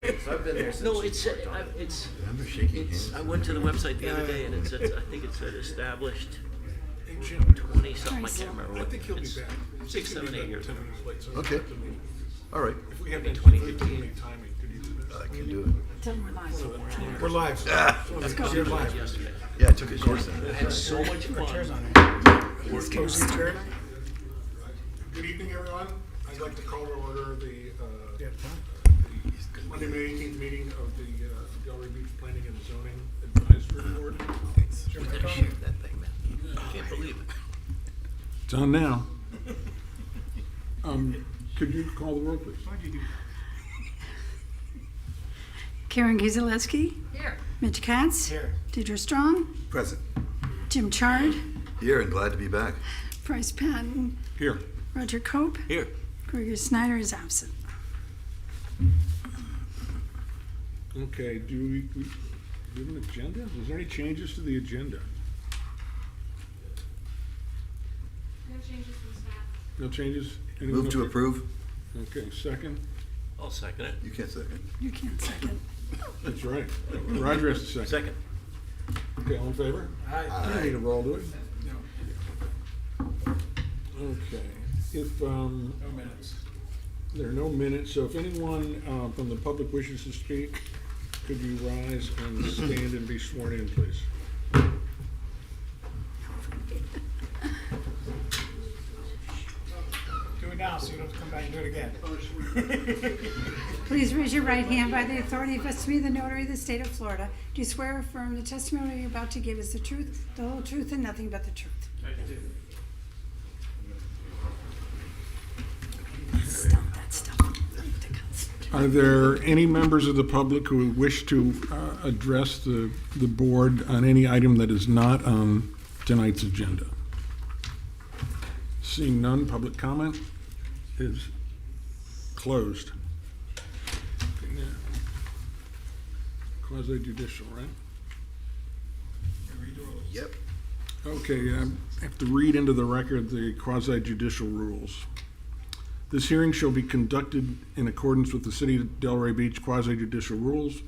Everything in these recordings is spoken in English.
I've been there since. No, it's, Remember shaking it's, hands? I went to the website the other day and it said, I think it said established Hey, Jim, 20 something, I can't remember I what. think he'll be It's back. 6, 7, 8 years 10 ago. minutes late, so Okay. All right, if we have In any 2015. timing, could you do this? I can do it. Tell them we're live. We're live. Let's go. You're live. Yesterday. Yeah, I took a course in I it. had so much fun. Good evening, everyone. I'd like to call to order the Monday, May 18th meeting of the Delray Beach Planning and Zoning Advisory Board. We gotta share that thing, man. I can't believe it. It's on now. Could you call the roll, please? Karen Gizelewski. Here. Mitch Katz. Here. Deidre Strong. Present. Jim Chard. Here and glad to be back. Bryce Patton. Here. Roger Cope. Here. Gregory Snyder is absent. Okay, do we have an agenda? Is there any changes to the agenda? No changes from staff. No changes? Anyone Move to up- approve. Okay, second? I'll second it. You can't second. You can't second. That's right. Roger has to second. Second. Okay, all in favor? Aye. You don't need a roll, do we? Okay, if, No minutes. there are no minutes, so if anyone from the public wishes to speak, could you rise and stand and be sworn in, please? Do it now, so you don't have to come back and do it again. Please raise your right hand. By the authority vested in me, the notary of the state of Florida, do you swear or affirm the testimony you're about to give is the truth, the whole truth, and nothing but the truth? Stop that stuff. Are there any members of the public who wish to address the board on any item that is not on tonight's agenda? Seeing none, public comment is closed. Okay, now, quasi judicial, right? Yep. Okay, I have to read into the record the quasi judicial rules. This hearing shall be conducted in accordance with the City of Delray Beach quasi judicial rules.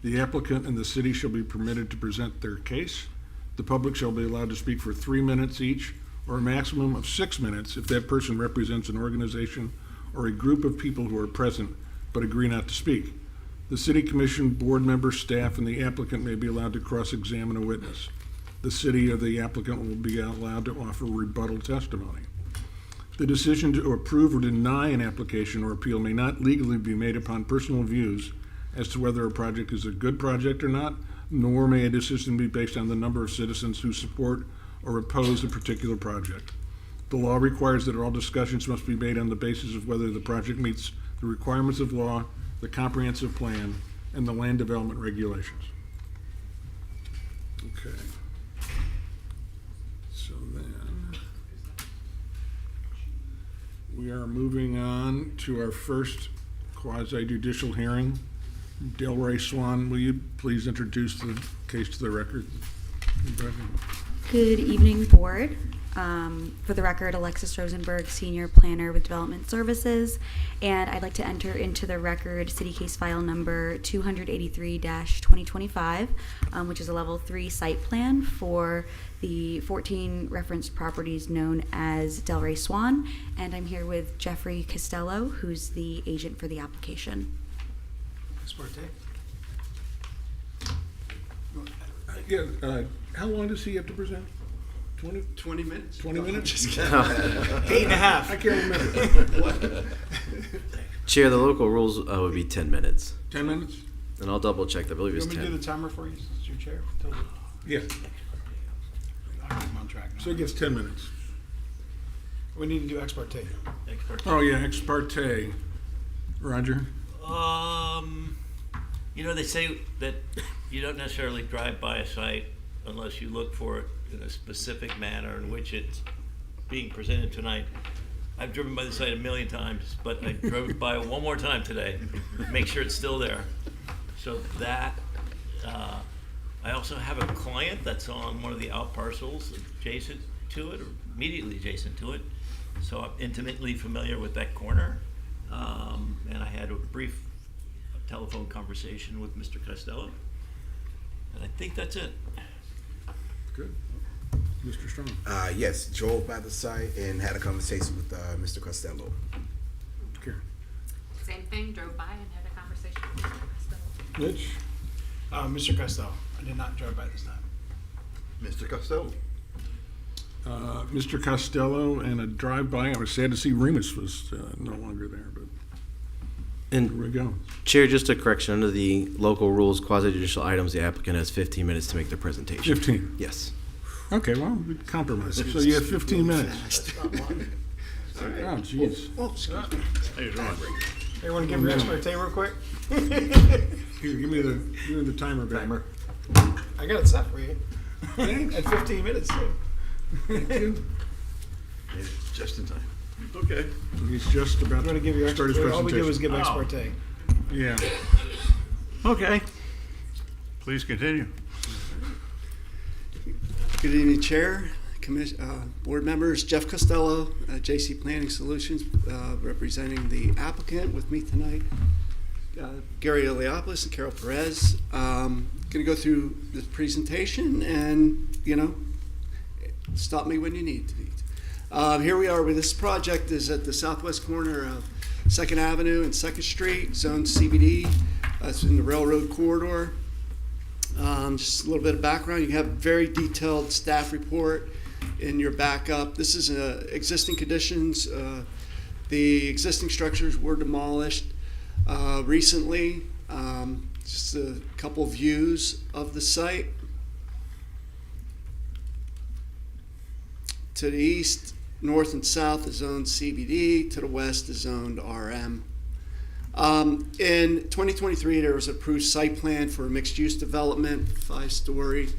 The applicant and the city shall be permitted to present their case. The public shall be allowed to speak for 3 minutes each, or a maximum of 6 minutes if that person represents an organization or a group of people who are present but agree not to speak. The city commission, board members, staff, and the applicant may be allowed to cross-examine a witness. The city or the applicant will be allowed to offer rebuttal testimony. The decision to approve or deny an application or appeal may not legally be made upon personal views as to whether a project is a good project or not, nor may a decision be based on the number of citizens who support or oppose a particular project. The law requires that all discussions must be made on the basis of whether the project meets the requirements of law, the comprehensive plan, and the land development regulations. Okay. So then, we are moving on to our first quasi-judicial hearing. Delray Swan, will you please introduce the case to the record? Good evening, board. For the record, Alexis Rosenberg, Senior Planner with Development Services, and I'd like to enter into the record City Case File Number 283-2025, which is a Level 3 site plan for the 14 referenced properties known as Delray Swan, and I'm here with Jeffrey Costello, who's the agent for the application. Yeah, how long does he have to present? 20 minutes? 20 minutes? 8.5. I can't remember. Chair, the local rules would be 10 minutes. 10 minutes? And I'll double check. I believe You it's want me to do 10. the timer for you since you're chair? Yeah, I'm on track now. so he gets 10 minutes. We need to do ex parte. Oh, yeah, ex parte. Roger? You know, they say that you don't necessarily drive by a site unless you look for it in a specific manner in which it's being presented tonight. I've driven by the site a million times, but I drove by it one more time today, make sure it's still there. So that, I also have a client that's on one of the out parcels adjacent to it, or immediately adjacent to it. So I'm intimately familiar with that corner. And I had a brief telephone conversation with Mr. Costello. And I think that's it. Good. Mr. Strong. Yes, drove by the site and had a conversation with Mr. Costello. Karen. Same thing, drove by and had a conversation with Mr. Costello. Mitch. Mr. Costello, I did not drive by this time. Mr. Costello. Mr. Costello and a drive-by. I was sad to see Remus was no longer there, but here we And go. Chair, just a correction, under the local rules, quasi-judicial items, the applicant has 15 minutes to make their presentation. 15. Yes. Okay, well, we compromise. So you have 15 minutes. Oh, jeez. Hey, want to give your expert take real quick? Here, give me the timer back. Timer. I got it set for you. At 15 minutes, too. Just in time. Okay. He's just about You want to give your start his expert, all we do presentation. is give expert take. Yeah. Okay. Please continue. Good evening, Chair, Board members. Jeff Costello, JC Planning Solutions, representing the applicant. With me tonight, Gary Eliopoulos and Carol Perez. Going to go through the presentation and, stop me when you need to. Here we are with this project is at the southwest corner of 2nd Avenue and 2nd Street, Zone CBD. It's in the railroad corridor. Just a little bit of background. You have very detailed staff report in your backup. This is existing conditions. The existing structures were demolished recently. Just a couple views of the site. To the east, north and south is zoned CBD. To the west is zoned RM. In 2023, there was an approved site plan for a mixed-use development, 5-story,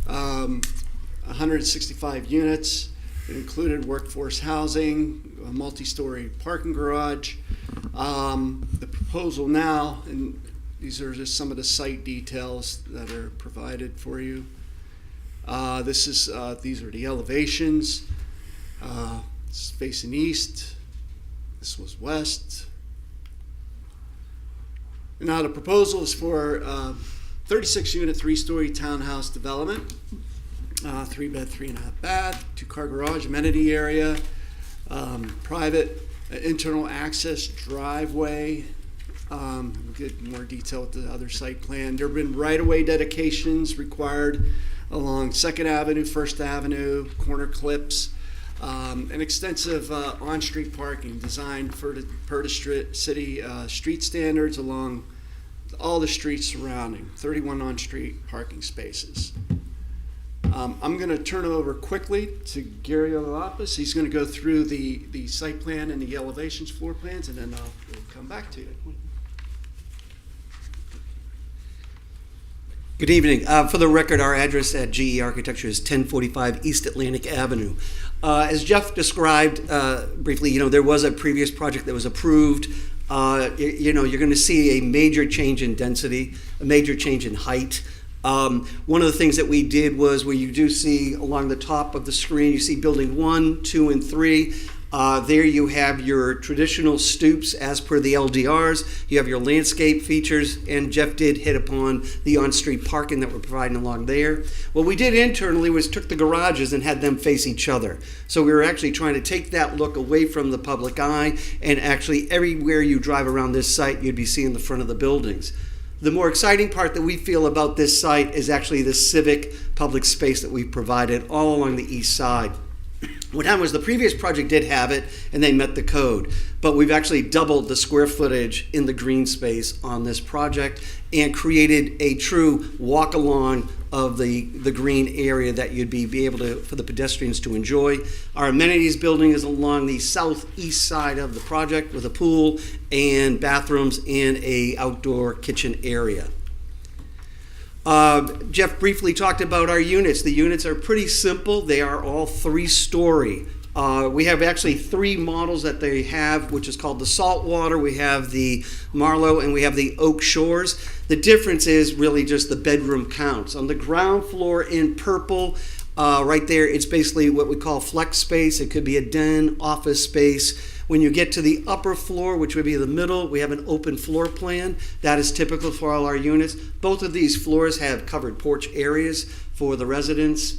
165 units. It included workforce housing, a multi-story parking garage. The proposal now, and these are just some of the site details that are provided for you. These are the elevations. This is facing east. This was west. Now the proposal is for 36-unit, 3-story townhouse development, 3-bed, 3.5-bath, 2-car garage, amenity area, private internal access driveway. We'll get more detail with the other site plan. There have been right-of-way dedications required along 2nd Avenue, 1st Avenue, corner clips, and extensive on-street parking designed per the city street standards along all the streets surrounding, 31 on-street parking spaces. I'm going to turn it over quickly to Gary Eliopoulos. He's going to go through the site plan and the elevations, floor plans, and then we'll come back to you. Good evening. For the record, our address at GE Architecture is 1045 East Atlantic Avenue. As Jeff described briefly, there was a previous project that was approved. You're going to see a major change in density, a major change in height. One of the things that we did was where you do see along the top of the screen, you see building 1, 2, and 3. There you have your traditional stoops as per the LDRs. You have your landscape features, and Jeff did hit upon the on-street parking that we're providing along there. What we did internally was took the garages and had them face each other. So we were actually trying to take that look away from the public eye, and actually everywhere you drive around this site, you'd be seeing the front of the buildings. The more exciting part that we feel about this site is actually the civic public space that we've provided all along the east side. What happened was the previous project did have it, and they met the code. But we've actually doubled the square footage in the green space on this project and created a true walk-along of the green area that you'd be able to, for the pedestrians to enjoy. Our amenities building is along the southeast side of the project with a pool and bathrooms and a outdoor kitchen area. Jeff briefly talked about our units. The units are pretty simple. They are all 3-story. We have actually 3 models that they have, which is called the Saltwater, we have the Marlowe, and we have the Oak Shores. The difference is really just the bedroom counts. On the ground floor in purple, right there, it's basically what we call flex space. It could be a den, office space. When you get to the upper floor, which would be the middle, we have an open floor plan. That is typical for all our units. Both of these floors have covered porch areas for the residents.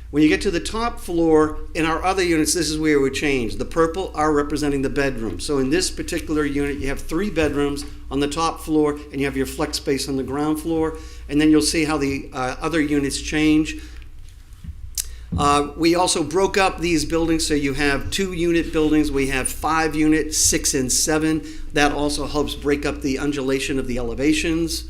When you get to the top floor, in our other units, this is where it would change. The purple are representing the bedrooms. So in this particular unit, you have 3 bedrooms on the top floor, and you have your flex space on the ground floor. And then you'll see how the other units change. We also broke up these buildings, so you have 2-unit buildings. We have 5 units, 6 and 7. That also helps break up the undulation of the elevations.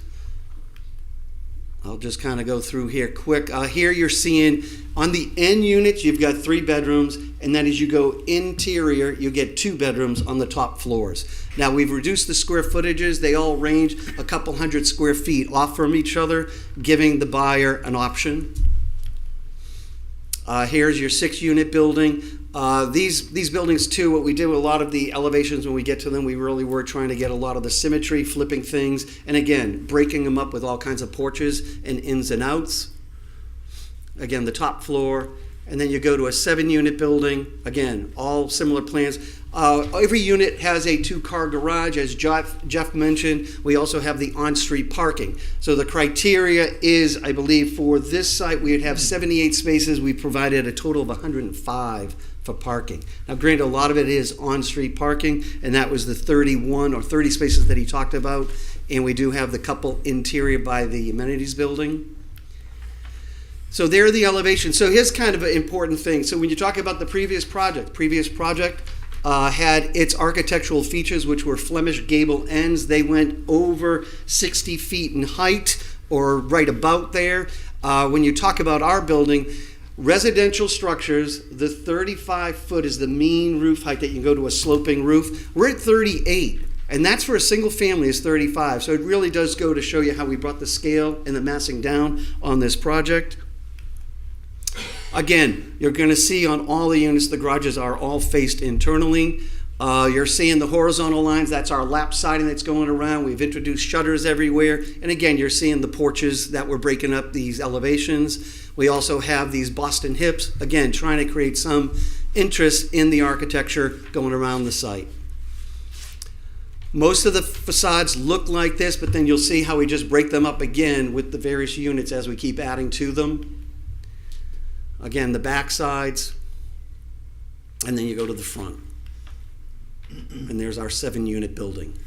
I'll just kind of go through here quick. Here you're seeing on the end units, you've got 3 bedrooms, and then as you go interior, you get 2 bedrooms on the top floors. Now we've reduced the square footages. They all range a couple hundred square feet off from each other, giving the buyer an option. Here's your 6-unit building. These buildings too, what we did with a lot of the elevations when we get to them, we really were trying to get a lot of the symmetry, flipping things, and again, breaking them up with all kinds of porches and ins and outs. Again, the top floor, and then you go to a 7-unit building. Again, all similar plans. Every unit has a 2-car garage, as Jeff mentioned. We also have the on-street parking. So the criteria is, I believe, for this site, we would have 78 spaces. We provided a total of 105 for parking. Now, granted, a lot of it is on-street parking, and that was the 31 or 30 spaces that he talked about. And we do have the couple interior by the amenities building. So there are the elevations. So here's kind of an important thing. So when you talk about the previous project had its architectural features, which were Flemish gable ends. They went over 60 feet in height, or right about there. When you talk about our building, residential structures, the 35-foot is the mean roof height that you can go to a sloping roof. We're at 38. And that's for a single family is 35. So it really does go to show you how we brought the scale and the massing down on this project. Again, you're going to see on all the units, the garages are all faced internally. You're seeing the horizontal lines. That's our lap siding that's going around. We've introduced shutters everywhere. And again, you're seeing the porches that we're breaking up these elevations. We also have these Boston hips, again, trying to create some interest in the architecture going around the site. Most of the facades look like this, but then you'll see how we just break them up again with the various units as we keep adding to them. Again, the back sides, and then you go to the front. And there's our 7-unit building.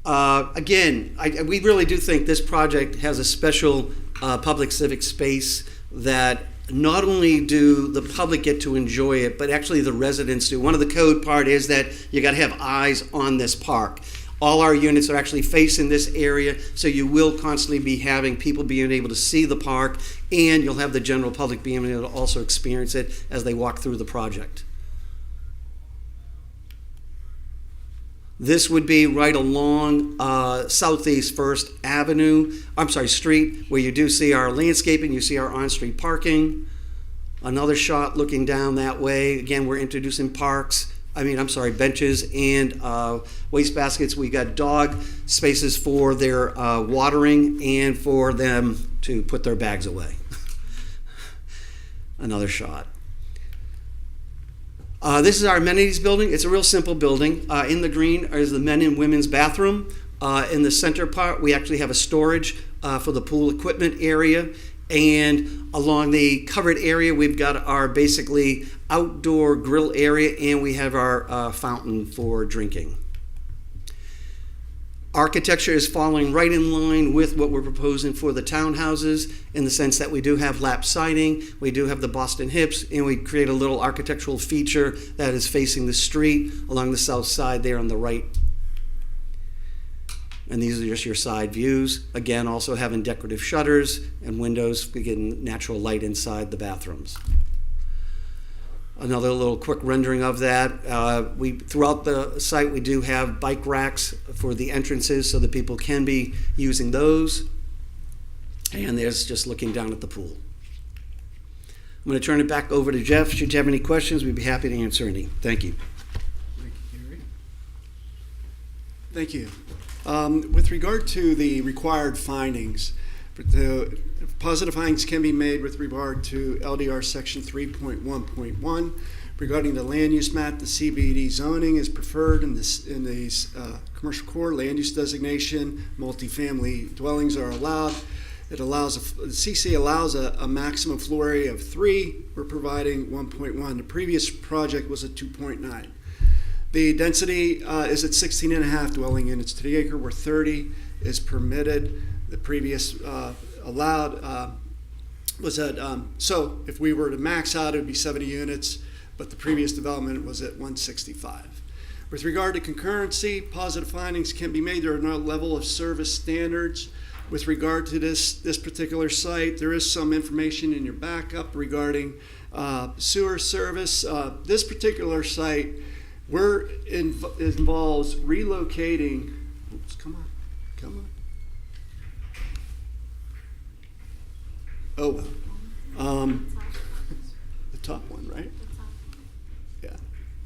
Again, we really do think this project has a special public civic space that not only do the public get to enjoy it, but actually the residents do. One of the code part is that you got to have eyes on this park. All our units are actually facing this area, so you will constantly be having people being able to see the park, and you'll have the general public being able to also experience it as they walk through the project. This would be right along Southeast First Street, where you do see our landscaping, you see our on-street parking. Another shot looking down that way. Again, we're introducing benches and waste baskets. We got dog spaces for their watering and for them to put their bags away. Another shot. This is our amenities building. It's a real simple building. In the green is the men and women's bathroom. In the center part, we actually have a storage for the pool equipment area. And along the covered area, we've got our basically outdoor grill area, and we have our fountain for drinking. Architecture is falling right in line with what we're proposing for the townhouses, in the sense that we do have lap siding, we do have the Boston hips, and we create a little architectural feature that is facing the street along the south side there on the right. And these are just your side views. Again, also having decorative shutters and windows, getting natural light inside the bathrooms. Another little quick rendering of that. Throughout the site, we do have bike racks for the entrances so that people can be using those. And there's just looking down at the pool. I'm going to turn it back over to Jeff. Should you have any questions, we'd be happy to answer any. Thank you. Thank you. With regard to the required findings, positive findings can be made with regard to LDR section 3.1.1, Regarding the land use map, the CBD zoning is preferred in these commercial core land use designation. Multifamily dwellings are allowed. It allows the CC allows a maximum floor area of 3. We're providing 1.1. The previous project was at 2.9. The density is at 16.5 dwelling units to the acre, where 30 is permitted. The previous allowed was at, so if we were to max out, it would be 70 units, but the previous development was at 165. With regard to concurrency, positive findings can be made. There are no level of service standards. With regard to this particular site, there is some information in your backup regarding sewer service. This particular site, involves relocating. Oops, come on. Oh, the top one, right? Yeah.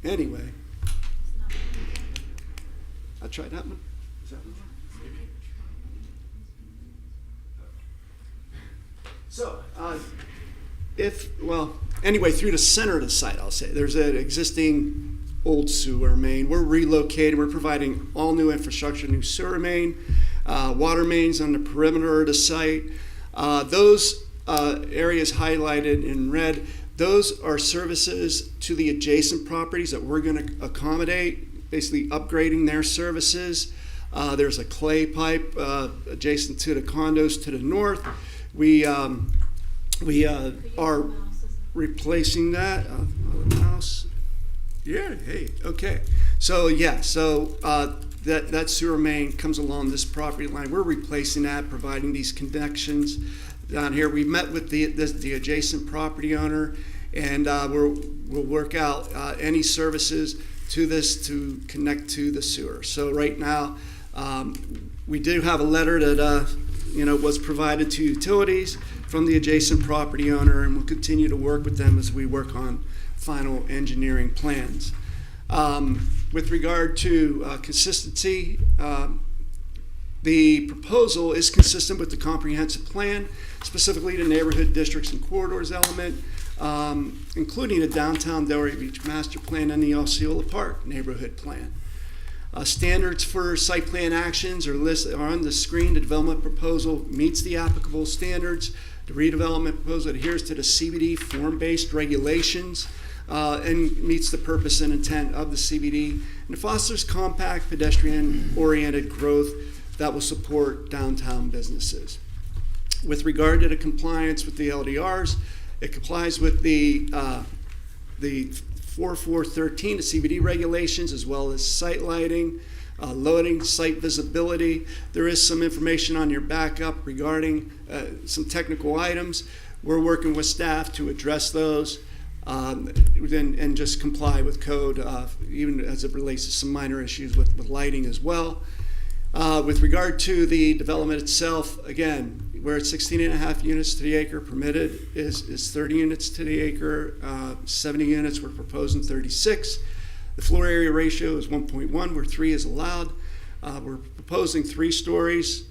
Anyway, I'll try that one. Is that one? So, anyway, through the center of the site, I'll say, there's an existing old sewer main. We're relocating, we're providing all new infrastructure, new sewer main, water mains on the perimeter of the site. Those areas highlighted in red, those are services to the adjacent properties that we're going to accommodate, basically upgrading their services. There's a clay pipe adjacent to the condos to the north. We are replacing that. Mouse. Yeah. Hey. Okay. So that sewer main comes along this property line. We're replacing that, providing these connections down here. We met with the adjacent property owner, and we'll work out any services to this to connect to the sewer. So right now, we do have a letter that was provided to utilities from the adjacent property owner, and we'll continue to work with them as we work on final engineering plans. With regard to consistency, the proposal is consistent with the comprehensive plan, specifically the neighborhood districts and corridors element, including the downtown Delray Beach master plan and the Osceola Park neighborhood plan. Standards for site plan actions are on the screen. The development proposal meets the applicable standards. The redevelopment proposal adheres to the CBD form-based regulations and meets the purpose and intent of the CBD, and fosters compact, pedestrian-oriented growth that will support downtown businesses. With regard to the compliance with the LDRs, it complies with the 4413, the CBD regulations, as well as site lighting, loading, site visibility. There is some information on your backup regarding some technical items. We're working with staff to address those and just comply with code, even as it relates to some minor issues with lighting as well. With regard to the development itself, again, we're at 16.5 units to the acre. Permitted is 30 units to the acre. 70 units, we're proposing 36. The floor area ratio is 1.1, where 3 is allowed. We're proposing 3 stories,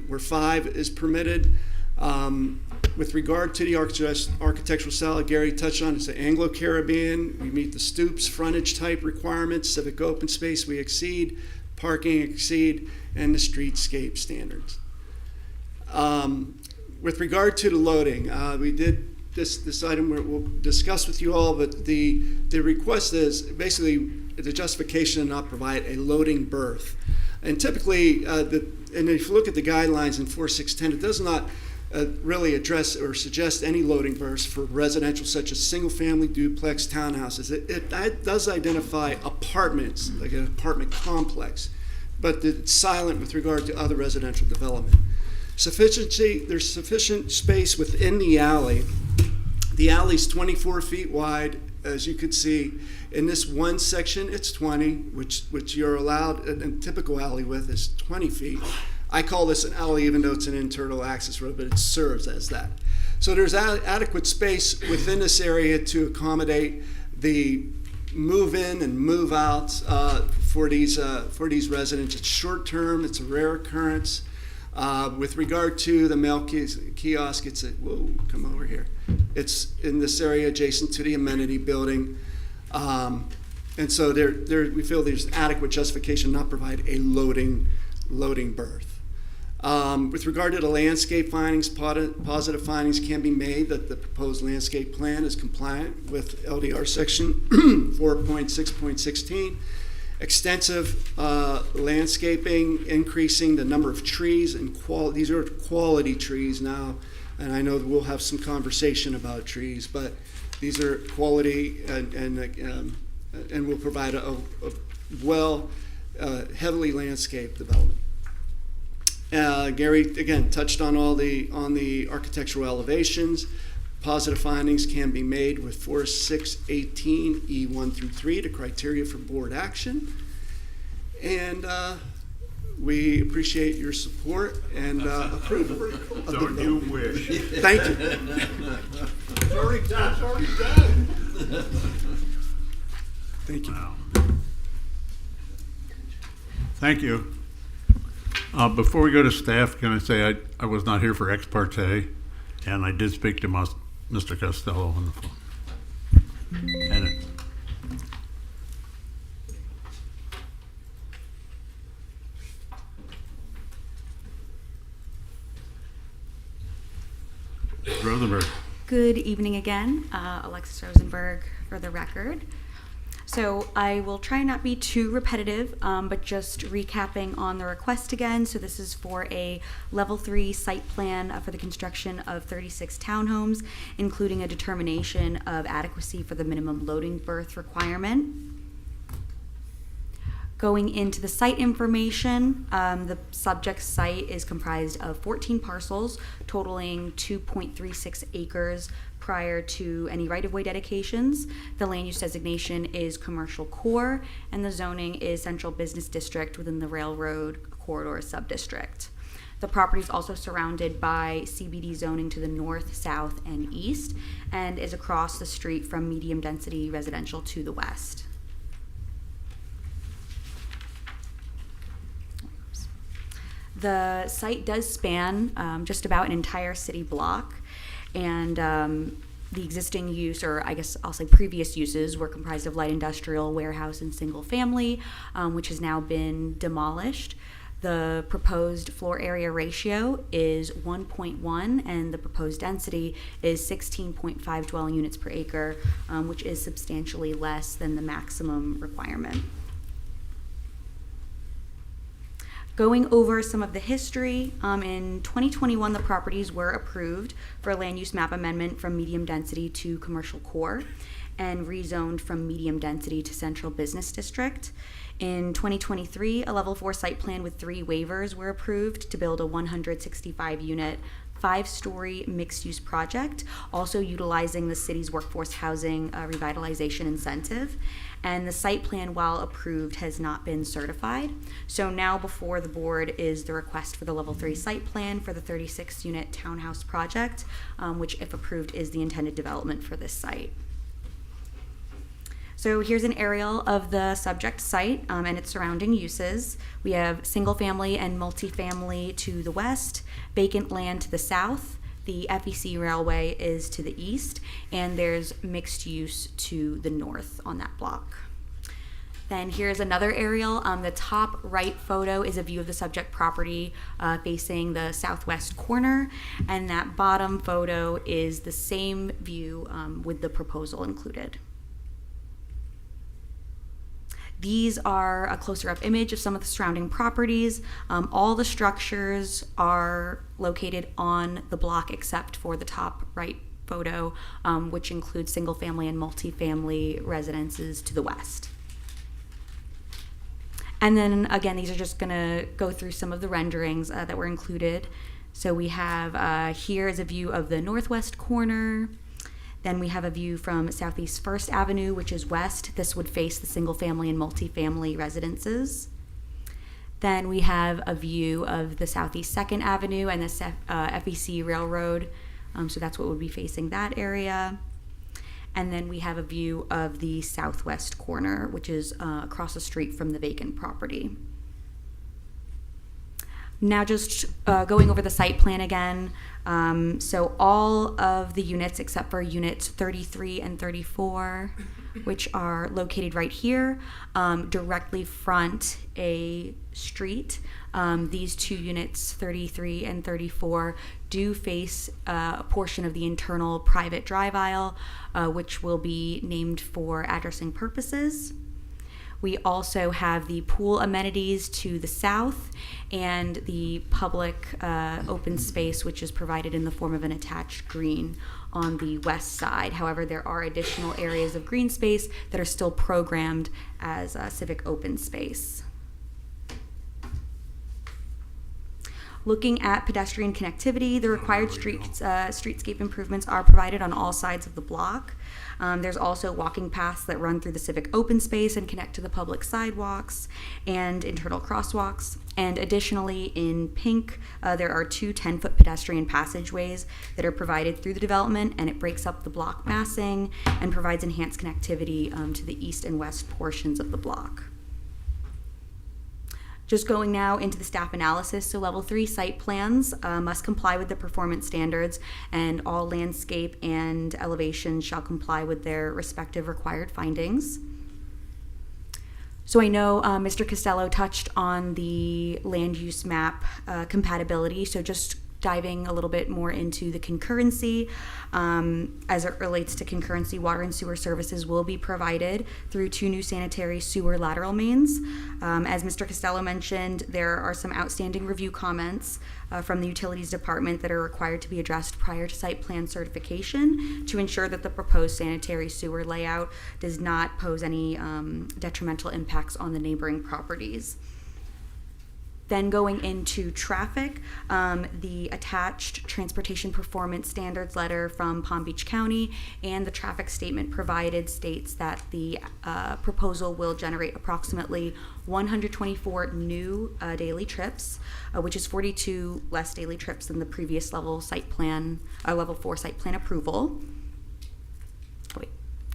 where 5 is permitted. With regard to the architectural style, Gary touched on, it's the Anglo-Caribbean. We meet the stoops, frontage type requirements, civic open space we exceed, parking exceed, and the streetscape standards. With regard to the loading, we did this item we'll discuss with you all, but the request is basically the justification to not provide a loading berth. And typically, and if you look at the guidelines in 4610, it does not really address or suggest any loading berths for residential, such as single-family, duplex, townhouses. It does identify apartments, like an apartment complex, but it's silent with regard to other residential development. Sufficiency, there's sufficient space within the alley. The alley's 24 feet wide, as you could see. In this one section, it's 20, which you're allowed, a typical alley width is 20 feet. I call this an alley even though it's an internal access road, but it serves as that. So there's adequate space within this area to accommodate the move in and move out for these residents. It's short term, it's a rare occurrence. With regard to the mail kiosk, it's come over here. It's in this area adjacent to the amenity building. And so we feel there's adequate justification not provide a loading berth. With regard to the landscape findings, positive findings can be made that the proposed landscape plan is compliant with LDR section 4.6.16. Extensive landscaping, increasing the number of trees and quality. These are quality trees now, and I know that we'll have some conversation about trees, but these are quality and will provide a heavily landscaped development. Gary again touched on all the architectural elevations. Positive findings can be made with 4618 E1 through 3, the criteria for board action. And we appreciate your support and approval. Don't you wish? Thank you. It's already done. Thank you. Wow. Thank you. Before we go to staff, can I say I was not here for ex parte, and I did speak to Mr. Costello on the phone. And Rosenberg. Good evening again. Alexis Rosenberg for the record. So I will try not be too repetitive, but just recapping on the request again. So this is for a level 3 site plan for the construction of 36 townhomes, including a determination of adequacy for the minimum loading berth requirement. Going into the site information, the subject site is comprised of 14 parcels totaling 2.36 acres prior to any right-of-way dedications. The land use designation is commercial core, and the zoning is central business district within the railroad corridor subdistrict. The property is also surrounded by CBD zoning to the north, south, and east, and is across the street from medium-density residential to the west. The site does span just about an entire city block, and the existing use, or I guess I'll say previous uses, were comprised of light industrial, warehouse, and single family, which has now been demolished. The proposed floor area ratio is 1.1, and the proposed density is 16.5 dwelling units per acre, which is substantially less than the maximum requirement. Going over some of the history, in 2021, the properties were approved for a land use map amendment from medium density to commercial core and rezoned from medium density to central business district. In 2023, a level 4 site plan with 3 waivers were approved to build a 165 unit 5-story mixed-use project, also utilizing the city's workforce housing revitalization incentive. And the site plan, while approved, has not been certified. So now before the board is the request for the level 3 site plan for the 36-unit townhouse project, which, if approved, is the intended development for this site. So here's an aerial of the subject site and its surrounding uses. We have single family and multifamily to the west, vacant land to the south, the FEC railway is to the east, and there's mixed use to the north on that block. Then here's another aerial. The top right photo is a view of the subject property facing the southwest corner, and that bottom photo is the same view with the proposal included. These are a closer up image of some of the surrounding properties. All the structures are located on the block except for the top right photo, which includes single family and multifamily residences to the west. And then again, these are just gonna go through some of the renderings that were included. So we have here is a view of the northwest corner. Then we have a view from Southeast First Avenue, which is west. This would face the single family and multifamily residences. Then we have a view of the Southeast Second Avenue and the FEC Railroad. So that's what would be facing that area. And then we have a view of the southwest corner, which is across the street from the vacant property. Now just going over the site plan again, So all of the units except for units 33 and 34, which are located right here, directly front a street. These two units, 33 and 34, do face a portion of the internal private drive aisle, which will be named for addressing purposes. We also have the pool amenities to the south and the public open space, which is provided in the form of an attached green on the west side. However, there are additional areas of green space that are still programmed as civic open space. Looking at pedestrian connectivity, the required streetscape improvements are provided on all sides of the block. There's also walking paths that run through the civic open space and connect to the public sidewalks and internal crosswalks. And additionally, in pink, there are two 10-foot pedestrian passageways that are provided through the development, and it breaks up the block massing and provides enhanced connectivity to the east and west portions of the block. Just going now into the staff analysis, so level 3 site plans must comply with the performance standards, and all landscape and elevations shall comply with their respective required findings. So I know Mr. Costello touched on the land use map compatibility, so just diving a little bit more into the concurrency. As it relates to concurrency, water and sewer services will be provided through 2 new sanitary sewer lateral mains. As Mr. Costello mentioned, there are some outstanding review comments from the Utilities Department that are required to be addressed prior to site plan certification to ensure that the proposed sanitary sewer layout does not pose any detrimental impacts on the neighboring properties. Then going into traffic, the attached transportation performance standards letter from Palm Beach County and the traffic statement provided states that the proposal will generate approximately 124 new daily trips, which is 42 less daily trips than the previous level 4 site plan approval.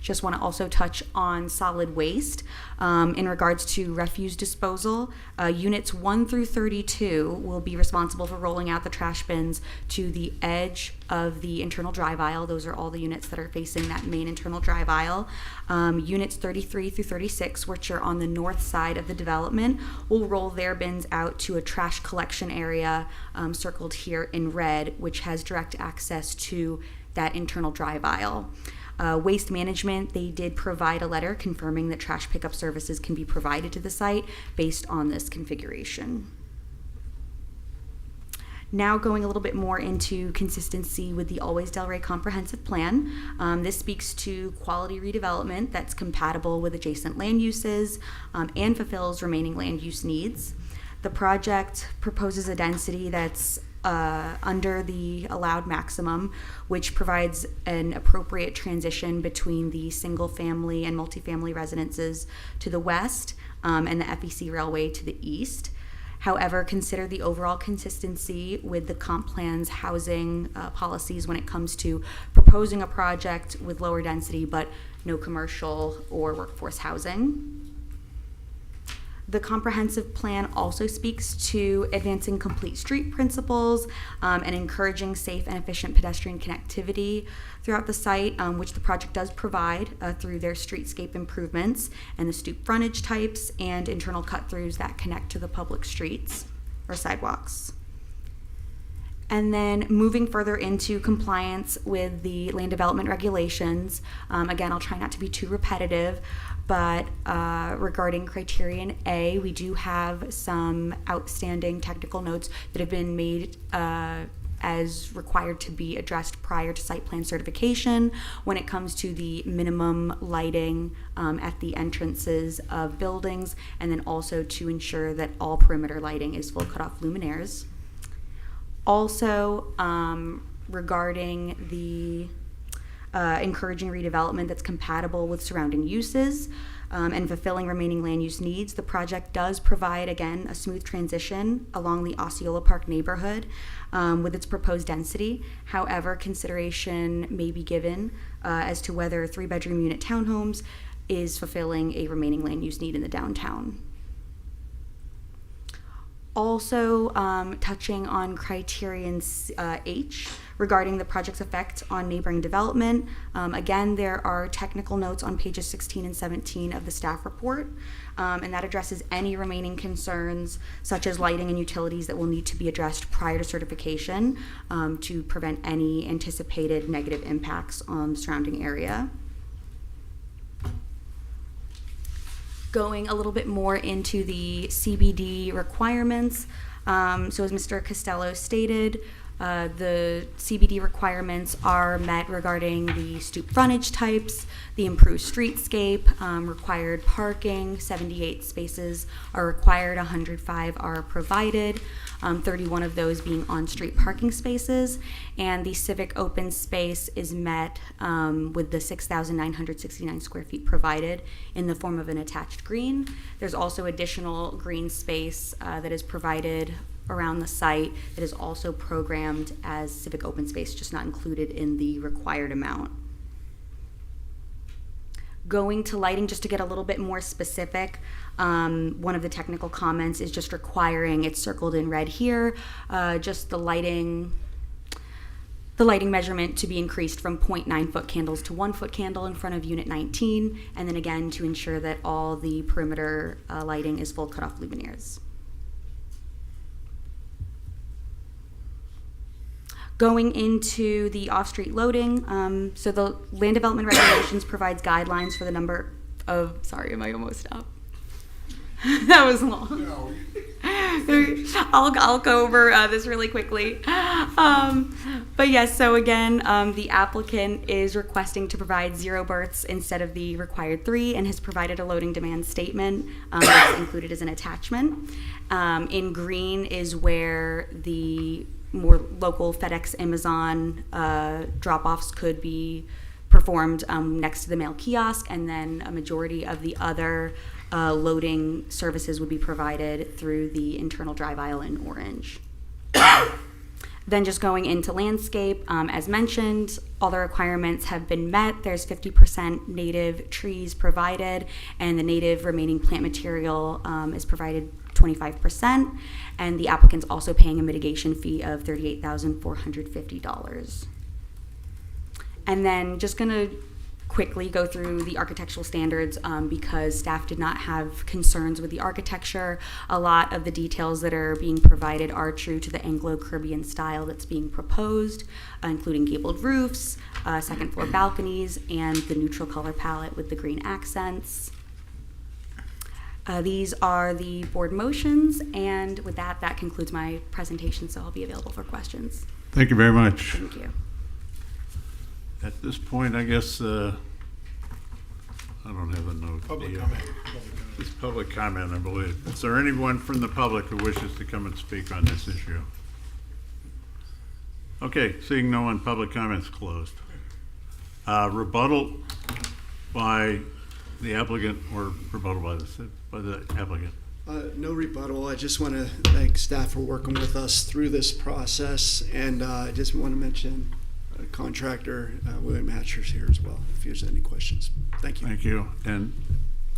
Just want to also touch on solid waste. In regards to refuse disposal, units 1 through 32 will be responsible for rolling out the trash bins to the edge of the internal drive aisle. Those are all the units that are facing that main internal drive aisle. Units 33 through 36, which are on the north side of the development, will roll their bins out to a trash collection area circled here in red, which has direct access to that internal drive aisle. Waste management, they did provide a letter confirming that trash pickup services can be provided to the site based on this configuration. Now going a little bit more into consistency with the Always Delray Comprehensive Plan. This speaks to quality redevelopment that's compatible with adjacent land uses and fulfills remaining land use needs. The project proposes a density that's under the allowed maximum, which provides an appropriate transition between the single-family and multifamily residences to the west and the FEC Railway to the east. However, consider the overall consistency with the comp plan's housing policies when it comes to proposing a project with lower density but no commercial or workforce housing. The comprehensive plan also speaks to advancing complete street principles and encouraging safe and efficient pedestrian connectivity throughout the site, which the project does provide through their streetscape improvements and the stoop frontage types and internal cut-throughs that connect to the public streets or sidewalks. And then moving further into compliance with the land development regulations, again, I'll try not to be too repetitive, but regarding criterion A, we do have some outstanding technical notes that have been made as required to be addressed prior to site plan certification when it comes to the minimum lighting at the entrances of buildings, and then also to ensure that all perimeter lighting is full cutoff luminaires. Also, regarding the encouraging redevelopment that's compatible with surrounding uses and fulfilling remaining land use needs, the project does provide, again, a smooth transition along the Osceola Park neighborhood with its proposed density. However, consideration may be given as to whether 3-bedroom unit townhomes is fulfilling a remaining land use need in the downtown. also touching on criterion H regarding the project's effect on neighboring development. Again, there are technical notes on pages 16 and 17 of the staff report, and that addresses any remaining concerns such as lighting and utilities that will need to be addressed prior to certification to prevent any anticipated negative impacts on the surrounding area. Going a little bit more into the CBD requirements. So as Mr. Costello stated, the CBD requirements are met regarding the stoop frontage types, the improved streetscape, required parking, 78 spaces are required, 105 are provided, 31 of those being on-street parking spaces, and the civic open space is met with the 6,969 square feet provided in the form of an attached green. There's also additional green space that is provided around the site that is also programmed as civic open space, just not included in the required amount. Going to lighting, just to get a little bit more specific, one of the technical comments is just requiring, it's circled in red here, just the lighting measurement to be increased from 0.9 foot candles to 1 foot candle in front of unit 19, and then again to ensure that all the perimeter lighting is full cutoff luminaires. Going into the off-street loading, so the land development regulations provides guidelines for the number of, sorry, am I almost up? That was long. I'll go over this really quickly. But yes, so again, the applicant is requesting to provide 0 berths instead of the required 3 and has provided a loading demand statement that's included as an attachment. In green is where the more local FedEx, Amazon drop-offs could be performed next to the mail kiosk, and then a majority of the other loading services would be provided through the internal drive aisle in orange. Then just going into landscape, as mentioned, all the requirements have been met. There's 50% native trees provided, and the native remaining plant material is provided 25%, and the applicant's also paying a mitigation fee of $38,450. And then just gonna quickly go through the architectural standards because staff did not have concerns with the architecture. A lot of the details that are being provided are true to the Anglo-Caribbean style that's being proposed, including gabled roofs, second floor balconies, and the neutral color palette with the green accents. These are the board motions, and with that, that concludes my presentation, so I'll be available for questions. Thank you very much. Thank you. At this point, I guess, I don't have a note. Public comment. It's public comment, I believe. Is there anyone from the public who wishes to come and speak on this issue? Okay, seeing no one, public comments closed. Rebuttal by the applicant or rebuttal by the applicant? No rebuttal. I just want to thank staff for working with us through this process, and I just want to mention contractor William Hatcher's here as well, if there's any questions. Thank you. Thank you. And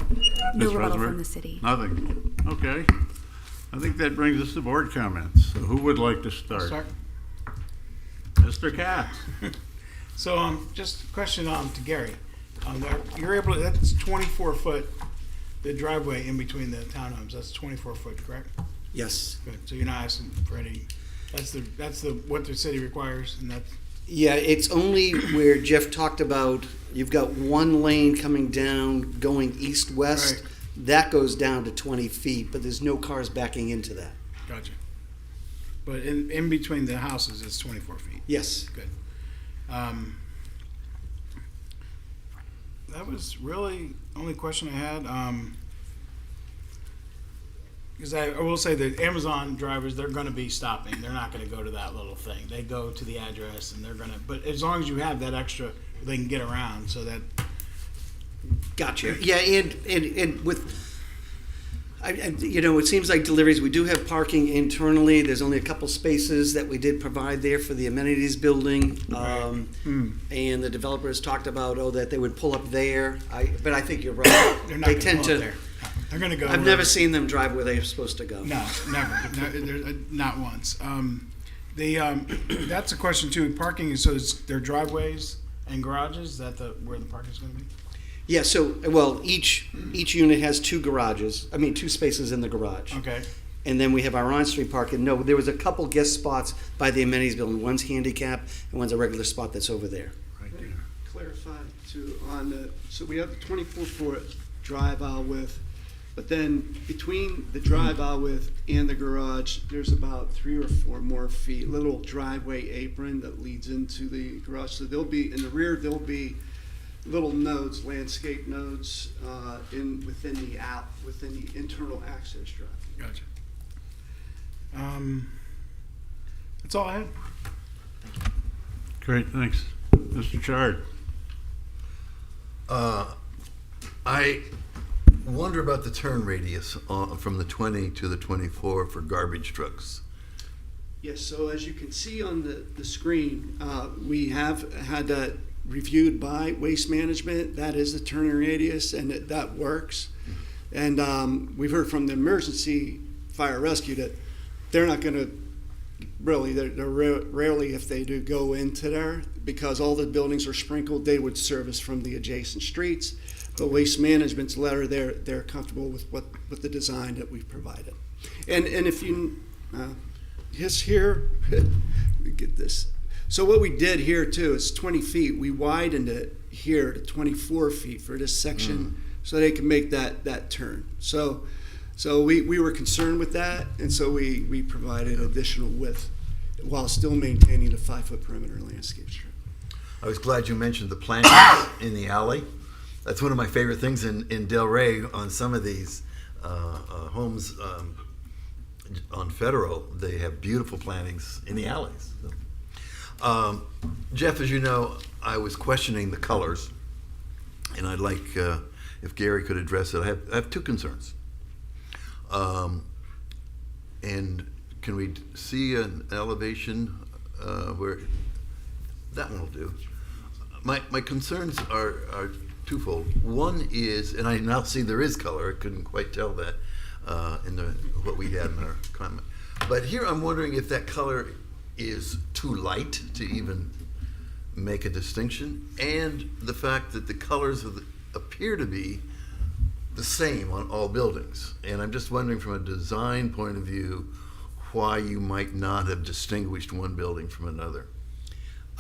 No Ms. rebuttal Rosberg? from the city. Nothing. Okay. I think that brings us to board comments. So who would like to start? Mr. Katz. So, just a question to Gary. You're able to, that's 24 foot, the driveway in between the townhomes, that's 24 foot, correct? Yes. Good, so you're not asking for any, that's what the city requires, and that's, Yeah, it's only where Jeff talked about, you've got one lane coming down, going east-west. Right. That goes down to 20 feet, but there's no cars backing into that. gotcha. But in between the houses, it's 24 feet. Yes. Good. That was really the only question I had. Because I will say that Amazon drivers, they're going to be stopping. They're not going to go to that little thing. They go to the address and they're going to, but as long as you have that extra, they can get around so that. Gotcha. Yeah, and with, it seems like deliveries, we do have parking internally. There's only a couple spaces that we did provide there for the amenities building. And the developers talked about, that they would pull up there. But I think you're right. They're not They gonna tend pull to. up there. They're gonna go. I've never seen them drive where they're supposed to go. No, never. Not once. That's a question too. Parking is, so it's their driveways and garages. Is that where the parking is going to be? Yeah, so, well, each unit has two spaces in the garage. Okay. And then we have our on-street parking. No, there was a couple guest spots by the amenities building. One's handicap and one's a regular spot that's over there. Clarify too so we have the 24-foot drive aisle width, but then between the drive aisle width and the garage, there's about 3 or 4 more feet, little driveway apron that leads into the garage. So there'll be, in the rear, there'll be little nodes, landscape nodes, within the internal access drive. Gotcha. That's all I had. Great, thanks. Mr. Chard? I wonder about the turn radius from the 20 to the 24 for garbage trucks. Yes, so as you can see on the screen, we have had that reviewed by Waste Management. That is the turning radius, and that works. And we've heard from the emergency fire rescue that they're not going to really, they're rarely, if they do, go into there, because all the buildings are sprinkled. They would service from the adjacent streets. But Waste Management's letter, they're comfortable with the design that we've provided. And if you here, get this. So what we did here too is 20 feet. We widened it here to 24 feet for this section, so they can make that turn. So we were concerned with that, and so we provided additional width while still maintaining the 5-foot perimeter landscape strip. I was glad you mentioned the plantings in the alley. That's one of my favorite things in Delray on some of these homes on Federal. They have beautiful plantings in the alleys. Jeff, as you know, I was questioning the colors, and I'd like if Gary could address it. I have 2 concerns. And can we see an elevation where that one will do? My concerns are twofold. One is, and I now see there is color. I couldn't quite tell that in what we had in our comment. But here I'm wondering if that color is too light to even make a distinction, and the fact that the colors appear to be the same on all buildings. And I'm just wondering from a design point of view why you might not have distinguished one building from another.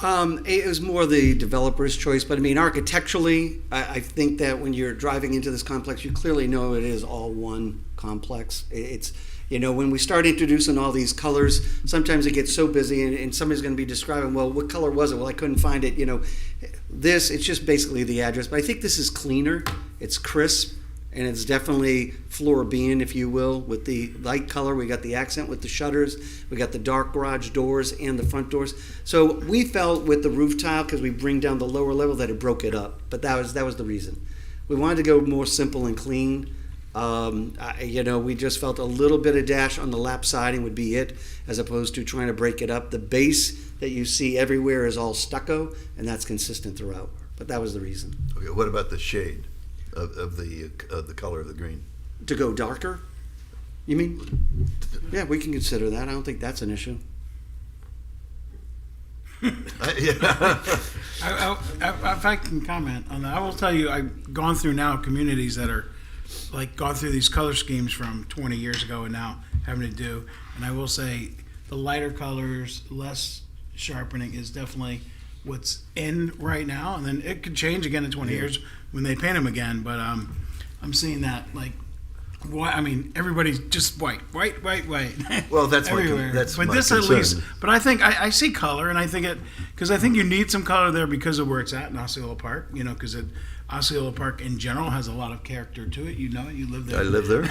It was more the developer's choice, but I mean, architecturally, I think that when you're driving into this complex, you clearly know it is all one complex. It's, when we start introducing all these colors, sometimes it gets so busy and somebody's going to be describing, well, what color was it? Well, I couldn't find it. It's just basically the address. But I think this is cleaner. It's crisp. And it's definitely Floridian, if you will, with the light color. We got the accent with the shutters. We got the dark garage doors and the front doors. So we felt with the roof tile, because we bring down the lower level, that it broke it up. But that was the reason. We wanted to go more simple and clean. We just felt a little bit of dash on the lap siding would be it, as opposed to trying to break it up. The base that you see everywhere is all stucco, and that's consistent throughout. But that was the reason. Okay, what about the shade of the color of the green? To go darker, you mean? Yeah, we can consider that. I don't think that's an issue. If I can comment on that, I will tell you, I've gone through now communities that are gone through these color schemes from 20 years ago and now having to do, and I will say the lighter colors, less sharpening is definitely what's in right now, and then it could change again in 20 years when they paint them again. But I'm seeing that white. I mean, everybody's just white. Well, that's everywhere. That's but my this concern. At least. But I think I see color, and I think because I think you need some color there because of where it's at in Osceola Park. Because Osceola Park in general has a lot of character to it. You live there. I live there.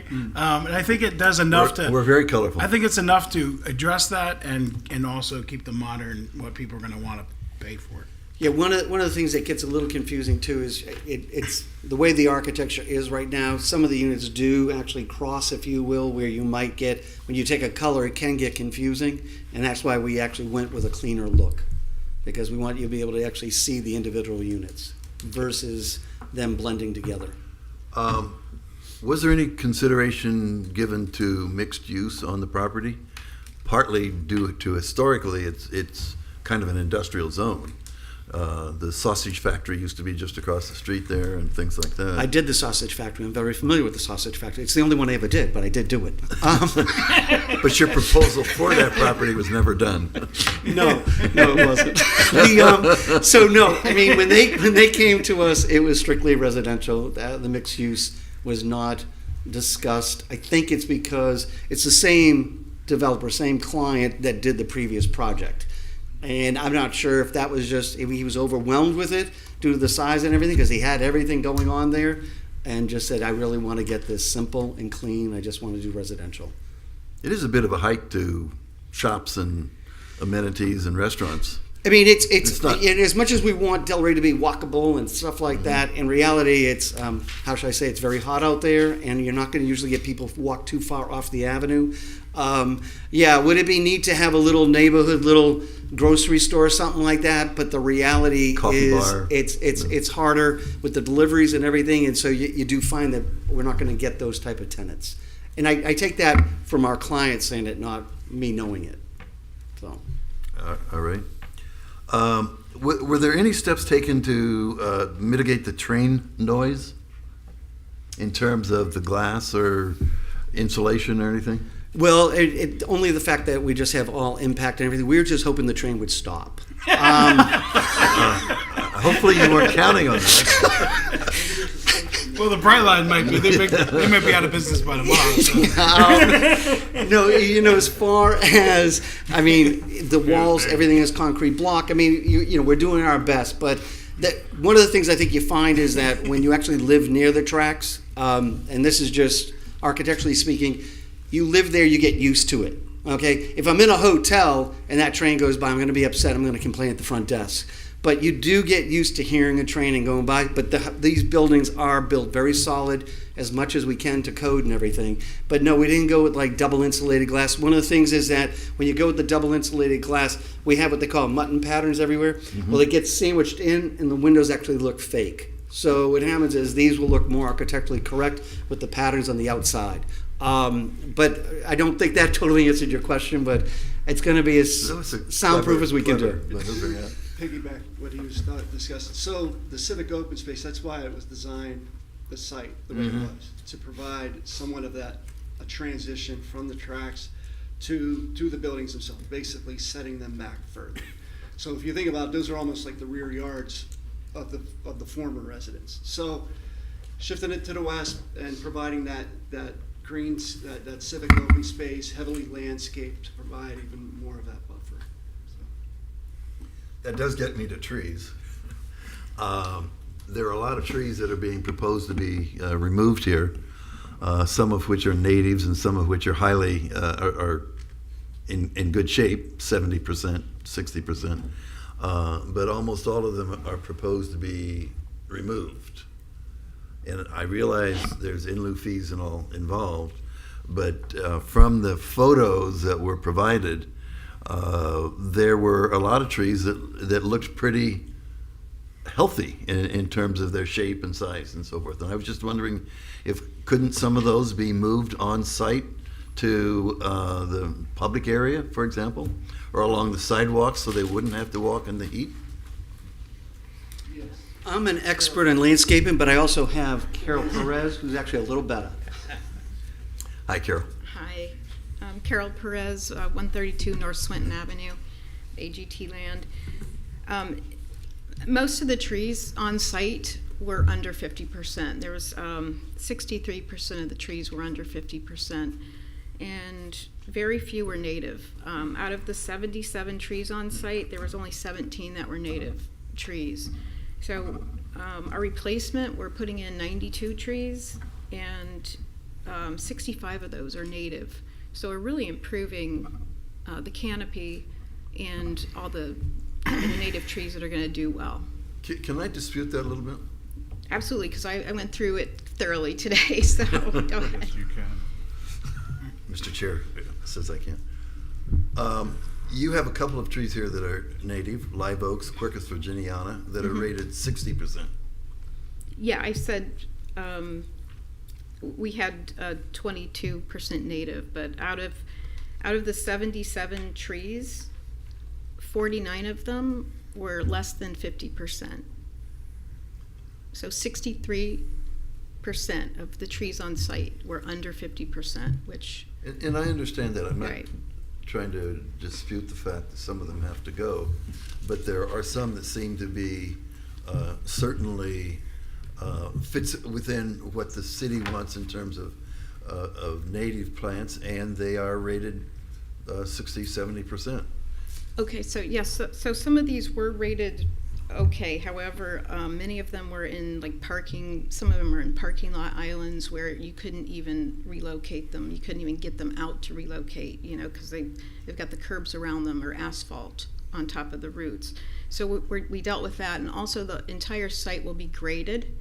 And I think it does enough We're very colorful. I think it's enough to address that and also keep the modern, what people are going to want to pay for it. Yeah, one of the things that gets a little confusing too is it's the way the architecture is right now. Some of the units do actually cross, if you will, where you might get, when you take a color, it can get confusing, and that's why we actually went with a cleaner look, because we want you to be able to actually see the individual units versus them blending together. Was there any consideration given to mixed use on the property? Partly due to historically, it's kind of an industrial zone. The sausage factory used to be just across the street there and things like that. I did the sausage factory. I'm very familiar with the sausage factory. It's the only one I ever did, but I did do it. But your proposal for that property was never done. No, it wasn't. So no, I mean when they came to us, it was strictly residential. The mixed use was not discussed. I think it's because it's the same developer, same client that did the previous project. And I'm not sure if that was just, if he was overwhelmed with it due to the size and everything, because he had everything going on there, and just said, I really want to get this simple and clean. I just want to do residential. It is a bit of a hike to shops and amenities and restaurants. I mean, it's not- and as much as we want Delray to be walkable and stuff like that, in reality, it's, how should I say, it's very hot out there, and you're not going to usually get people walk too far off the avenue. Would it be neat to have a little neighborhood, little grocery store or something like that? But the reality Coffee is, bar. it's harder with the deliveries and everything, and so you do find that we're not going to get those type of tenants. And I take that from our clients saying it, not me knowing it. So. All right. Were there any steps taken to mitigate the train noise in terms of the glass or insulation or anything? Well, only the fact that we just have all impact and everything. We were just hoping the train would stop. Hopefully you weren't counting on that. Well, the Brightline might be. They might be out of business by tomorrow. So. No, as far as, I mean, the walls, everything is concrete block. I mean, we're doing our best, but one of the things I think you find is that when you actually live near the tracks, and this is just architecturally speaking, you live there, you get used to it. Okay, if I'm in a hotel and that train goes by, I'm going to be upset. I'm going to complain at the front desk. But you do get used to hearing a train and going by. But these buildings are built very solid, as much as we can to code and everything. But no, we didn't go with like double insulated glass. One of the things is that when you go with the double insulated glass, we have what they call mutton patterns everywhere. Mm-hmm. Well, it gets sandwiched in, and the windows actually look fake. So what happens is these will look more architecturally correct with the patterns on the outside. But I don't think that totally answered your question, but it's going to be as soundproof as we can do. Piggyback what he was discussing. So the civic open space, that's why it was designed, the site, the way it was, to provide somewhat of that, a transition from the tracks to the buildings themselves, basically setting them back further. So if you think about it, those are almost like the rear yards of the former residence. So shifting it to the west and providing that greens, that civic open space, heavily landscaped, to provide even more of that buffer. That does get me to trees. There are a lot of trees that are being proposed to be removed here, some of which are natives and some of which are highly are in good shape, 70%, 60%. But almost all of them are proposed to be removed. And I realize there's in lieu fees and all involved, but from the photos that were provided, there were a lot of trees that looked pretty healthy in terms of their shape and size and so forth. And I was just wondering couldn't some of those be moved on site to the public area, for example, or along the sidewalks so they wouldn't have to walk in the heat? I'm an expert in landscaping, but I also have Carol Perez, who's actually a little better. Hi, Carol. Hi, I'm Carol Perez, 132 North Swinton Avenue, AGT land. Most of the trees on site were under 50%. There was 63% of the trees were under 50%, and very few were native. Out of the 77 trees on site, there was only 17 that were native trees. So our replacement, we're putting in 92 trees, and 65 of those are native. So we're really improving the canopy and all the native trees that are going to do well. Can I dispute that a little bit? Absolutely, because I went through it thoroughly today, so go ahead. Yes, you can. Mr. Chair says I can. You have a couple of trees here that are native, live oaks, Quercus virginiana, that are rated 60%. Yeah, I said we had 22% native, but out of the 77 trees, 49 of them were less than 50%. So 63% of the trees on site were under 50%, which, And I understand that. I'm not right. trying to dispute the fact that some of them have to go, but there are some that seem to be certainly fits within what the city wants in terms of native plants, and they are rated 60-70%. Okay, so yes, so some of these were rated okay. However, many of them were in like parking, some of them are in parking lot islands where you couldn't even relocate them. You couldn't even get them out to relocate, you know, because they've got the curbs around them or asphalt on top of the roots. So we dealt with that, and also the entire site will be graded,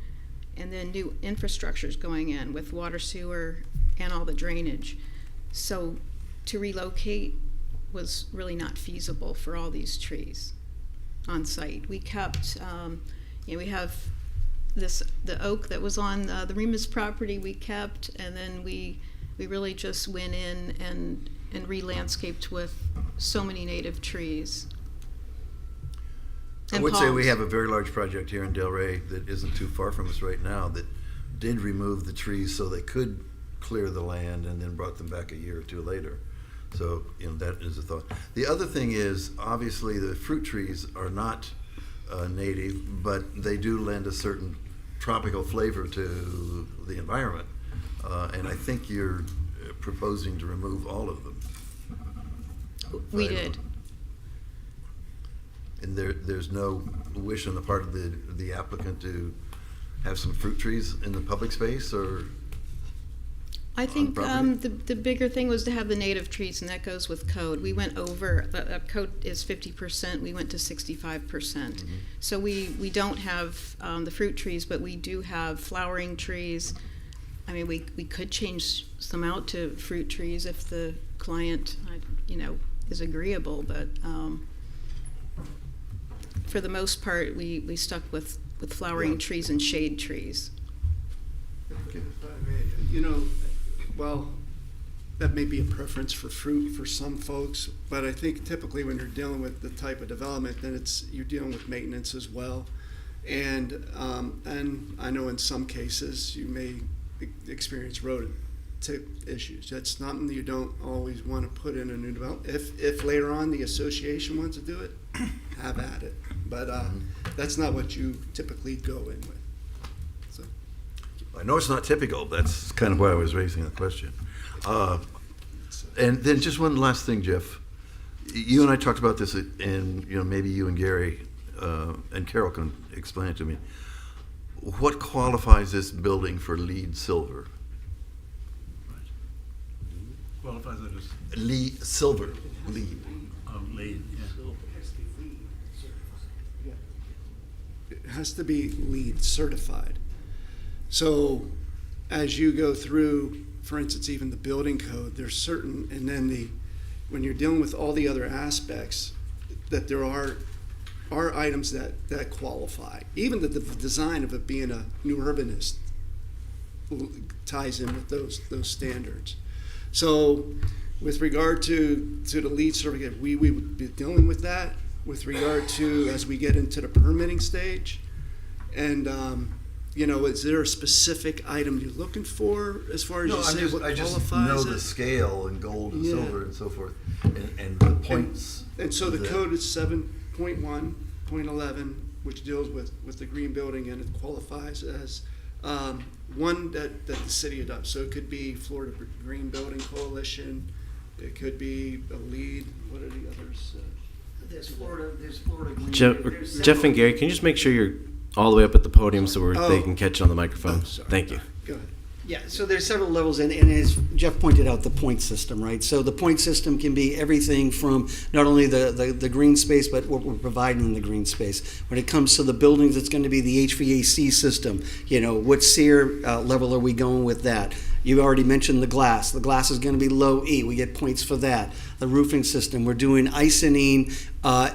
and then new infrastructure is going in with water, sewer, and all the drainage. So to relocate was really not feasible for all these trees on site. We kept, we have the oak that was on the Remus property we kept, and then we really just went in and re-landscaped with so many native trees. I And would say we palms. have a very large project here in Delray that isn't too far from us right now that did remove the trees so they could clear the land and then brought them back a year or two later. So, that is a thought. The other thing is, obviously, the fruit trees are not native, but they do lend a certain tropical flavor to the environment. And I think you're proposing to remove all of them. We Right. did. And there's no wish on the part of the applicant to have some fruit trees in the public space, or? I think property? the bigger thing was to have the native trees, and that goes with code. We went over, code is 50%, we went to 65%. So we don't have the fruit trees, but we do have flowering trees. I mean, we could change some out to fruit trees if the client, is agreeable, but for the most part, we stuck with flowering trees and shade trees. Well, that may be a preference for fruit for some folks, but I think typically when you're dealing with the type of development, then you're dealing with maintenance as well. And I know in some cases you may experience rodent tip issues. That's something you don't always want to put in a new development. If later on the association wants to do it, have at it. But that's not what you typically go in with. So. I know it's not typical, but that's kind of why I was raising the question. And then just one last thing, Jeff. You and I talked about this, and maybe you and Gary and Carol can explain it to me. What qualifies this building for LEED Silver? Qualifies it as LEED Silver. LEED. lead, yeah. It has to be LEED certified. So as you go through, for instance, even the building code, there's certain, and then when you're dealing with all the other aspects, that there are items that qualify. Even the design of it being a new urbanist ties in with those standards. So with regard to the LEED certificate, we would be dealing with that with regard to as we get into the permitting stage. And is there a specific item you're looking for as far as I just know the scale and gold and silver and so forth, and the points. And so the code is 7.1.11, which deals with the green building, and it qualifies as one that the city adopts. So it could be Florida Green Building Coalition. It could be a LEED. What are the others? There's Florida Green. Jeff and Gary, can you just make sure you're all the way up at the podium so they can catch on the microphone? Sorry. Thank you. Go ahead. Yeah, so there's several levels, and as Jeff pointed out, the point system, right? So the point system can be everything from not only the green space, but what we're providing in the green space. When it comes to the buildings, it's going to be the HVAC system. What SEER level are we going with that? You already mentioned the glass. The glass is going to be low E. We get points for that. The roofing system, we're doing Icynene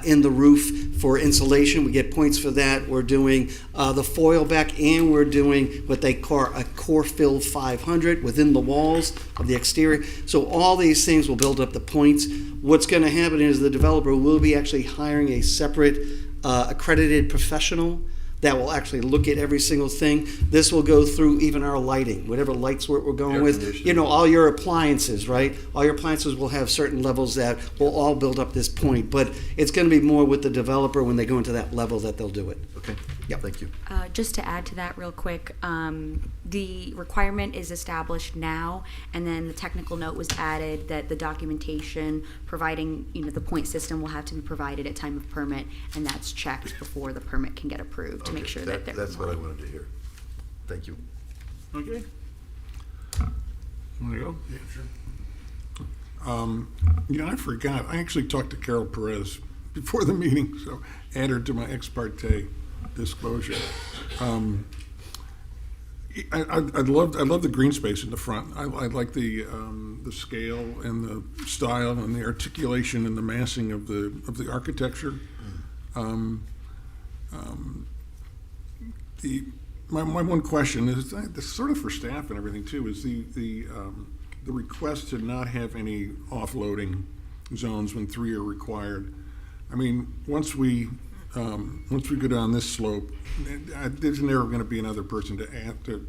in the roof for insulation. We get points for that. We're doing the foil back, and we're doing what they call a core fill 500 within the walls of the exterior. So all these things will build up the points. What's going to happen is the developer will be actually hiring a separate accredited professional that will actually look at every single thing. This will go through even our lighting, whatever lights we're going with. You know, all your appliances, right? All your appliances will have certain levels that will all build up this point, but it's going to be more with the developer when they go into that level that they'll do it. Okay, Yep. thank you. Just to add to that real quick, the requirement is established now, and then the technical note was added that the documentation providing, the point system will have to be provided at time of permit, and that's checked before the permit can get approved to make Okay, sure that they're that's what I compliant. wanted to hear. Thank you. Okay. Want to go? Yeah, sure. I forgot. I actually talked to Carol Perez before the meeting, so add her to my ex parte disclosure. I love the green space in the front. I like the scale and the style and the articulation and the massing of the architecture. My one question is this sort of for staff and everything too, is the request to not have any offloading zones when 3 are required. I mean, once we go down this slope, there's never going to be another person to add to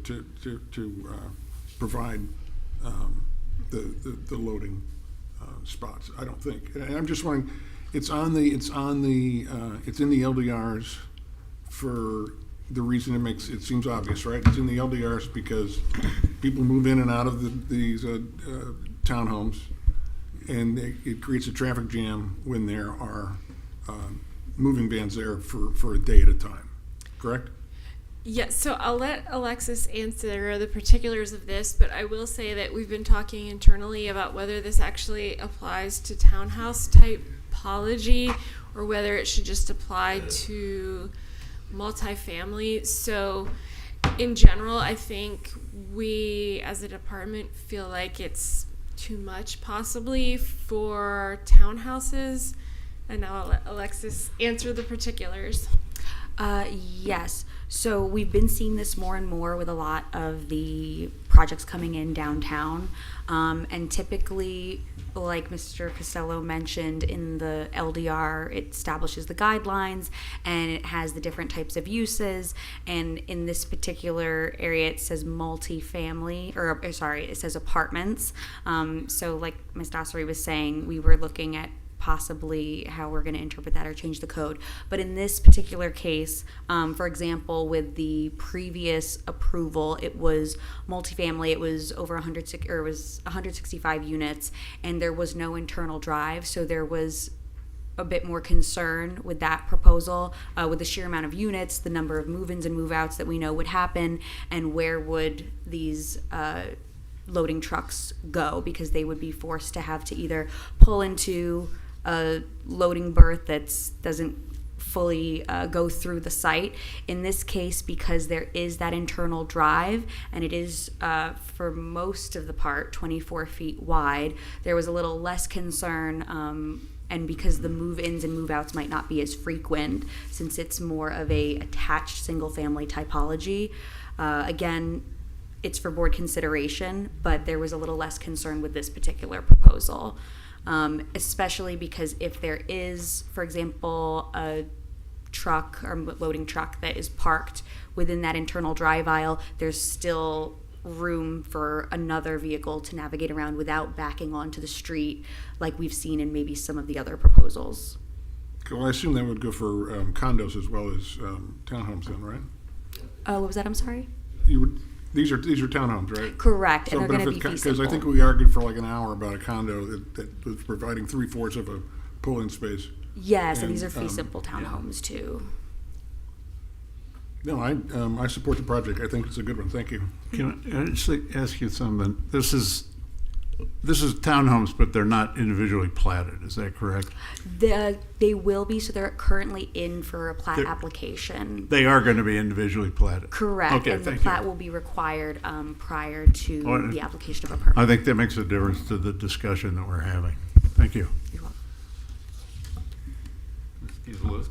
provide the loading spots. I don't think. And I'm just wondering, it's in the LDRs for the reason it seems obvious, right? It's in the LDRs because people move in and out of these townhomes, and it creates a traffic jam when there are moving vans there for a day at a time, correct? Yes, so I'll let Alexis answer the particulars of this, but I will say that we've been talking internally about whether this actually applies to townhouse typology or whether it should just apply to multifamily. So in general, I think we as a department feel like it's too much possibly for townhouses. And now I'll let Alexis answer the particulars. Yes. So we've been seeing this more and more with a lot of the projects coming in downtown. And typically, like Mr. Costello mentioned, in the LDR, it establishes the guidelines and it has the different types of uses. And in this particular area, it says multifamily, it says apartments. So like Ms. Dassery was saying, we were looking at possibly how we're going to interpret that or change the code. But in this particular case, for example, with the previous approval, it was multifamily. It was over 165 units, and there was no internal drive. So there was a bit more concern with that proposal, with the sheer amount of units, the number of move-ins and move-outs that we know would happen, and where would these loading trucks go, because they would be forced to have to either pull into a loading berth that doesn't fully go through the site. In this case, because there is that internal drive, and it is for most of the part 24 feet wide, there was a little less concern, and because the move-ins and move-outs might not be as frequent since it's more of a attached single-family typology. Again, it's for board consideration, but there was a little less concern with this particular proposal, especially because if there is, for example, a truck or loading truck that is parked within that internal drive aisle, there's still room for another vehicle to navigate around without backing onto the street like we've seen in maybe some of the other proposals. Well, I assume that would go for condos as well as townhomes then, right? What was that? I'm sorry? These are townhomes, right? Correct, So, and they're but going if to be it's feasible. because I think we argued for like an hour about a condo that was providing 3/4 of a pulling space. Yes, and these are And, feasible townhomes too. No, I support the project. I think it's a good one. Thank you. Can I just ask you something? This is This is townhomes, but they're not individually platted, is that correct? They will be, so they're currently in for a plat They're- application. They are going to be individually platted? Correct, Okay, and the thank plat you. will be required prior to Oh, the application of a permit. I think that makes a difference to the discussion that we're having. Thank you. You're welcome. Excuse Liz.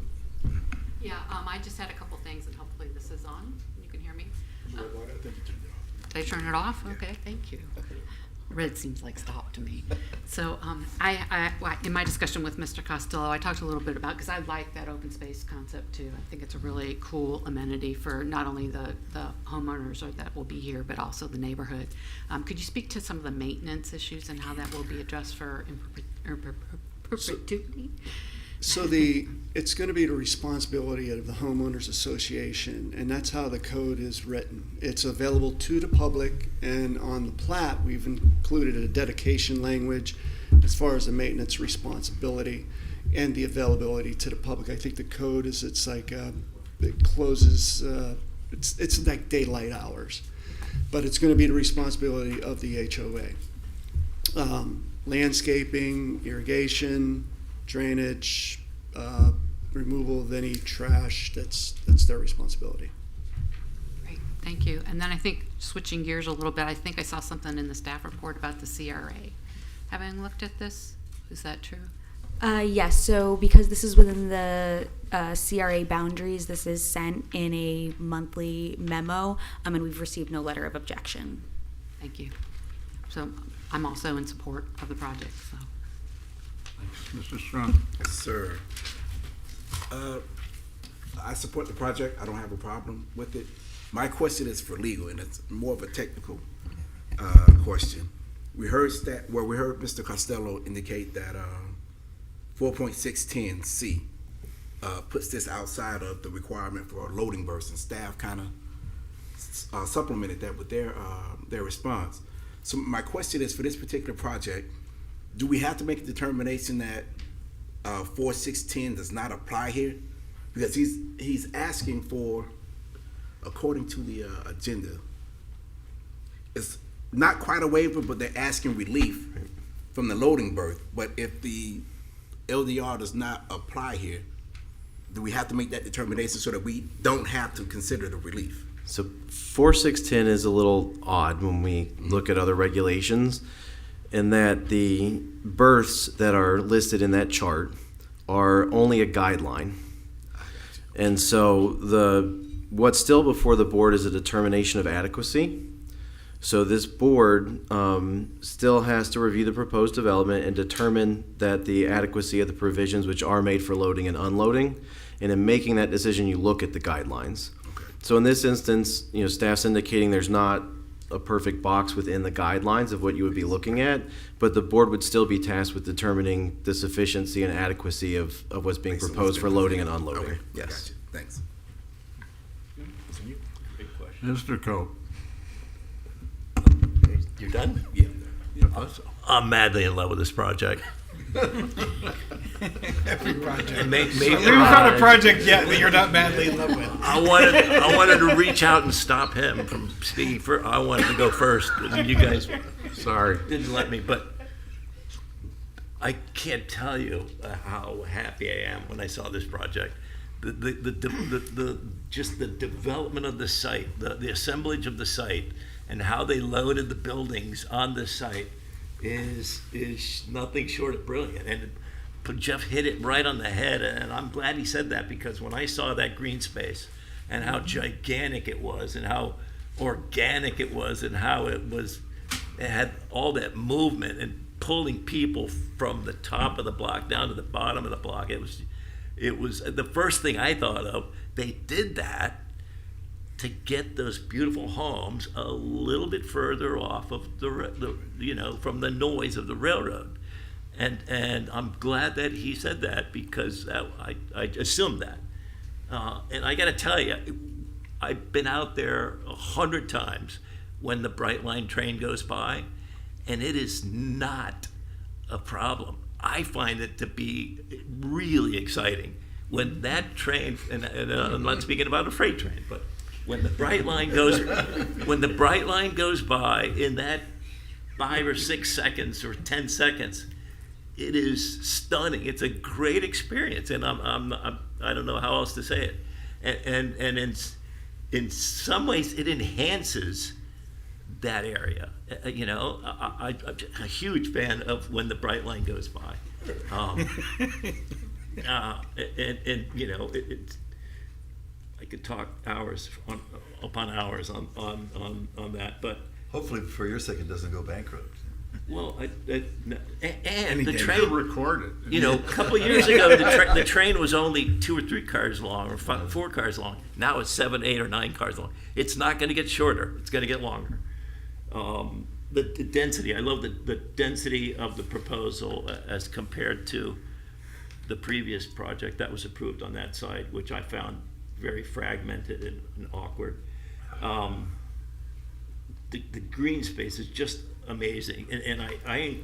Yeah, I just had a couple things, and hopefully this is on. You can hear me? Did I turn it off? Okay, thank you. Red seems like stop to me. So in my discussion with Mr. Costello, I talked a little bit about, because I like that open space concept too. I think it's a really cool amenity for not only the homeowners that will be here, but also the neighborhood. Could you speak to some of the maintenance issues and how that will be addressed for perpetuity? So it's going to be the responsibility of the homeowners association, and that's how the code is written. It's available to the public, and on the plat, we've included a dedication language as far as the maintenance responsibility and the availability to the public. I think the code is, it closes, it's like daylight hours, but it's going to be the responsibility of the HOA. Landscaping, irrigation, drainage, removal of any trash, that's their responsibility. Great, thank you. And then I think, switching gears a little bit, I think I saw something in the staff report about the CRA. Having looked at this, is that true? Yes, so because this is within the CRA boundaries, this is sent in a monthly memo, and we've received no letter of objection. Thank you. So I'm also in support of the project, so. Mr. Strong. Yes, sir. I support the project. I don't have a problem with it. My question is for legal, and it's more of a technical question. We heard Mr. Costello indicate that 4.610C puts this outside of the requirement for loading berths, and staff kind of supplemented that with their response. So my question is, for this particular project, do we have to make a determination that 4.610 does not apply here? Because he's asking for, according to the agenda, it's not quite a waiver, but they're asking relief from the loading berth. But if the LDR does not apply here, do we have to make that determination so that we don't have to consider the relief? So 4610 is a little odd when we look at other regulations, in that the berths that are listed in that chart are only a guideline. And so what's still before the board is a determination of adequacy. So this board still has to review the proposed development and determine that the adequacy of the provisions which are made for loading and unloading. And in making that decision, you look at the guidelines. Okay. So in this instance, staff's indicating there's not a perfect box within the guidelines of what you would be looking at, but the board would still be tasked with determining the sufficiency and adequacy of what's being Based on proposed what's for been loading and presented. unloading. Okay, Yes. gotcha. Thanks. Big question. Mr. Cope. You're done? Yeah. I'm madly in love with this project. Every project. Maybe We haven't found a project yet that you're not madly in love with. I wanted to reach out and stop him from speaking. I wanted to go first. And you guys, Sorry. didn't let me. But I can't tell you how happy I am when I saw this project. Just the development of the site, the assemblage of the site, and how they loaded the buildings on the site is nothing short of brilliant. And Jeff hit it right on the head, and I'm glad he said that, because when I saw that green space and how gigantic it was and how organic it was and how it had all that movement and pulling people from the top of the block down to the bottom of the block, it was the first thing I thought of. They did that to get those beautiful homes a little bit further off of from the noise of the railroad. And I'm glad that he said that, because I assumed that. And I got to tell you, I've been out there 100 times when the Brightline train goes by, and it is not a problem. I find it to be really exciting when that train, and I'm not speaking about a freight train, but when the Brightline goes by in that 5 or 6 seconds or 10 seconds. It is stunning. It's a great experience, and I don't know how else to say it. And in some ways, it enhances that area. I'm a huge fan of when the bright line goes by. I could talk hours upon hours on that, but Hopefully, for your sake, it doesn't go bankrupt. well, and the day. train. Record it. A couple of years ago, the train was only 2 or 3 cars long, or 4 cars long. Now it's 7, 8, or 9 cars long. It's not going to get shorter. It's going to get longer. The density. I love the density of the proposal as compared to the previous project that was approved on that side, which I found very fragmented and awkward. The green space is just amazing, and I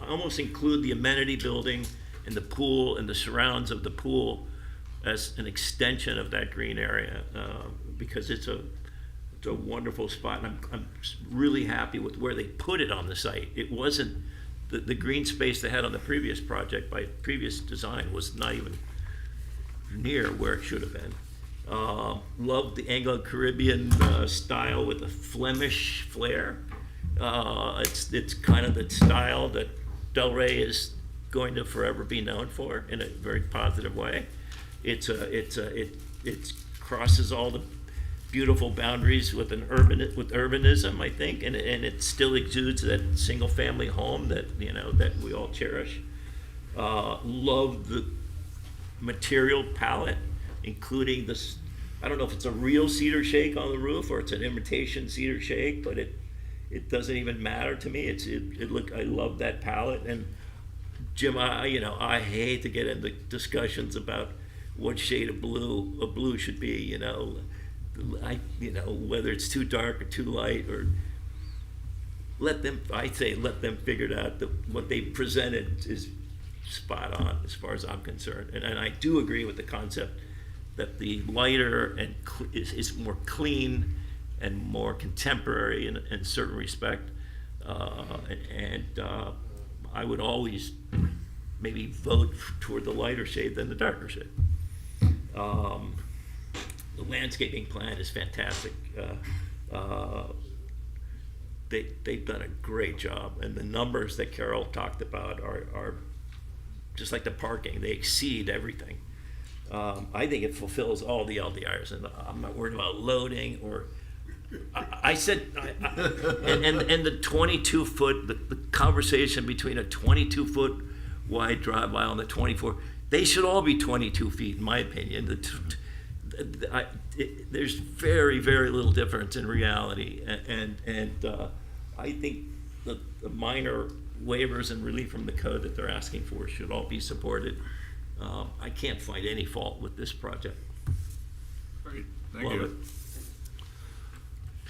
almost include the amenity building and the pool and the surrounds of the pool as an extension of that green area, because it's a wonderful spot, and I'm really happy with where they put it on the site. It wasn't the green space they had on the previous project by previous design was not even near where it should have been. Love the Anglo-Caribbean style with the Flemish flair. It's kind of the style that Delray is going to forever be known for in a very positive way. It crosses all the beautiful boundaries with urbanism, I think, and it still exudes that single-family home that that we all cherish. Love the material palette, including this. I don't know if it's a real cedar shake on the roof or it's an imitation cedar shake, but it doesn't even matter to me. I love that palette. And Jim, I hate to get into discussions about what shade of blue should be. Whether it's too dark or too light, or let them figure it out. What they presented is spot on as far as I'm concerned, and I do agree with the concept that the lighter and is more clean and more contemporary in certain respect, and I would always maybe vote toward the lighter shade than the darker shade. The landscaping plan is fantastic. They've done a great job, and the numbers that Carol talked about are just like the parking. They exceed everything. I think it fulfills all the LDRs, and I'm not worried about loading or. I said, and the 22-foot, the conversation between a 22-foot wide drive aisle and the 24, they should all be 22 feet, in my opinion. There's very, very little difference in reality, and I think the minor waivers and relief from the code that they're asking for should all be supported. I can't find any fault with this project. Great, thank Love you. it.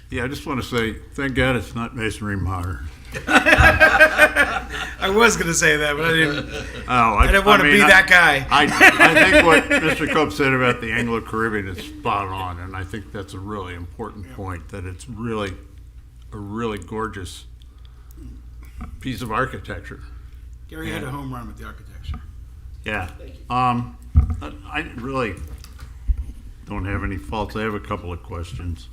Yeah, I just want to say, thank God it's not masonry modern. I was going to say that, but I didn't. Oh, I didn't want to be that guy. I think what Mr. Cope said about the Anglo-Caribbean is spot on, and I think that's a really important point, that it's really a really gorgeous piece of architecture. Gary had a home run with the architecture. Yeah. I really don't have any faults. I have a couple of questions.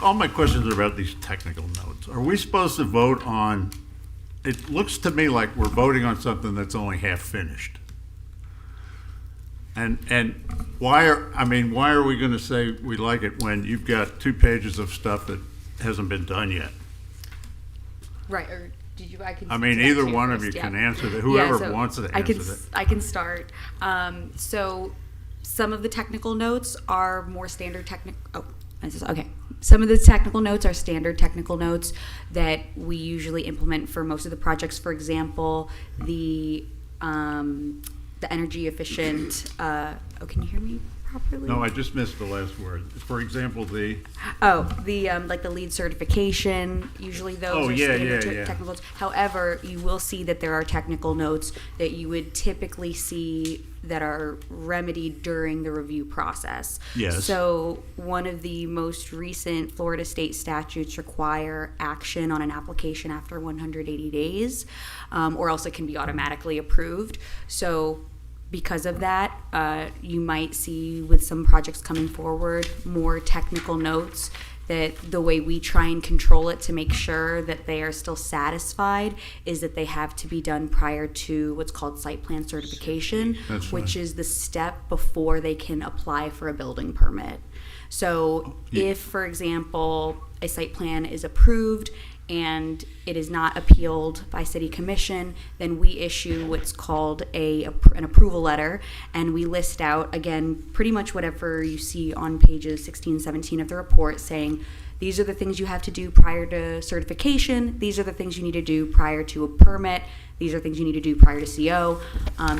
All my questions are about these technical notes. Are we supposed to vote on, it looks to me like we're voting on something that's only half finished. And why are we going to say we like it when you've got 2 pages of stuff that hasn't been done yet? Right, or did you, I can. I mean, speak to either that too one of first, you yeah. can answer that, whoever so wants to I answer can, that. I can start. So some of the technical notes are more standard okay. Some of the technical notes are standard technical notes that we usually implement for most of the projects. For example, the energy efficient, can you hear me? properly. No, I just missed the last word. For example, the, Oh, the like the lead certification. Usually those Oh, are yeah, standard yeah, yeah. technical notes. However, you will see that there are technical notes that you would typically see that are remedied during the review process. Yes. So one of the most recent Florida state statutes require action on an application after 180 days, or else it can be automatically approved. So because of that, you might see with some projects coming forward more technical notes that the way we try and control it to make sure that they are still satisfied is that they have to be done prior to what's called site plan certification, That's which right. is the step before they can apply for a building permit. So if, for example, a site plan is approved and it is not appealed by city commission, then we issue what's called an approval letter, and we list out, again, pretty much whatever you see on pages 16, 17 of the report, saying these are the things you have to do prior to certification, these are the things you need to do prior to a permit, these are things you need to do prior to CO.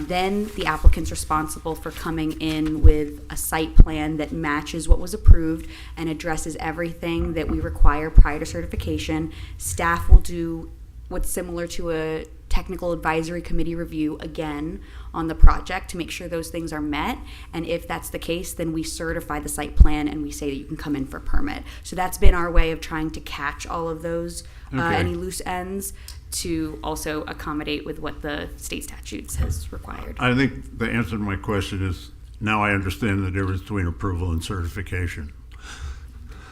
Then the applicant's responsible for coming in with a site plan that matches what was approved and addresses everything that we require prior to certification. Staff will do what's similar to a technical advisory committee review again on the project to make sure those things are met. And if that's the case, then we certify the site plan and we say that you can come in for a permit. So that's been our way of trying to catch all of those, Okay. any loose ends, to also accommodate with what the state statutes has required. I think the answer to my question is, now I understand the difference between approval and certification.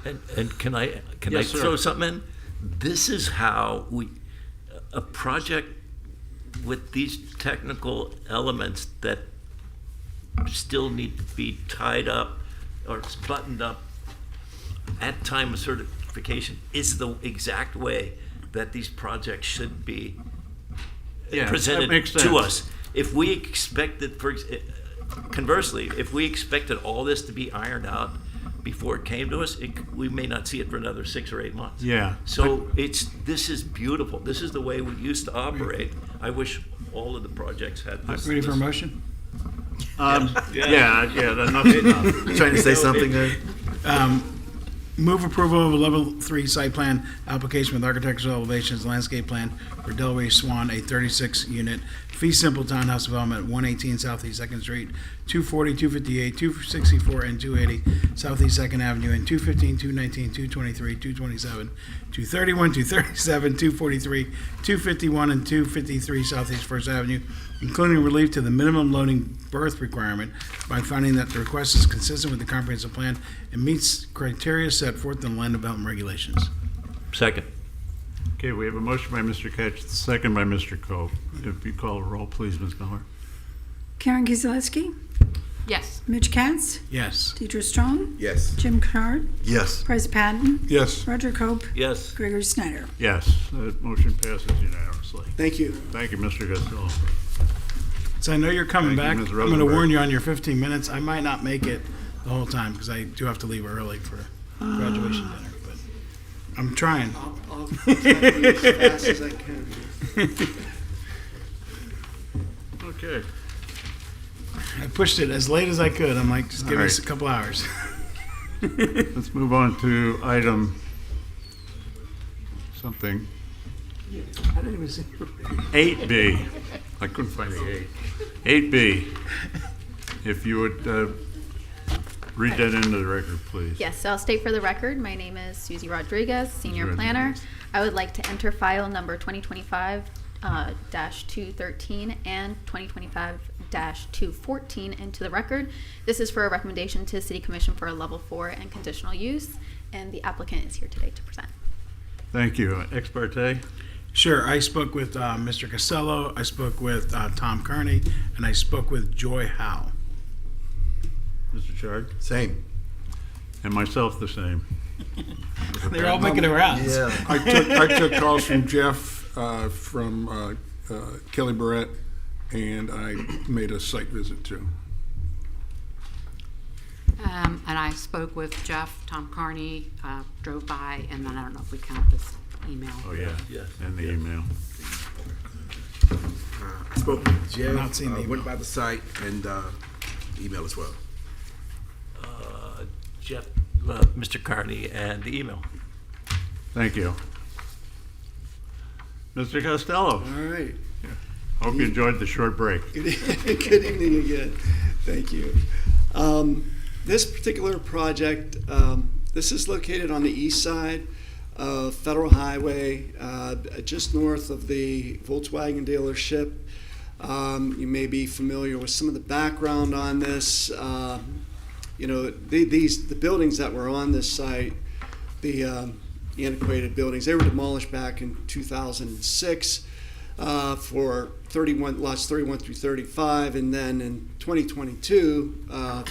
And can I Yes, sir. throw something in? This is how a project with these technical elements that still need to be tied up or buttoned up at time of certification is the exact way that these projects should be Yeah, that presented makes to sense. us. If we expected, conversely, if we expected all this to be ironed out before it came to us, we may not see it for another 6 or 8 months. Yeah. So this is beautiful. This is the way we used to operate. I wish all of the projects had this. Ready for a motion? Yeah, that's enough. Trying to say something there? Move approval of a level 3 site plan application with architectural elevations landscape plan for Delray Swan, a 36-unit fee simple townhouse development at 118 Southeast 2nd Street, 240, 258, 264, and 280 Southeast 2nd Avenue, and 215, 219, 223, 227, 231, 237, 243, 251, and 253 Southeast 1st Avenue, including relief to the minimum loading berth requirement by finding that the request is consistent with the comprehensive plan and meets criteria set forth in the land development regulations. Second. Okay, we have a motion by Mr. Ketch, second by Mr. Coe. If you call a roll, please, Ms. Miller. Karen Kieselowski, Yes. Mitch Katz, Yes. Deidre Strong, Yes. Jim Kennard, Yes. Bryce Patton, Yes. Roger Cope, Yes. Gregory Snyder. Yes, that motion passes unanimously. Thank you. Thank you, Mr. Costello. So I know you're coming Thank back. you, Ms. I'm going to Rosenberg. warn you on your 15 minutes. I might not make it the whole time because I do have to leave early for graduation dinner. But I'm trying. I'll type it as fast as I can. Okay. I pushed it as late as I could. I'm like, just give All us a right. couple hours. Let's move on to item something. I didn't even see. 8B. I couldn't find the 8. 8B. If you would read that into the record, please. Yes, so I'll state for the record, my name is Susie Rodriguez, Senior Rodriguez. Planner. I would like to enter file number 2025-213 and 2025-214 into the record. This is for a recommendation to City Commission for a level 4 and conditional use, and the applicant is here today to present. Thank you. Ex parte? Sure. I spoke with Mr. Costello. I spoke with Tom Kearney, and I spoke with Joy Howe. Mr. Chard? Same. And myself the same. They're all making their rounds. Yeah. I took calls from Jeff, from Kelly Barrett, and I made a site visit too. And I spoke with Jeff, Tom Carney, drove by, and then I don't know if we count this email. Oh, yeah. Yes. And the email. I spoke with Not Jeff, seen the email. went by the site, and email as well. Jeff, Mr. Carney, and the email. Thank you. Mr. Costello, All right. hope you enjoyed the short break. Good evening again. Thank you. This particular project, this is located on the east side of Federal Highway, just north of the Volkswagen dealership. You may be familiar with some of the background on this. The buildings that were on this site, the antiquated buildings, they were demolished back in 2006 for lots 31 through 35, and then in 2022, lot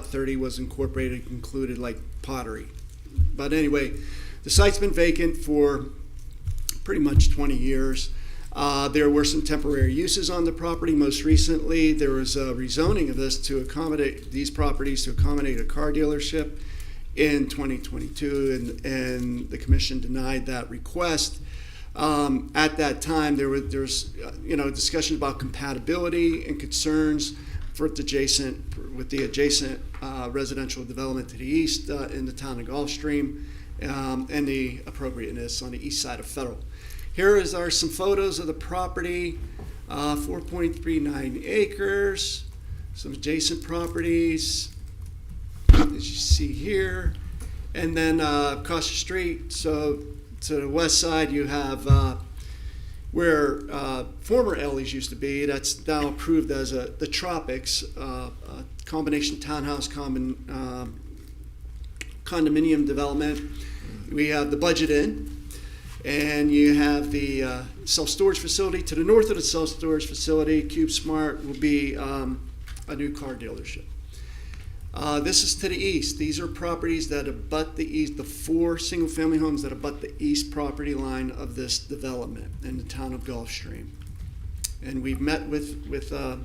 30 was incorporated, included like pottery. But anyway, the site's been vacant for pretty much 20 years. There were some temporary uses on the property. Most recently, there was a rezoning of this to accommodate these properties to accommodate a car dealership in 2022, and the commission denied that request. At that time, there was discussion about compatibility and concerns with the adjacent residential development to the east in the town of Gulfstream, and the appropriateness on the east side of Federal. Here are some photos of the property, 4.39 acres, some adjacent properties, as you see here. And then across the street, so to the west side, you have where former Ellie's used to be. That's now approved as the Tropics, a combination townhouse condominium development. We have the Budget Inn. And you have the self-storage facility. To the north of the self-storage facility, CubeSmart will be a new car dealership. This is to the east. These are properties that abut the east, the 4 single-family homes that abut the east property line of this development in the town of Gulfstream. And we've met with the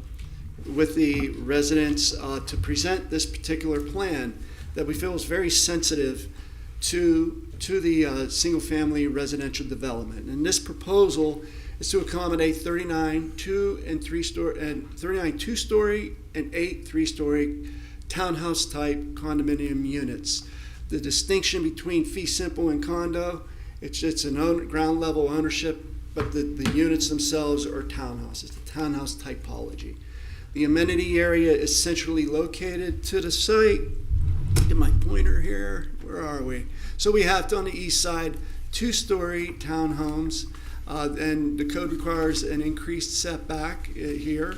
residents to present this particular plan that we feel is very sensitive to the single-family residential development. And this proposal is to accommodate 39 two-story and 8 three-story townhouse-type condominium units. The distinction between fee simple and condo, it's an ground level ownership, but the units themselves are townhouses, the townhouse typology. The amenity area is centrally located to the site. Get my pointer here. Where are we? So we have on the east side 2-story townhomes, and the code requires an increased setback here.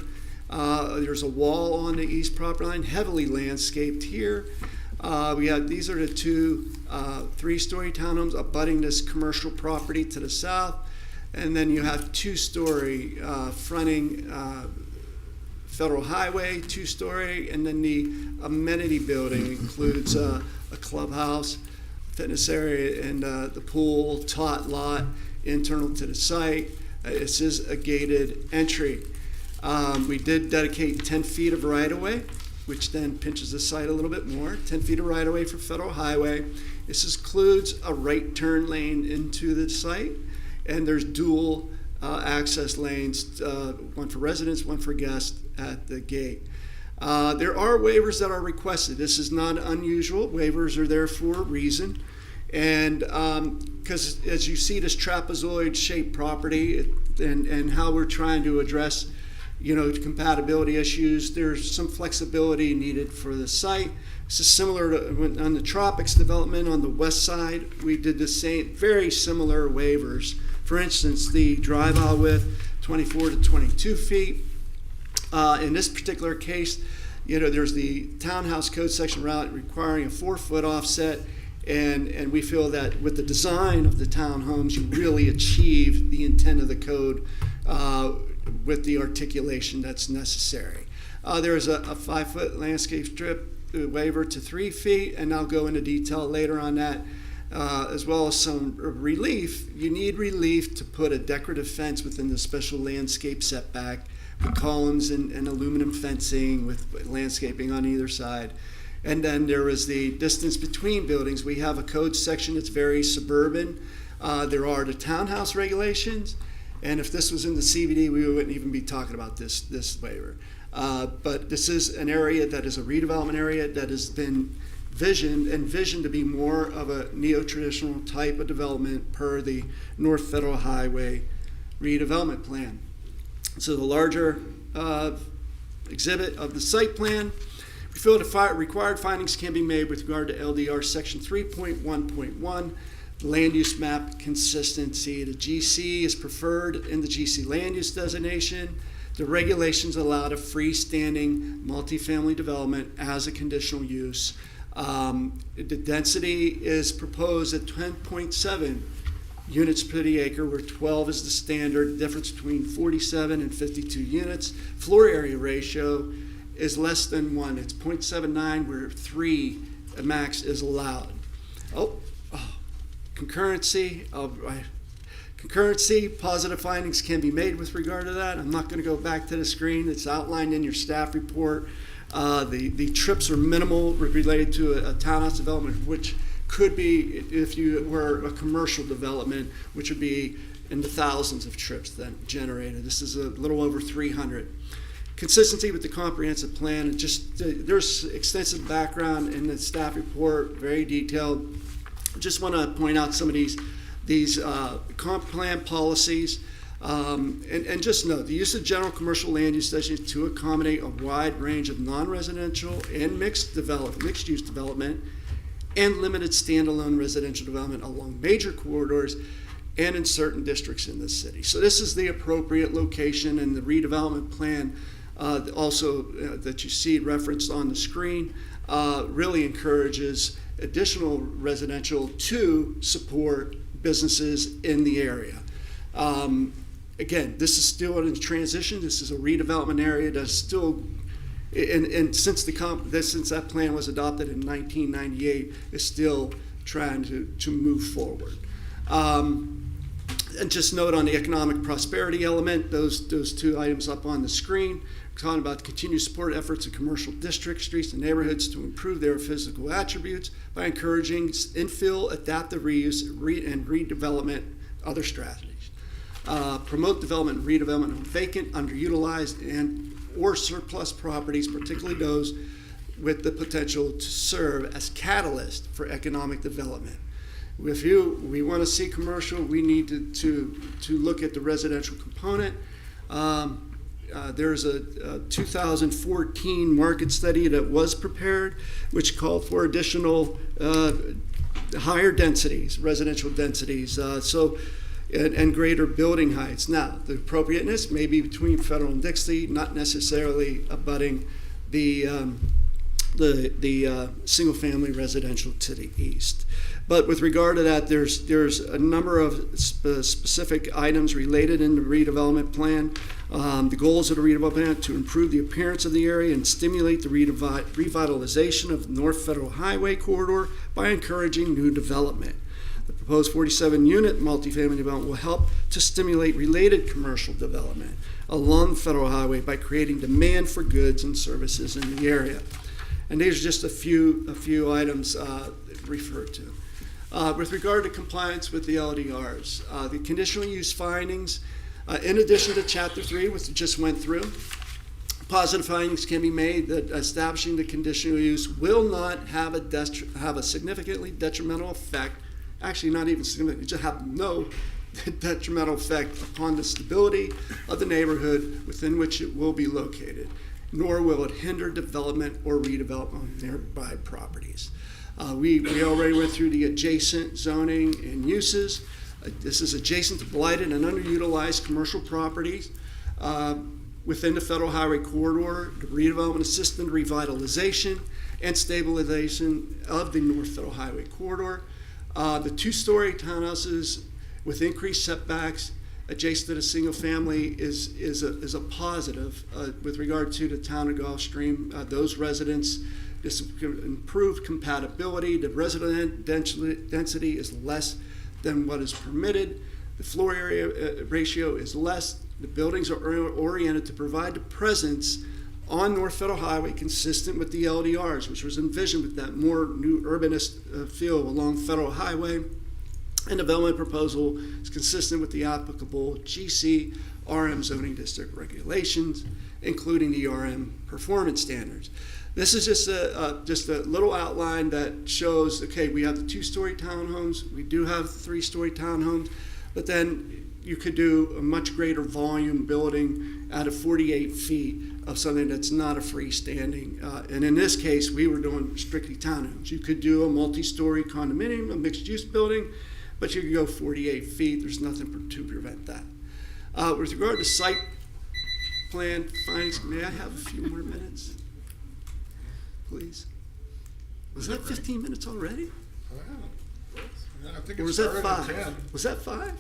There's a wall on the east property line, heavily landscaped here. These are the 2 3-story townhomes abutting this commercial property to the south, and then you have 2-story fronting Federal Highway, 2-story, and then the amenity building includes a clubhouse, fitness area, and the pool, tot lot internal to the site. This is a gated entry. We did dedicate 10 feet of right-of-way, which then pinches the site a little bit more. 10 feet of right-of-way for Federal Highway. This includes a right turn lane into the site, and there's dual access lanes, one for residents, one for guests at the gate. There are waivers that are requested. This is not unusual. Waivers are there for a reason. And because as you see this trapezoid-shaped property and how we're trying to address compatibility issues, there's some flexibility needed for the site. This is similar to on the Tropics development on the west side. We did the same, very similar waivers. For instance, the drive aisle width, 24 to 22 feet. In this particular case, there's the townhouse code section requiring a 4-foot offset, and we feel that with the design of the townhomes, you really achieve the intent of the code with the articulation that's necessary. There's a 5-foot landscape strip waiver to 3 feet, and I'll go into detail later on that, as well as some relief. You need relief to put a decorative fence within the special landscape setback with columns and aluminum fencing with landscaping on either side. And then there is the distance between buildings. We have a code section that's very suburban. There are the townhouse regulations, and if this was in the CBD, we wouldn't even be talking about this waiver. But this is an area that is a redevelopment area that has been envisioned to be more of a neo-traditional type of development per the North Federal Highway redevelopment plan. So the larger exhibit of the site plan, we feel the required findings can be made with regard to LDR section 3.1.1, land use map consistency. The GC is preferred in the GC land use designation. The regulations allow a freestanding multifamily development as a conditional use. The density is proposed at 10.7 units per the acre, where 12 is the standard. The difference between 47 and 52 units. Floor area ratio is less than 1. It's 0.79, where 3 max is allowed. Concurrency, positive findings can be made with regard to that. I'm not going to go back to the screen. It's outlined in your staff report. The trips are minimal related to a townhouse development, which could be, if you were a commercial development, which would be in the thousands of trips then generated. This is a little over 300. Consistency with the comprehensive plan, and there's extensive background in the staff report, very detailed. I just want to point out some of these comp plan policies, and just note the use of general commercial land use designations to accommodate a wide range of non-residential and mixed use development and limited standalone residential development along major corridors and in certain districts in the city. So this is the appropriate location, and the redevelopment plan also that you see referenced on the screen really encourages additional residential to support businesses in the area. Again, this is still in transition. This is a redevelopment area that's still, and since that plan was adopted in 1998, is still trying to move forward. And just note on the economic prosperity element, those 2 items up on the screen, talking about the continued support efforts of commercial districts, streets, and neighborhoods to improve their physical attributes by encouraging infill, adaptive reuse, and redevelopment, other strategies. Promote development and redevelopment of vacant, underutilized, or surplus properties, particularly those with the potential to serve as catalyst for economic development. If we want to see commercial, we need to look at the residential component. There's a 2014 market study that was prepared, which called for additional higher densities, residential densities, and greater building heights. Now, the appropriateness may be between Federal and Dixie, not necessarily abutting the single-family residential to the east. But with regard to that, there's a number of specific items related in the redevelopment plan. The goals of the redevelopment plan to improve the appearance of the area and stimulate the revitalization of the North Federal Highway corridor by encouraging new development. The proposed 47-unit multifamily development will help to stimulate related commercial development along the Federal Highway by creating demand for goods and services in the area. And these are just a few items referred to. With regard to compliance with the LDRs, the conditional use findings, in addition to Chapter 3, which we just went through, positive findings can be made that establishing the conditional use will not have a significantly detrimental effect, actually not even significant, just have no detrimental effect upon the stability of the neighborhood within which it will be located, nor will it hinder development or redevelopment of nearby properties. We already went through the adjacent zoning and uses. This is adjacent to blighted and underutilized commercial properties within the Federal Highway corridor, the redevelopment, assisted revitalization, and stabilization of the North Federal Highway corridor. The 2-story townhouses with increased setbacks adjacent to the single family is a positive with regard to the town of Gulfstream. Those residents, this improved compatibility. The resident density is less than what is permitted. The floor area ratio is less. The buildings are oriented to provide the presence on North Federal Highway consistent with the LDRs, which was envisioned with that more new urbanist feel along Federal Highway. and development proposal is consistent with the applicable GC RM zoning district regulations, including the RM performance standards. This is just a little outline that shows, okay, we have the 2-story townhomes, we do have the 3-story townhomes, but then you could do a much greater volume building out of 48 feet of something that's not a freestanding. And in this case, we were doing strictly townhomes. You could do a multi-story condominium, a mixed-use building, but you could go 48 feet. There's nothing to prevent that. With regard to site plan findings, may I have a few more minutes, please? Was that 15 minutes already? I think Or it was that started at 5? 10. Was that 5?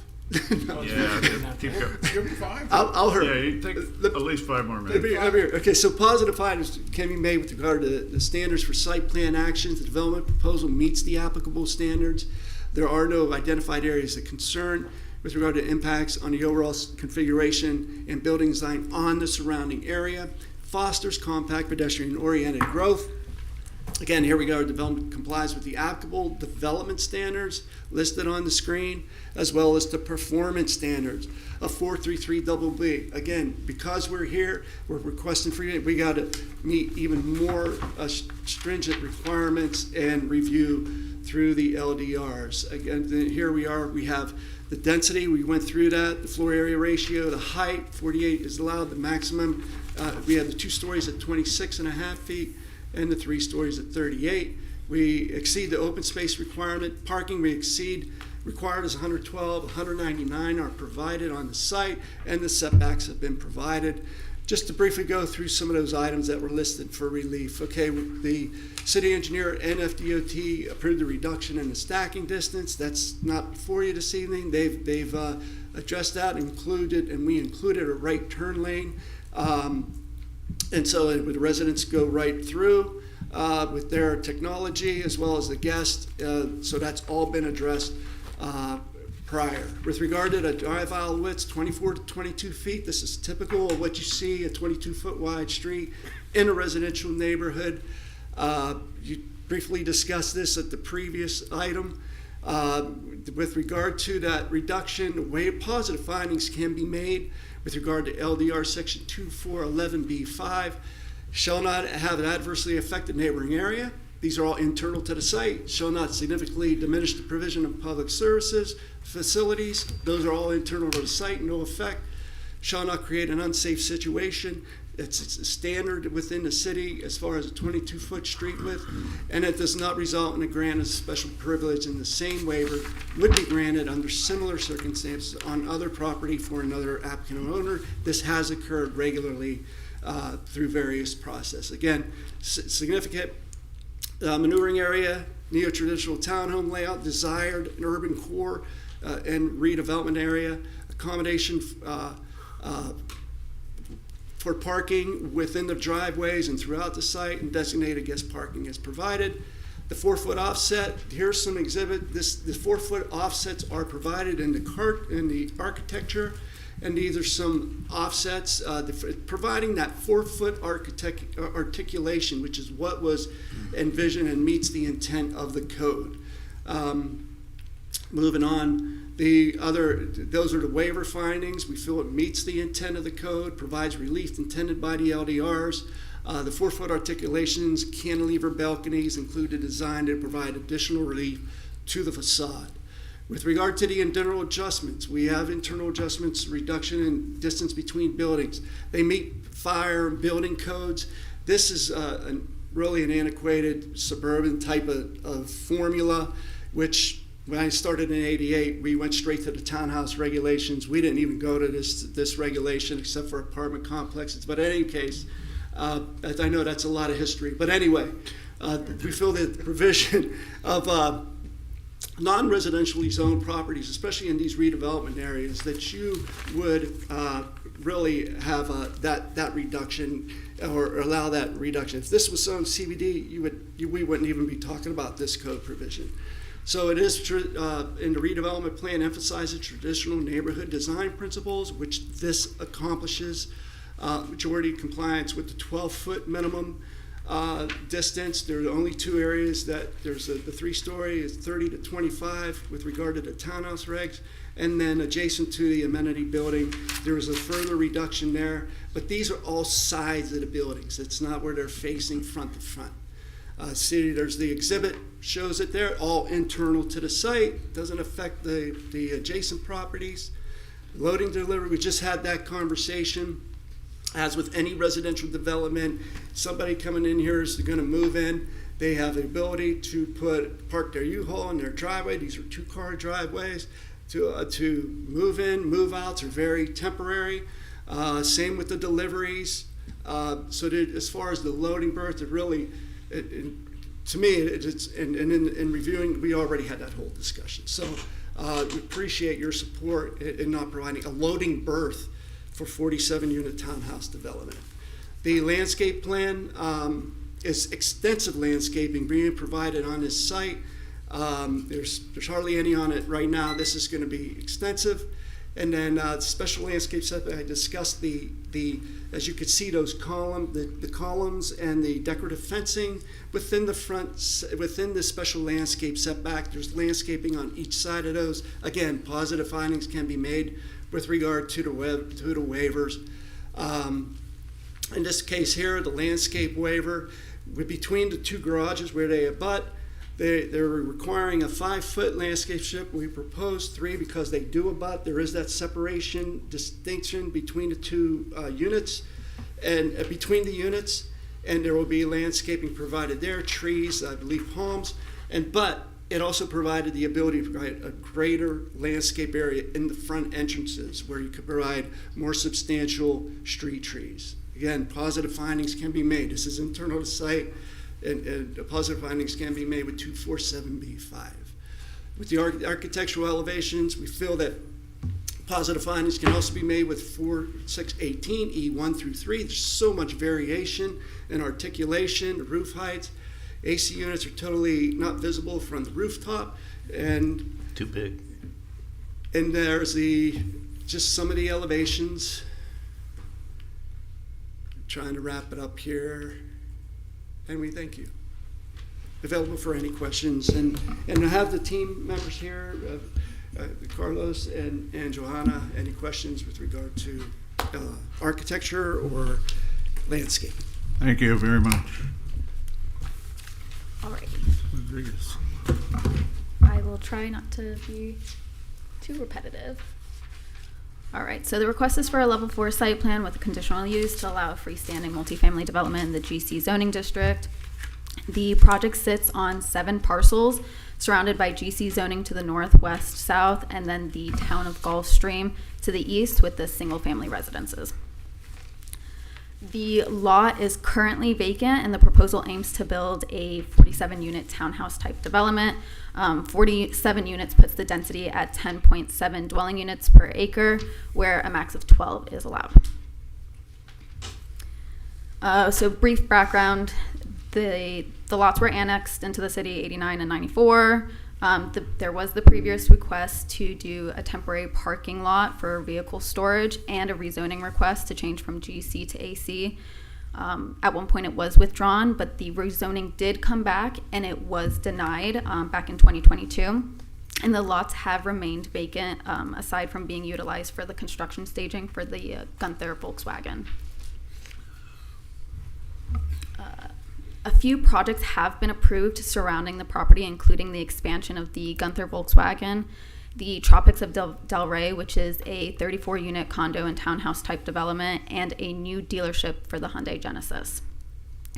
No. Yeah, keep going. Give him 5. I'll hurry. Yeah, you take at least 5 more minutes. Okay, so positive findings can be made with regard to the standards for site plan actions. The development proposal meets the applicable standards. There are no identified areas of concern with regard to impacts on the overall configuration and building design on the surrounding area. Fosters compact pedestrian-oriented growth. Again, here we go. Development complies with the applicable development standards listed on the screen, as well as the performance standards of 433BB. Again, because we're here, we're requesting for you, we got to meet even more stringent requirements and review through the LDRs. Again, here we are. We have the density. We went through that. The floor area ratio, the height, 48 is allowed. The maximum. We have the 2 stories at 26.5 feet. And the 3 stories at 38. We exceed the open space requirement. Parking we exceed required is 112, 199 are provided on the site, and the setbacks have been provided. Just to briefly go through some of those items that were listed for relief. Okay, the city engineer and FDOT approved the reduction in the stacking distance. That's not before you this evening. They've addressed that, and we included a right turn lane. And so the residents go right through with their technology as well as the guests. So that's all been addressed prior. With regard to the drive aisle widths, 24 to 22 feet, this is typical of what you see, a 22-foot wide street in a residential neighborhood. You briefly discussed this at the previous item. With regard to that reduction, the way positive findings can be made with regard to LDR section 2411B5, shall not have adversely affect the neighboring area. These are all internal to the site. Shall not significantly diminish the provision of public services, facilities. Those are all internal to the site, no effect. Shall not create an unsafe situation. It's a standard within the city as far as a 22-foot street width, and it does not result in a grant of special privilege, and the same waiver would be granted under similar circumstances on other property for another applicant or owner. This has occurred regularly through various processes. Again, significant maneuvering area, neo-traditional townhome layout, desired an urban core and redevelopment area, accommodation for parking within the driveways and throughout the site, and designated guest parking is provided. The 4-foot offset, here's some exhibit. The 4-foot offsets are provided in the architecture, and these are some offsets providing that 4-foot articulation, which is what was envisioned and meets the intent of the code. Moving on. Those are the waiver findings. We feel it meets the intent of the code, provides relief intended by the LDRs. The 4-foot articulations, cantilever balconies included designed to provide additional relief to the facade. With regard to the internal adjustments, we have internal adjustments, reduction in distance between buildings. They meet fire and building codes. This is really an antiquated suburban type of formula, which when I started in '88, we went straight to the townhouse regulations. We didn't even go to this regulation except for apartment complexes. But in any case, as I know that's a lot of history. But anyway, we feel that the provision of non-residentially zoned properties, especially in these redevelopment areas, that you would really have that reduction or allow that reduction. If this was zoned CBD, we wouldn't even be talking about this code provision. So it is in the redevelopment plan emphasizes traditional neighborhood design principles, which this accomplishes. Majority compliance with the 12-foot minimum distance. There are only two areas that there's the 3-story is 30 to 25 with regard to the townhouse regs. And then adjacent to the amenity building, there is a further reduction there. But these are all sides of the buildings. It's not where they're facing front to front. See, there's the exhibit, shows it there, all internal to the site, doesn't affect the adjacent properties. Loading delivery, we just had that conversation. As with any residential development, somebody coming in here is going to move in. They have the ability to park their U-Haul in their driveway. These are 2-car driveways. To move in, move outs are very temporary. Same with the deliveries. So that as far as the loading berth, it really, to me, it's in reviewing, we already had that whole discussion. So we appreciate your support in not providing a loading berth for 47-unit townhouse development. The landscape plan is extensive landscaping being provided on this site. There's hardly any on it right now. This is going to be extensive. And then special landscape setback, I discussed the as you can see, those the columns and the decorative fencing within within the special landscape setback. There's landscaping on each side of those. Again, positive findings can be made with regard to the waivers. In this case here, the landscape waiver, between the two garages where they abut, they're requiring a 5-foot landscape strip. We proposed 3 because they do abut. There is that separation, distinction between the two units and between the units, and there will be landscaping provided there, trees, I believe palms, but it also provided the ability to provide a greater landscape area in the front entrances where you could provide more substantial street trees. Again, positive findings can be made. This is internal to site, and positive findings can be made with 247B5. With the architectural elevations, we feel that positive findings can also be made with 4618, E1 through 3. There's so much variation in articulation, roof heights. AC units are totally not visible from the rooftop, and too big. And there's just some of the elevations. Trying to wrap it up here, and we thank you. Available for any questions, and I have the team members here, Carlos and Johanna. Any questions with regard to architecture or landscape? Thank you very much. Alrighty. I will try not to be too repetitive. Alright, so the request is for a level 4 site plan with a conditional use to allow a freestanding multifamily development in the GC zoning district. The project sits on 7 parcels surrounded by GC zoning to the north, west, south, and then the town of Gulfstream to the east with the single family residences. The lot is currently vacant, and the proposal aims to build a 47-unit townhouse type development. 47 units puts the density at 10.7 dwelling units per acre, where a max of 12 is allowed. So brief background, the lots were annexed into the city 89 and 94. There was the previous request to do a temporary parking lot for vehicle storage and a rezoning request to change from GC to AC. At one point it was withdrawn, but the rezoning did come back and it was denied back in 2022. And the lots have remained vacant aside from being utilized for the construction staging for the Gunther Volkswagen. A few projects have been approved surrounding the property, including the expansion of the Gunther Volkswagen, the Tropics of Del Rey, which is a 34-unit condo and townhouse type development, and a new dealership for the Hyundai Genesis.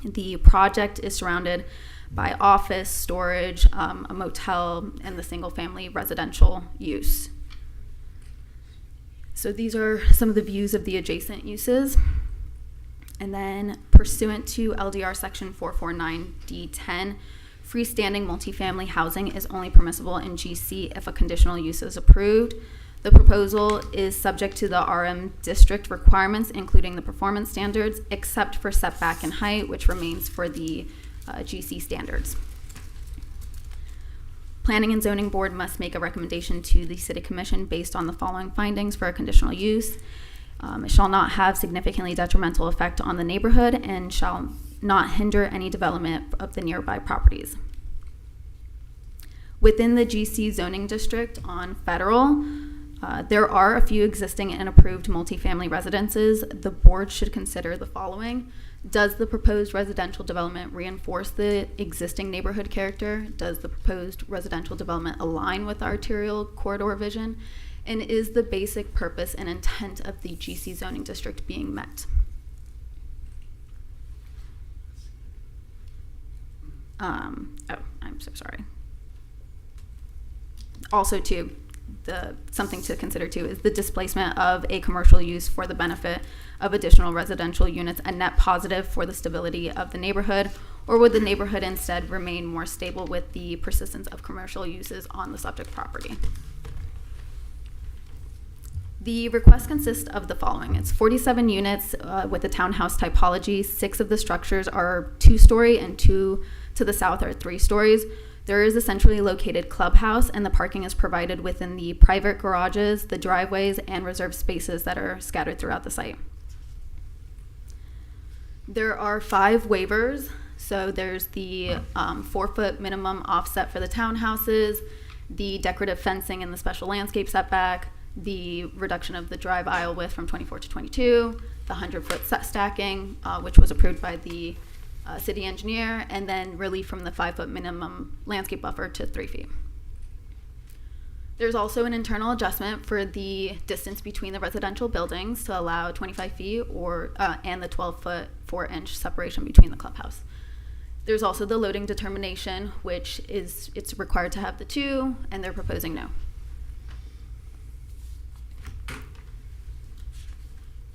The project is surrounded by office, storage, a motel, and the single-family residential use. So these are some of the views of the adjacent uses. And then pursuant to LDR section 449D10, freestanding multifamily housing is only permissible in GC if a conditional use is approved. The proposal is subject to the RM district requirements, including the performance standards, except for setback and height, which remains for the GC standards. Planning and Zoning Board must make a recommendation to the City Commission based on the following findings for a conditional use. It shall not have significantly detrimental effect on the neighborhood and shall not hinder any development of the nearby properties. Within the GC zoning district on Federal, there are a few existing and approved multifamily residences. The board should consider the following. Does the proposed residential development reinforce the existing neighborhood character? Does the proposed residential development align with arterial corridor vision? And is the basic purpose and intent of the GC zoning district being met? I'm so sorry. Also, too, something to consider too is the displacement of a commercial use for the benefit of additional residential units a net positive for the stability of the neighborhood, or would the neighborhood instead remain more stable with the persistence of commercial uses on the subject property? The request consists of the following. It's 47 units with a townhouse typology. 6 of the structures are 2-story and 2 to the south are 3 stories. There is a centrally located clubhouse, and the parking is provided within the private garages, the driveways, and reserved spaces that are scattered throughout the site. There are 5 waivers. So there's the 4-foot minimum offset for the townhouses, the decorative fencing and the special landscape setback, the reduction of the drive aisle width from 24 to 22, the 100-foot set stacking, which was approved by the city engineer, and then relief from the 5-foot minimum landscape buffer to 3 feet. There's also an internal adjustment for the distance between the residential buildings to allow 25 feet and the 12-foot 4-inch separation between the clubhouse. There's also the loading determination, which it's required to have the 2, and they're proposing no.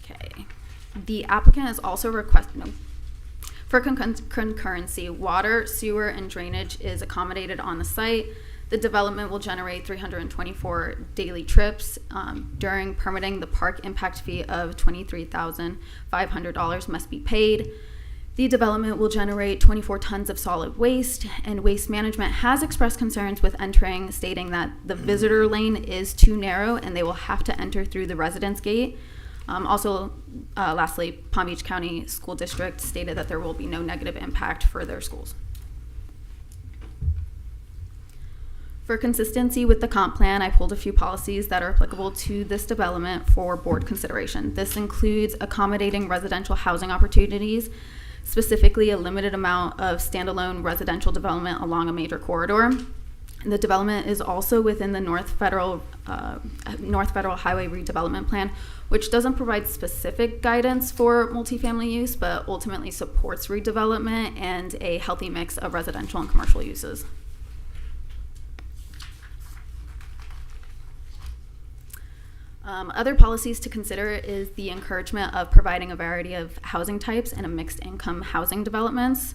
Okay. The applicant is also requesting for concurrency, water, sewer, and drainage is accommodated on the site. The development will generate 324 daily trips. During permitting, the park impact fee of $23,500 must be paid. The development will generate 24 tons of solid waste, and Waste Management has expressed concerns with entering, stating that the visitor lane is too narrow and they will have to enter through the residence gate. Lastly, Palm Beach County School District stated that there will be no negative impact for their schools. For consistency with the comp plan, I pulled a few policies that are applicable to this development for board consideration. This includes accommodating residential housing opportunities, specifically a limited amount of standalone residential development along a major corridor. The development is also within the North Federal Highway Redevelopment Plan, which doesn't provide specific guidance for multifamily use, but ultimately supports redevelopment and a healthy mix of residential and commercial uses. Other policies to consider is the encouragement of providing a variety of housing types and a mixed income housing developments.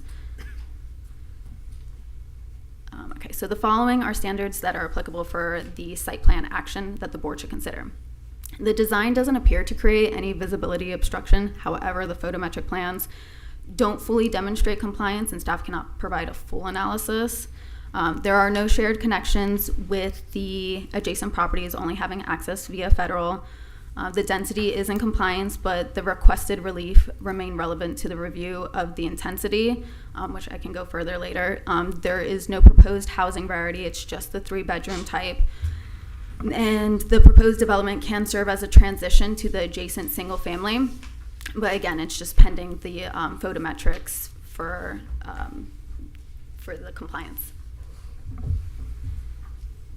Okay, so the following are standards that are applicable for the site plan action that the board should consider. The design doesn't appear to create any visibility obstruction. However, the photometric plans don't fully demonstrate compliance, and staff cannot provide a full analysis. There are no shared connections with the adjacent properties only having access via Federal. The density is in compliance, but the requested relief remain relevant to the review of the intensity, which I can go further later. There is no proposed housing variety. It's just the 3-bedroom type. And the proposed development can serve as a transition to the adjacent single family. But again, it's just pending the photometrics for the compliance.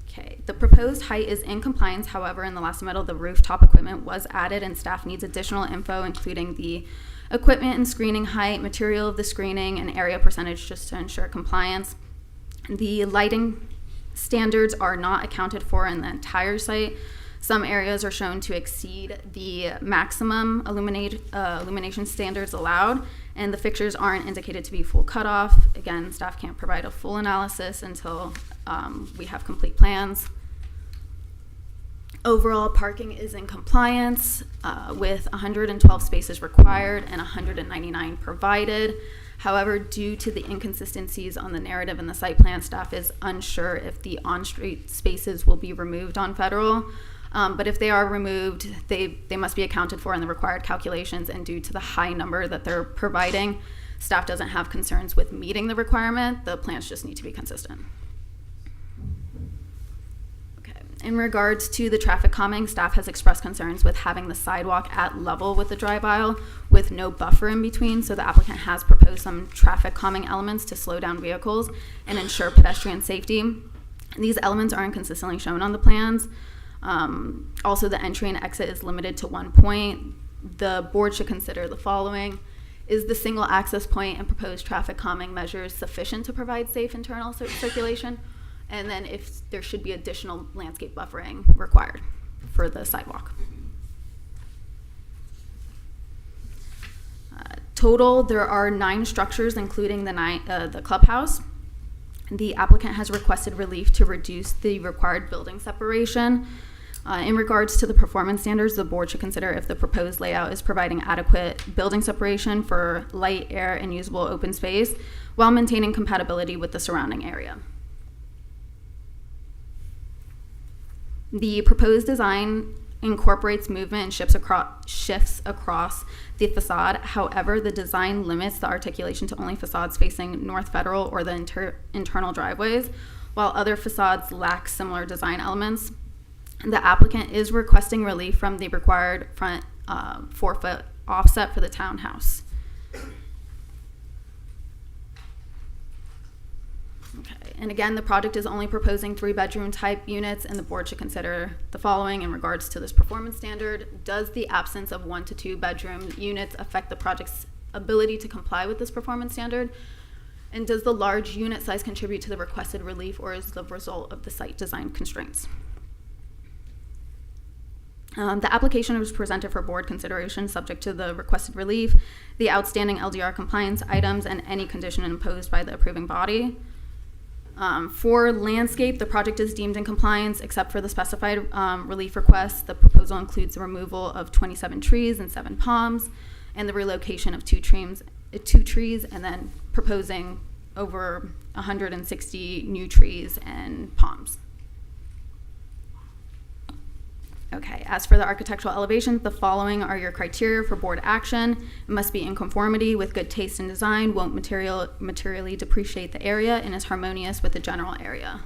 Okay, the proposed height is in compliance. However, in the last submittal, the rooftop equipment was added, and staff needs additional info, including the equipment and screening height, material of the screening, and area percentage, just to ensure compliance. The lighting standards are not accounted for in the entire site. Some areas are shown to exceed the maximum illumination standards allowed, and the fixtures aren't indicated to be full cutoff. Again, staff can't provide a full analysis until we have complete plans. Overall, parking is in compliance with 112 spaces required and 199 provided. However, due to the inconsistencies on the narrative in the site plan, staff is unsure if the on-street spaces will be removed on Federal. But if they are removed, they must be accounted for in the required calculations, and due to the high number that they're providing, Staff doesn't have concerns with meeting the requirement. The plans just need to be consistent. Okay. In regards to the traffic calming, staff has expressed concerns with having the sidewalk at level with the drive aisle with no buffer in between. So the applicant has proposed some traffic calming elements to slow down vehicles and ensure pedestrian safety. These elements aren't consistently shown on the plans. Also, the entry and exit is limited to one point. The board should consider the following. Is the single access point and proposed traffic calming measures sufficient to provide safe internal circulation? And then if there should be additional landscape buffering required for the sidewalk. Total, there are 9 structures, including the clubhouse. The applicant has requested relief to reduce the required building separation. In regards to the performance standards, the board should consider if the proposed layout is providing adequate building separation for light, air, and usable open space while maintaining compatibility with the surrounding area. The proposed design incorporates movement and shifts across the facade. However, the design limits the articulation to only facades facing North Federal or the internal driveways, while other facades lack similar design elements. The applicant is requesting relief from the required front 4-foot offset for the townhouse. Okay, and again, the project is only proposing 3-bedroom type units, and the board should consider the following in regards to this performance standard. Does the absence of 1 to 2 bedroom units affect the project's ability to comply with this performance standard? And does the large unit size contribute to the requested relief, or is the result of the site design constraints? The application was presented for board consideration subject to the requested relief, the outstanding LDR compliance items, and any condition imposed by the approving body. For landscape, the project is deemed in compliance except for the specified relief requests. The proposal includes the removal of 27 trees and 7 palms, and the relocation of 2 trees, and then proposing over 160 new trees and palms. Okay, as for the architectural elevations, the following are your criteria for board action. It must be in conformity with good taste in design, won't materially depreciate the area, and is harmonious with the general area.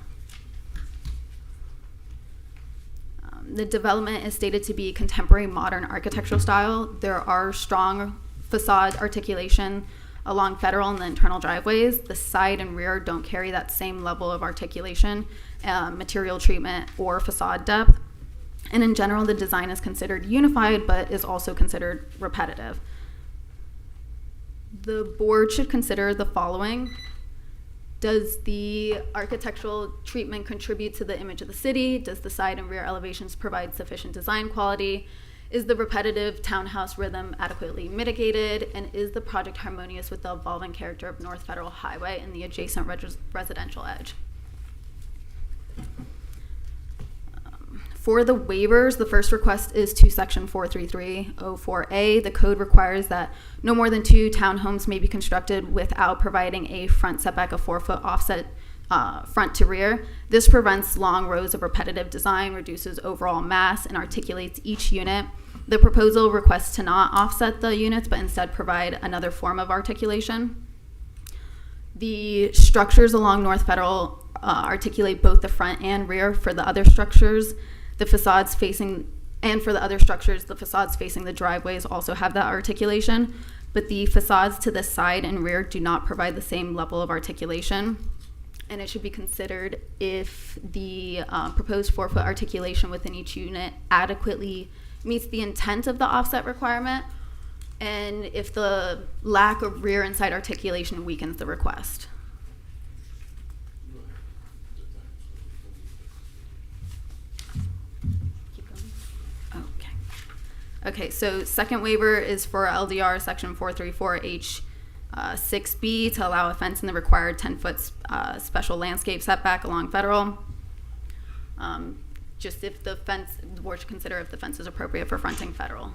The development is stated to be contemporary modern architectural style. There are strong facade articulation along Federal and the internal driveways. The side and rear don't carry that same level of articulation, material treatment, or facade depth. And in general, the design is considered unified, but is also considered repetitive. The board should consider the following. Does the architectural treatment contribute to the image of the city? Does the side and rear elevations provide sufficient design quality? Is the repetitive townhouse rhythm adequately mitigated? And is the project harmonious with the evolving character of North Federal Highway and the adjacent residential edge? For the waivers, the first request is to section 43304A. The code requires that no more than 2 townhomes may be constructed without providing a front setback of 4-foot offset front to rear. This prevents long rows of repetitive design, reduces overall mass, and articulates each unit. The proposal requests to not offset the units, but instead provide another form of articulation. The structures along North Federal articulate both the front and rear. For the other structures, the facades facing, and for the other structures, the facades facing the driveways also have that articulation, but the facades to the side and rear do not provide the same level of articulation. And it should be considered if the proposed 4-foot articulation within each unit adequately meets the intent of the offset requirement, and if the lack of rear and side articulation weakens the request. Okay, so second waiver is for LDR section 434H 6B to allow a fence in the required 10-foot special landscape setback along Federal. Just if the fence, the board should consider if the fence is appropriate for fronting Federal.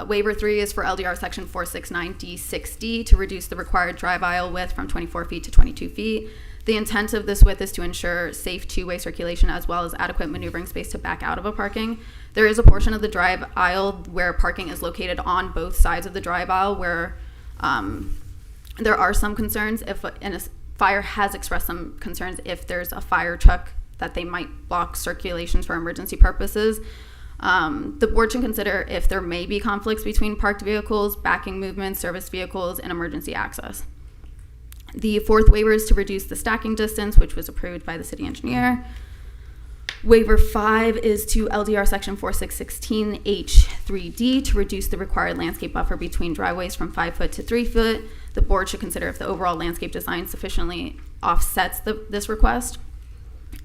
Waiver 3 is for LDR section 469D6D to reduce the required drive aisle width from 24 feet to 22 feet. The intent of this width is to ensure safe two-way circulation as well as adequate maneuvering space to back out of a parking. There is a portion of the drive aisle where parking is located on both sides of the drive aisle where there are some concerns and a fire has expressed some concerns if there's a fire truck that they might block circulations for emergency purposes. The board should consider if there may be conflicts between parked vehicles, backing movements, service vehicles, and emergency access. The fourth waiver is to reduce the stacking distance, which was approved by the city engineer. Waiver 5 is to LDR section 4616H3D to reduce the required landscape buffer between driveways from 5 foot to 3 foot. The board should consider if the overall landscape design sufficiently offsets this request.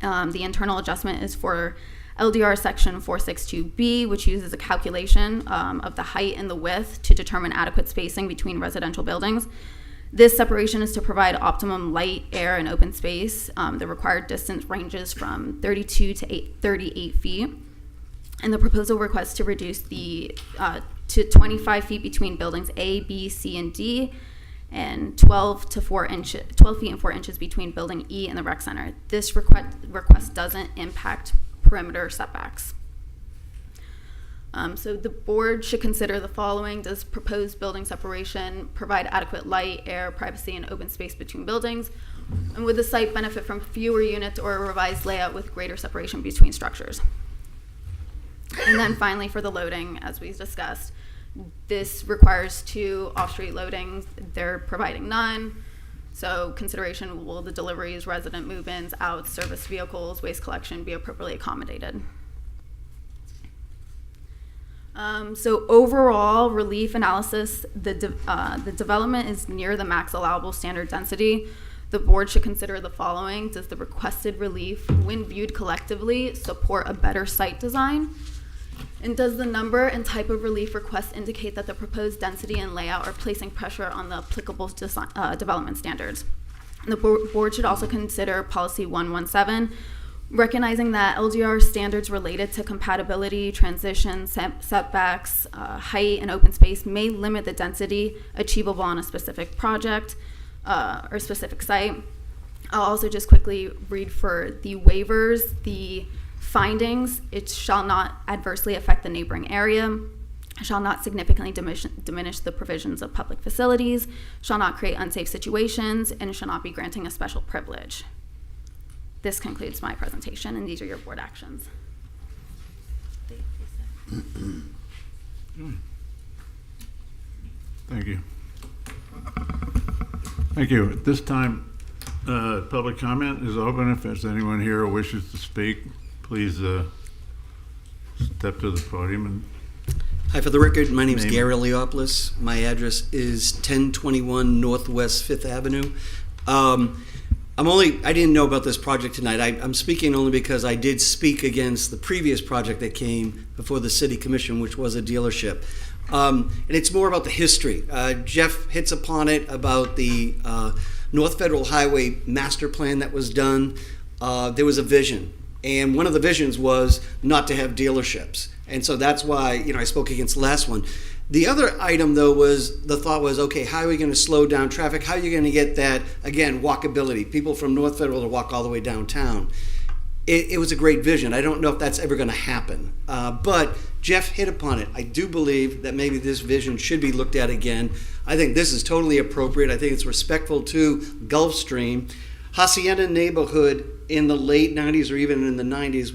The internal adjustment is for LDR section 462B, which uses a calculation of the height and the width to determine adequate spacing between residential buildings. This separation is to provide optimum light, air, and open space. The required distance ranges from 32 to 38 feet. And the proposal requests to reduce to 25 feet between buildings A, B, C, and D, and 12 feet and 4 inches between building E and the rec center. This request doesn't impact perimeter setbacks. So the board should consider the following. Does proposed building separation provide adequate light, air, privacy, and open space between buildings? And would the site benefit from fewer units or a revised layout with greater separation between structures? And then finally, for the loading, as we discussed, this requires 2 off-street loadings. They're providing none. So consideration, will the deliveries, resident move-ins, outs, service vehicles, waste collection be appropriately accommodated? So overall relief analysis, the development is near the max allowable standard density. The board should consider the following. Does the requested relief, when viewed collectively, support a better site design? And does the number and type of relief request indicate that the proposed density and layout are placing pressure on the applicable development standards? The board should also consider policy 117, recognizing that LDR standards related to compatibility, transition, setbacks, height, and open space may limit the density achievable on a specific project or specific site. I'll also just quickly read for the waivers, the findings. It shall not adversely affect the neighboring area, shall not significantly diminish the provisions of public facilities, shall not create unsafe situations, and shall not be granting a special privilege. This concludes my presentation, and these are your board actions. Thank you. Thank you. At this time, public comment is open. If there's anyone here who wishes to speak, please step to the podium. And hi, for the record, my name is Gary Leopoulos. My address is 1021 Northwest 5th Avenue. I didn't know about this project tonight. I'm speaking only because I did speak against the previous project that came before the City Commission, which was a dealership. And it's more about the history. Jeff hits upon it about the North Federal Highway master plan that was done. There was a vision. And one of the visions was not to have dealerships. And so that's why, I spoke against the last one. The other item, though, was the thought was, okay, how are we going to slow down traffic? How are you going to get that, again, walkability, people from North Federal to walk all the way downtown? It was a great vision. I don't know if that's ever going to happen. But Jeff hit upon it. I do believe that maybe this vision should be looked at again. I think this is totally appropriate. I think it's respectful to Gulfstream. Hacienda neighborhood in the late 90s or even in the 90s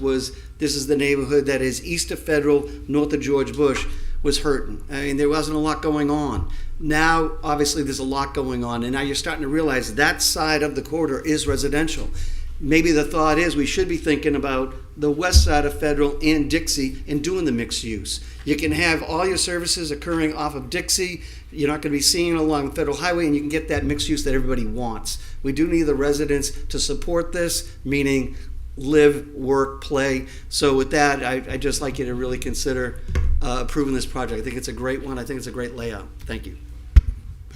this is the neighborhood that is east of Federal, north of George Bush, was hurting. I mean, there wasn't a lot going on. Now, obviously, there's a lot going on, and now you're starting to realize that side of the corridor is residential. Maybe the thought is we should be thinking about the west side of Federal and Dixie and doing the mixed use. You can have all your services occurring off of Dixie. You're not going to be seeing it along Federal Highway, and you can get that mixed use that everybody wants. We do need the residents to support this, meaning live, work, play. So with that, I'd just like you to really consider approving this project. I think it's a great one. I think it's a great layout. Thank you.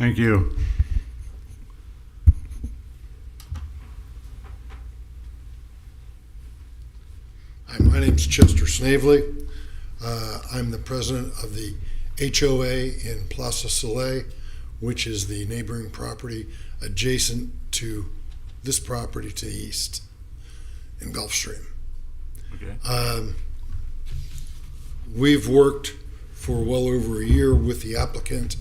thank you. Hi, my name's Chester Snavely. I'm the president of the HOA in Plaza Soleil, which is the neighboring property adjacent to this property to the east in Gulfstream. Okay. We've worked for well over a year with the applicant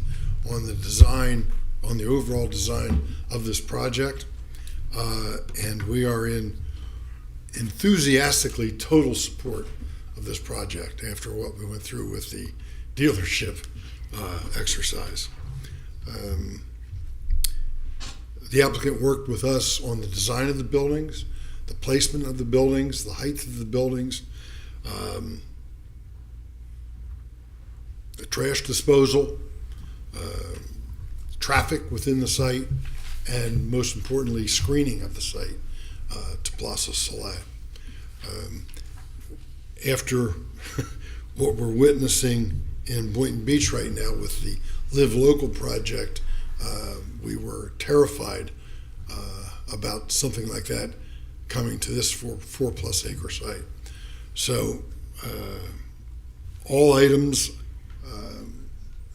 on the design, on the overall design of this project, and we are in enthusiastically total support of this project after what we went through with the dealership exercise. The applicant worked with us on the design of the buildings, the placement of the buildings, the height of the buildings, the trash disposal, traffic within the site, and most importantly, screening of the site to Plaza Soleil. After what we're witnessing in Boynton Beach right now with the Live Local project, we were terrified about something like that coming to this 4+ acre site. So all items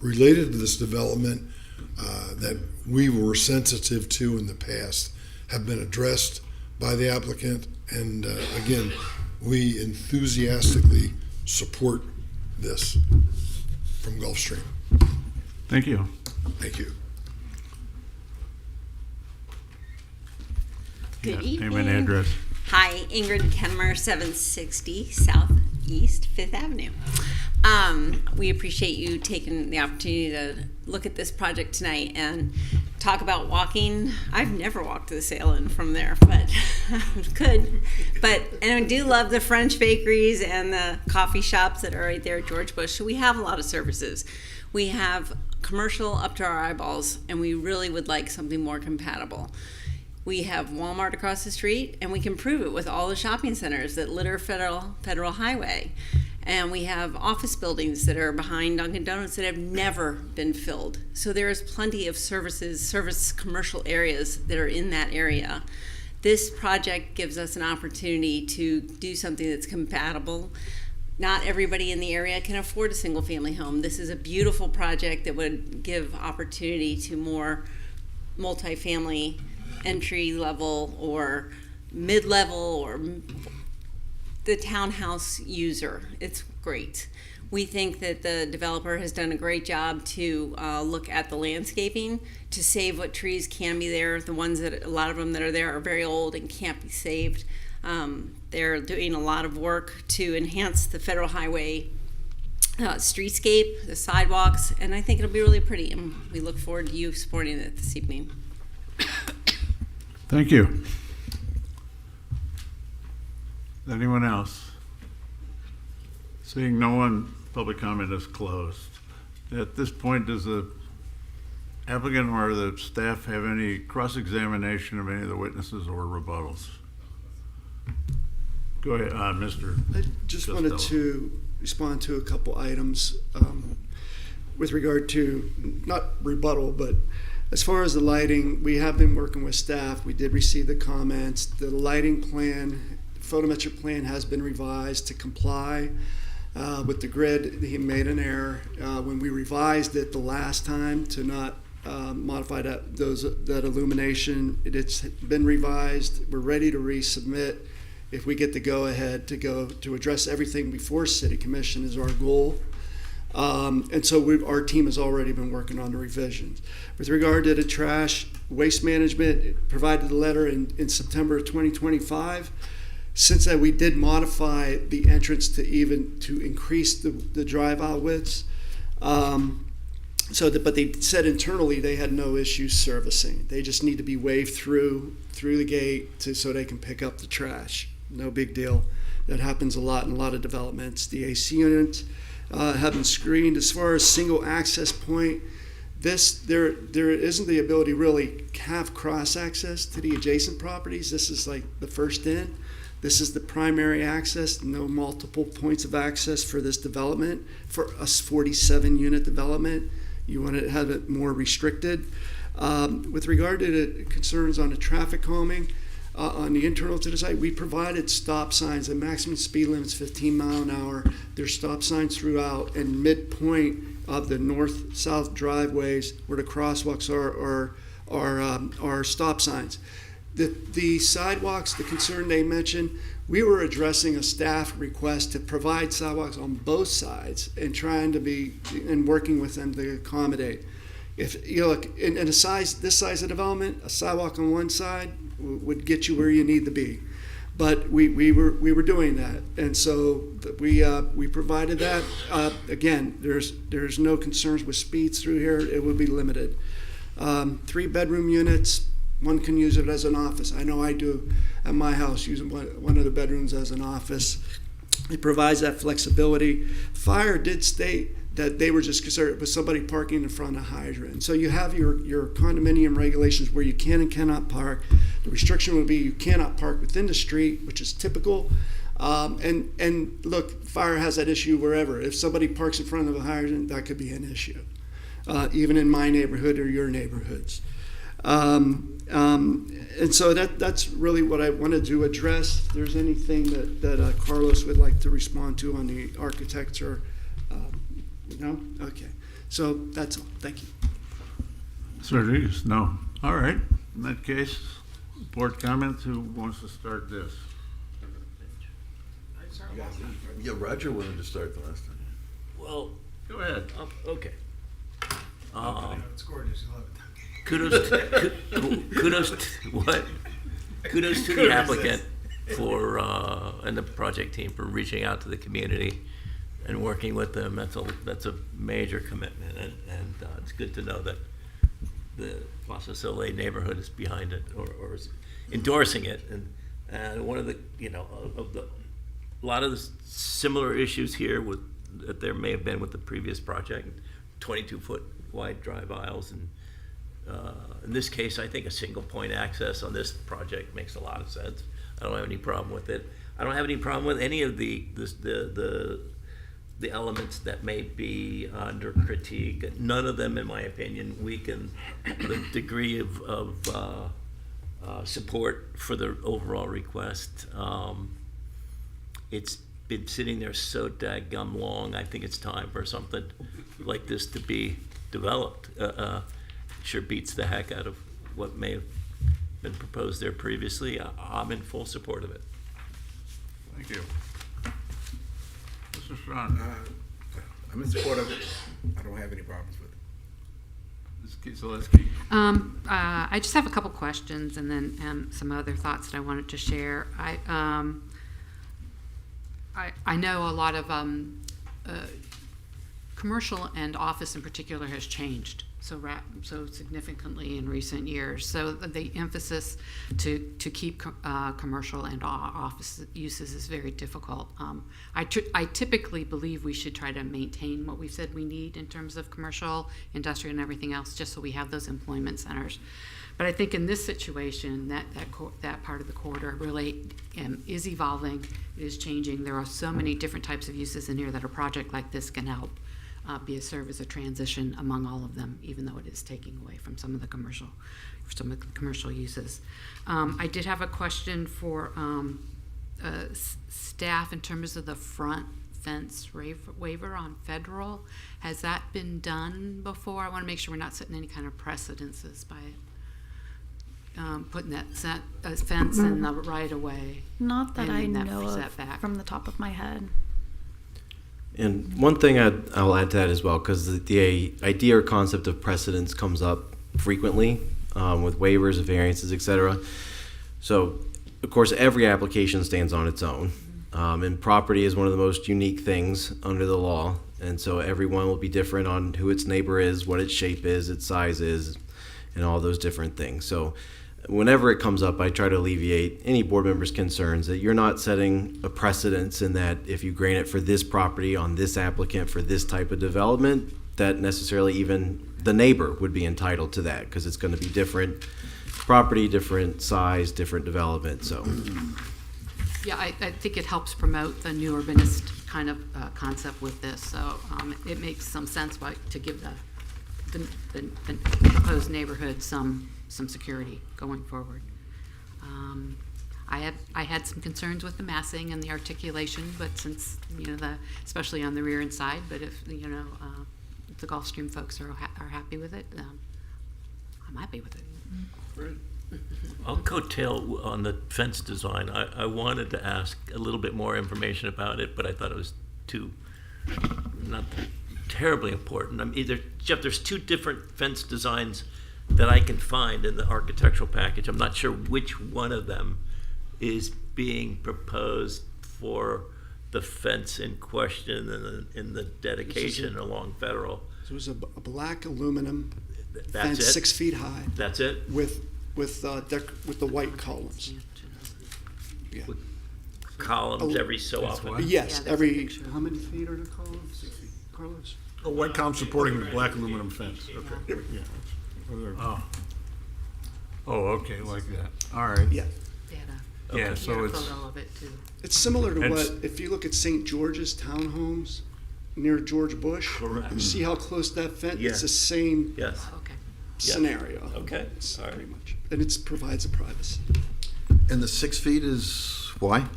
related to this development that we were sensitive to in the past have been addressed by the applicant, and again, we enthusiastically support this from Gulfstream. Thank you. Thank you. Good Yeah, evening. name and address. Hi, Ingrid Kenmer, 760 Southeast 5th Avenue. We appreciate you taking the opportunity to look at this project tonight and talk about walking. I've never walked to the Salem from there, but could. And I do love the French bakeries and the coffee shops that are right there at George Bush. So we have a lot of services. We have commercial up to our eyeballs, and we really would like something more compatible. We have Walmart across the street, and we can prove it with all the shopping centers that litter Federal Highway. And we have office buildings that are behind Dunkin' Donuts that have never been filled. So there is plenty of service commercial areas that are in that area. This project gives us an opportunity to do something that's compatible. Not everybody in the area can afford a single family home. This is a beautiful project that would give opportunity to more multifamily entry level or mid-level or the townhouse user. It's great. We think that the developer has done a great job to look at the landscaping to save what trees can be there. The ones that, a lot of them that are there are very old and can't be saved. They're doing a lot of work to enhance the Federal Highway streetscape, the sidewalks, and I think it'll be really pretty. And we look forward to you supporting it this evening. Thank you. Anyone else? Seeing no one, public comment is closed. At this point, does the applicant or the staff have any cross-examination of any of the witnesses or rebuttals? Go ahead, Mr. I just Costello. wanted to respond to a couple items with regard to, not rebuttal, but as far as the lighting, we have been working with staff. We did receive the comments. The lighting plan, photometric plan has been revised to comply with the grid. He made an error when we revised it the last time to not modify that illumination. It's been revised. We're ready to resubmit. If we get the go-ahead to address everything before City Commission is our goal. And so our team has already been working on the revisions. With regard to the trash, Waste Management provided the letter in September of 2025. Since that, we did modify the entrance to increase the drive-out widths. But they said internally they had no issues servicing. They just need to be waved through the gate so they can pick up the trash. No big deal. That happens a lot in a lot of developments. The AC units have been screened. As far as single access point, there isn't the ability to really have cross access to the adjacent properties. This is like the first in. This is the primary access, no multiple points of access for this development. For a 47 unit development, you want to have it more restricted. With regard to the concerns on the traffic calming, on the internal to the site, we provided stop signs. The maximum speed limit is 15 miles an hour. There's stop signs throughout, and midpoint of the north-south driveways where the crosswalks are stop signs. The sidewalks, the concern they mentioned, we were addressing a staff request to provide sidewalks on both sides and trying to be, and working with them to accommodate. If you look in this size of development, a sidewalk on one side would get you where you need to be. But we were doing that, and so we provided that. Again, there's no concerns with speeds through here. It would be limited. 3-bedroom units. One can use it as an office. I know I do at my house, using one of the bedrooms as an office. It provides that flexibility. Fire did state that they were just concerned with somebody parking in front of a hydrant. So you have your condominium regulations where you can and cannot park. The restriction would be you cannot park within the street, which is typical. And look, fire has that issue wherever. If somebody parks in front of a hydrant, that could be an issue, even in my neighborhood or your neighborhoods. And so that's really what I wanted to address. If there's anything that Carlos would like to respond to on the architecture, no? Okay. So that's all. Thank you. Sir, geez, no. All right. In that case, board comments. Who wants to start this? Yeah, Roger wanted to start the last time. Well, go ahead. Okay. It's gorgeous. I love it. Kudos to the applicant for and the project team for reaching out to the community and working with them. That's a major commitment, and it's good to know that the Plaza Soleil neighborhood is behind it or is endorsing it. And one of the a lot of the similar issues here that there may have been with the previous project, 22-foot wide drive aisles, and in this case, I think a single point access on this project makes a lot of sense. I don't have any problem with it. I don't have any problem with any of the elements that may be under critique. None of them, in my opinion, weaken the degree of support for the overall request. It's been sitting there so daggum long. I think it's time for something like this to be developed. Sure beats the heck out of what may have been proposed there previously. I'm in full support of it. Thank you. Mr. Strawn. I'm in support of it. I don't have any problems with it. Ms. Kieselewski. I just have a couple questions and then some other thoughts that I wanted to share. I know a lot of commercial and office in particular has changed so significantly in recent years. So the emphasis to keep commercial and office uses is very difficult. I typically believe we should try to maintain what we've said we need in terms of commercial, industrial, and everything else, just so we have those employment centers. But I think in this situation, that part of the corridor really is evolving, it is changing. There are so many different types of uses in here that a project like this can help serve as a transition among all of them, even though it is taking away from some of the commercial uses. I did have a question for staff in terms of the front fence waiver on Federal. Has that been done before? I want to make sure we're not setting any kind of precedences by putting that fence in the right of way. Not that I that know of setback. from the top of my head. And one thing I'll add to that as well, because the idea or concept of precedence comes up frequently with waivers, variances, etc. So, of course, every application stands on its own. And property is one of the most unique things under the law. And so everyone will be different on who its neighbor is, what its shape is, its size is, and all those different things. So whenever it comes up, I try to alleviate any board member's concerns that you're not setting a precedence in that if you grant it for this property on this applicant for this type of development, that necessarily even the neighbor would be entitled to that, because it's going to be different property, different size, different development. So Yeah, I think it helps promote the new urbanist kind of concept with this. So it makes some sense to give the proposed neighborhood some security going forward. I had some concerns with the massing and the articulation, but since especially on the rear end side, but if the Gulfstream folks are happy with it, I'm happy with it. I'll coattail on the fence design. I wanted to ask a little bit more information about it, but I thought it was not terribly important. I mean, Jeff, there's two different fence designs that I can find in the architectural package. I'm not sure which one of them is being proposed for the fence in question in the dedication along Federal. It was a black aluminum That's fence, it? 6 feet high. That's it? With the white columns. Yeah. Columns every so often. Yes, every. How many feet are the columns? 6 feet, Carlos? A white column supporting the black aluminum fence. Okay. Yeah. Oh, okay, like that. All right. Yeah. Yeah, so it's, Photo of it too. It's similar to It's- what, if you look at St. George's Townhomes near George Bush. Correct. You see how close that fence? Yeah. It's the same Yes. Okay. scenario. Okay. It's All right. pretty much, and it provides a privacy. And the 6 feet is why?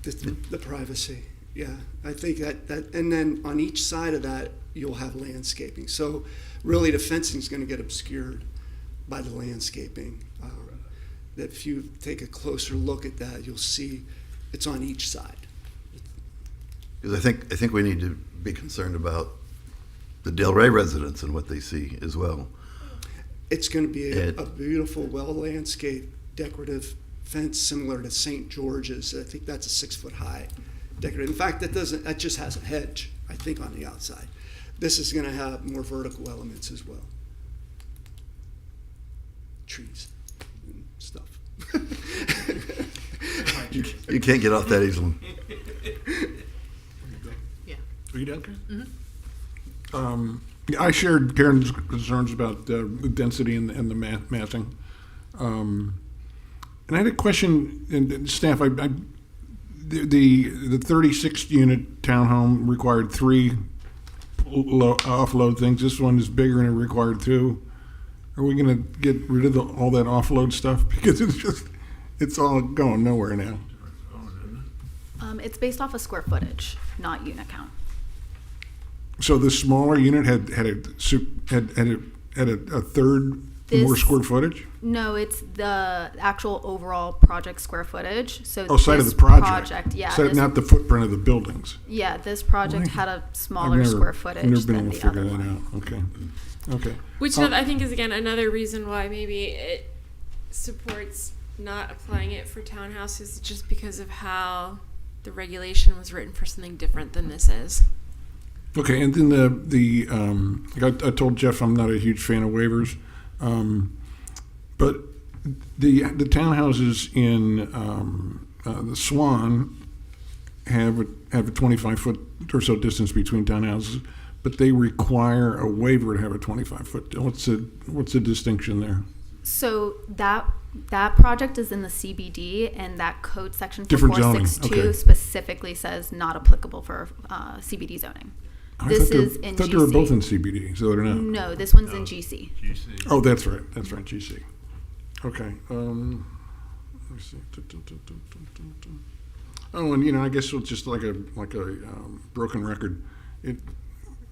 The privacy, yeah. I think that, and then on each side of that, you'll have landscaping. So really, the fencing is going to get obscured by the landscaping. That if you take a closer look at that, you'll see it's on each side. Because I think we need to be concerned about the Delray residents and what they see as well. It's going to be a It- beautiful, well-landscaped, decorative fence similar to St. George's. I think that's a 6 foot high decorative. In fact, that just has a hedge, I think, on the outside. This is going to have more vertical elements as well. Trees and stuff. You can't get off that easily. Yeah. Are you done, Karen? Yeah, I shared Karen's concerns about the density and the massing. And I had a question, and staff, the 36 unit townhome required 3 offload things. This one is bigger and it required 2. Are we going to get rid of all that offload stuff? Because it's all going nowhere now. It's based off of square footage, not unit count. So the smaller unit had a third more This- square footage? No, it's the actual overall project square footage. So Oh, side of this the project. yeah. So this- not the footprint of the buildings. Yeah, this project Why? had a I've smaller never- square I've footage never been than able to the other figure that one. out. Okay. Which Uh, I think is again another reason why maybe it supports not applying it for townhouses, just because of how the regulation was written for something different than this is. Okay, and then I told Jeff I'm not a huge fan of waivers, but the townhouses in the Swan have a 25-foot or so distance between townhouses, but they require a waiver to have a 25-foot. What's the distinction there? So that project is in the CBD, and that code section Different zoning, 4462 okay. specifically says not applicable for CBD zoning. This is in I thought GC. they were both in CBD, so they're not. No, this one's in GC. Oh, that's right. GC. Okay. Let's see. Oh, and I guess it's just like a broken record.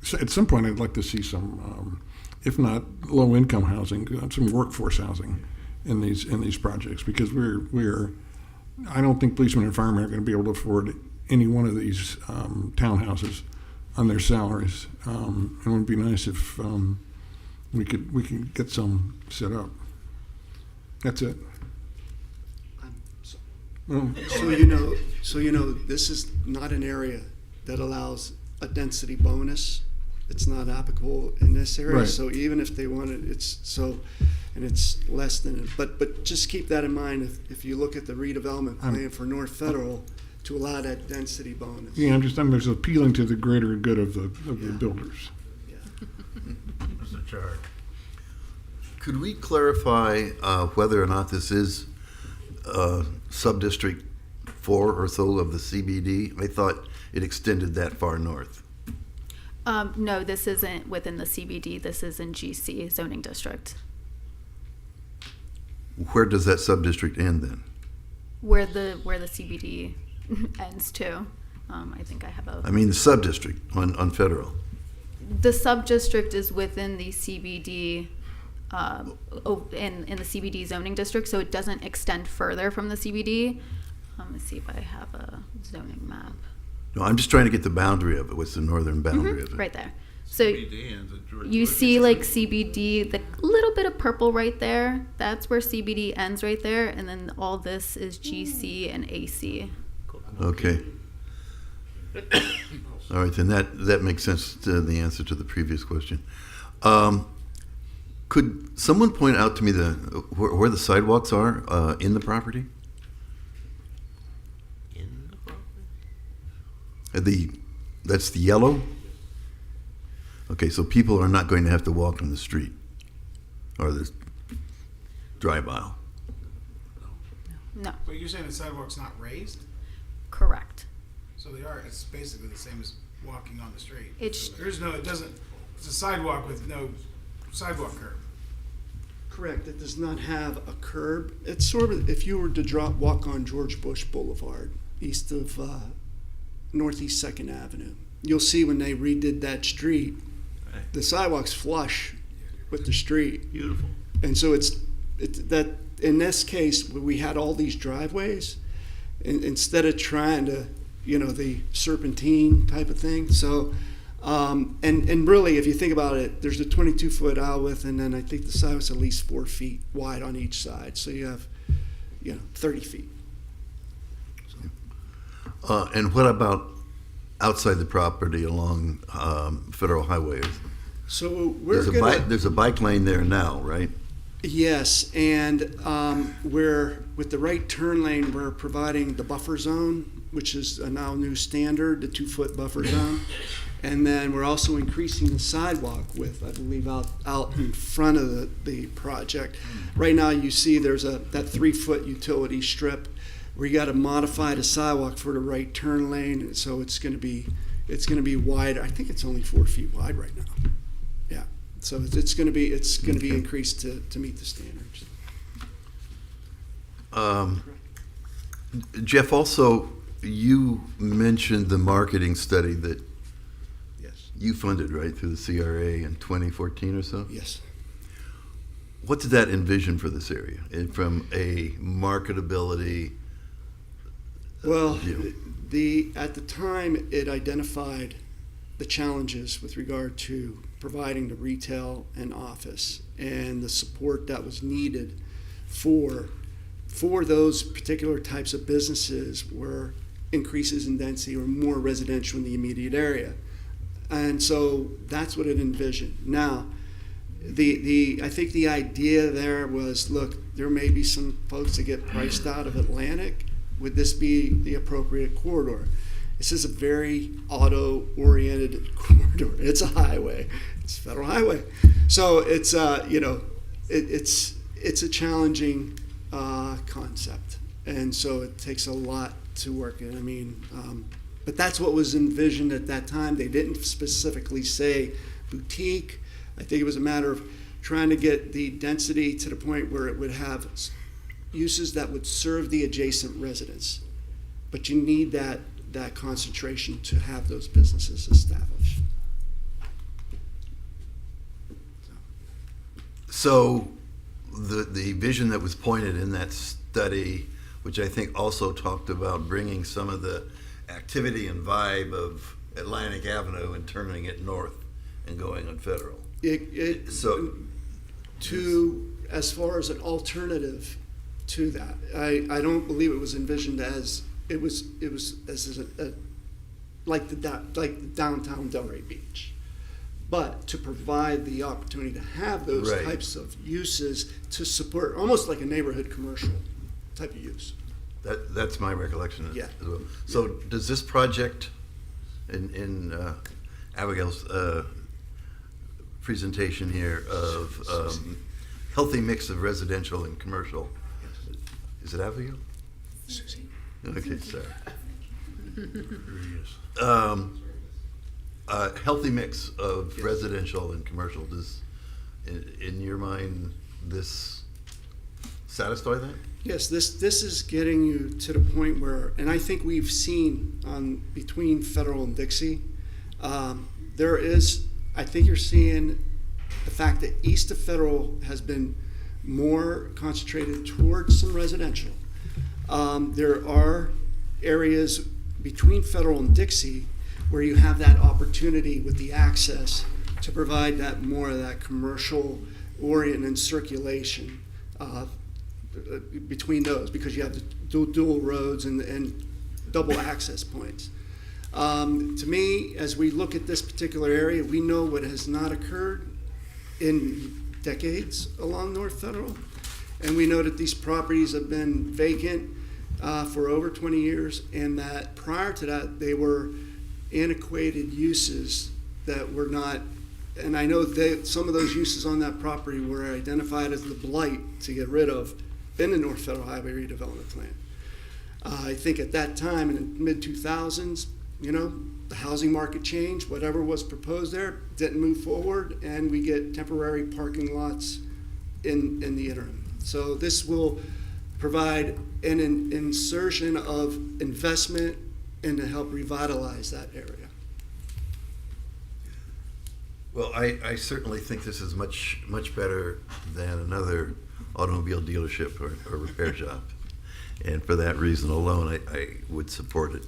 So at some point, I'd like to see some, if not low income housing, some workforce housing in these projects, because I don't think policemen and firemen are going to be able to afford any one of these townhouses on their salaries. It would be nice if we could get some set up. That's it. Well, So you know, this is not an area that allows a density bonus. It's not applicable in this area. Right. So even if they wanted, and it's less than it. But just keep that in mind if you look at the redevelopment plan for North Federal to allow that density bonus. yeah, I'm just appealing to the greater good of the builders. That's the chart. Could we clarify whether or not this is sub-district 4 or so of the CBD? I thought it extended that far north. No, this isn't within the CBD. This is in GC zoning district, Where does that sub-district end then? where the CBD ends too. I think I have I mean the sub-district on Federal. The sub-district is within the CBD in the CBD zoning district, so it doesn't extend further from the CBD. Let's see if I have a zoning map. No, I'm just trying to get the boundary of it. What's the northern boundary of it? Right there. So CBD ends at George you Bush. see like CBD, the little bit of purple right there. That's where CBD ends right there, and then all this is GC and AC. Okay. All right, then that makes sense to the answer to the previous question. Could someone point out to me where the sidewalks are in the property? That's the yellow? Okay, so people are not going to have to walk on the street or the drive aisle. No. But you're saying the sidewalk's not raised? Correct. So they are. It's basically the same as walking on the street. It's There's no. It doesn't. It's a sidewalk with no sidewalk curb. Correct. It does not have a curb. It's sort of if you were to walk on George Bush Boulevard, east of Northeast 2nd Avenue. You'll see when they redid that street, the sidewalk's flush with the street. Beautiful. And so it's that in this case, where we had all these driveways, instead of trying to, the serpentine type of thing. So, and really, if you think about it, there's a 22-foot aisle width, and then I think the sidewalk's at least 4 feet wide on each side. So you have, 30 feet. And what about outside the property along Federal Highway? So there's a bike lane there now, right? Yes, and we're with the right turn lane. We're providing the buffer zone, which is a now new standard, the 2-foot buffer zone, and then we're also increasing the sidewalk width, I believe, out in front of the project. Right now, you see there's that 3-foot utility strip. We got to modify the sidewalk for the right turn lane, so it's going to be wide. I think it's only 4 feet wide right now. Yeah, so it's going to be increased to meet the standards. Jeff, also you mentioned the marketing study that you funded, right, through the CRA in 2014 or so? Yes. What did that envision for this area from a marketability? Well, at the time, it identified the challenges with regard to providing the retail and office and the support that was needed for those particular types of businesses where increases in density or more residential in the immediate area. And so that's what it envisioned. Now, I think the idea there was, look, there may be some folks that get priced out of Atlantic. Would this be the appropriate corridor? This is a very auto-oriented corridor. It's a highway. It's a federal highway. So it's it's a challenging concept, and so it takes a lot to work in. I mean, but that's what was envisioned at that time. They didn't specifically say boutique. I think it was a matter of trying to get the density to the point where it would have uses that would serve the adjacent residents. But you need that concentration to have those businesses established. So the vision that was pointed in that study, which I think also talked about bringing some of the activity and vibe of Atlantic Avenue and turning it north and going on Federal. As far as an alternative to that, I don't believe it was envisioned as like the downtown Delray Beach, but to provide the opportunity to have those types of uses to support almost like a neighborhood commercial type of use. That's my recollection Yeah. as well. So does this project in Abigail's presentation here of healthy mix of residential and commercial, is it Abigail? Susie. Okay, sorry. Healthy mix of residential and commercial. Does, in your mind, this satisfy that? Yes, this is getting you to the point where, and I think we've seen between Federal and Dixie, there is, I think you're seeing the fact that east of Federal has been more concentrated towards some residential. There are areas between Federal and Dixie where you have that opportunity with the access to provide that more of that commercial orient and circulation between those, because you have the dual roads and double access points. To me, as we look at this particular area, we know what has not occurred in decades along North Federal, and we know that these properties have been vacant for over 20 years, and that prior to that they were antiquated uses that were not, and I know some of those uses on that property were identified as the blight to get rid of in the North Federal Highway redevelopment plan. I think at that time in the mid-2000s, the housing market changed, whatever was proposed there didn't move forward, and we get temporary parking lots in the interim. So this will provide an insertion of investment and to help revitalize that area. Well, I certainly think this is much better than another automobile dealership or repair shop. And for that reason alone, I would support it.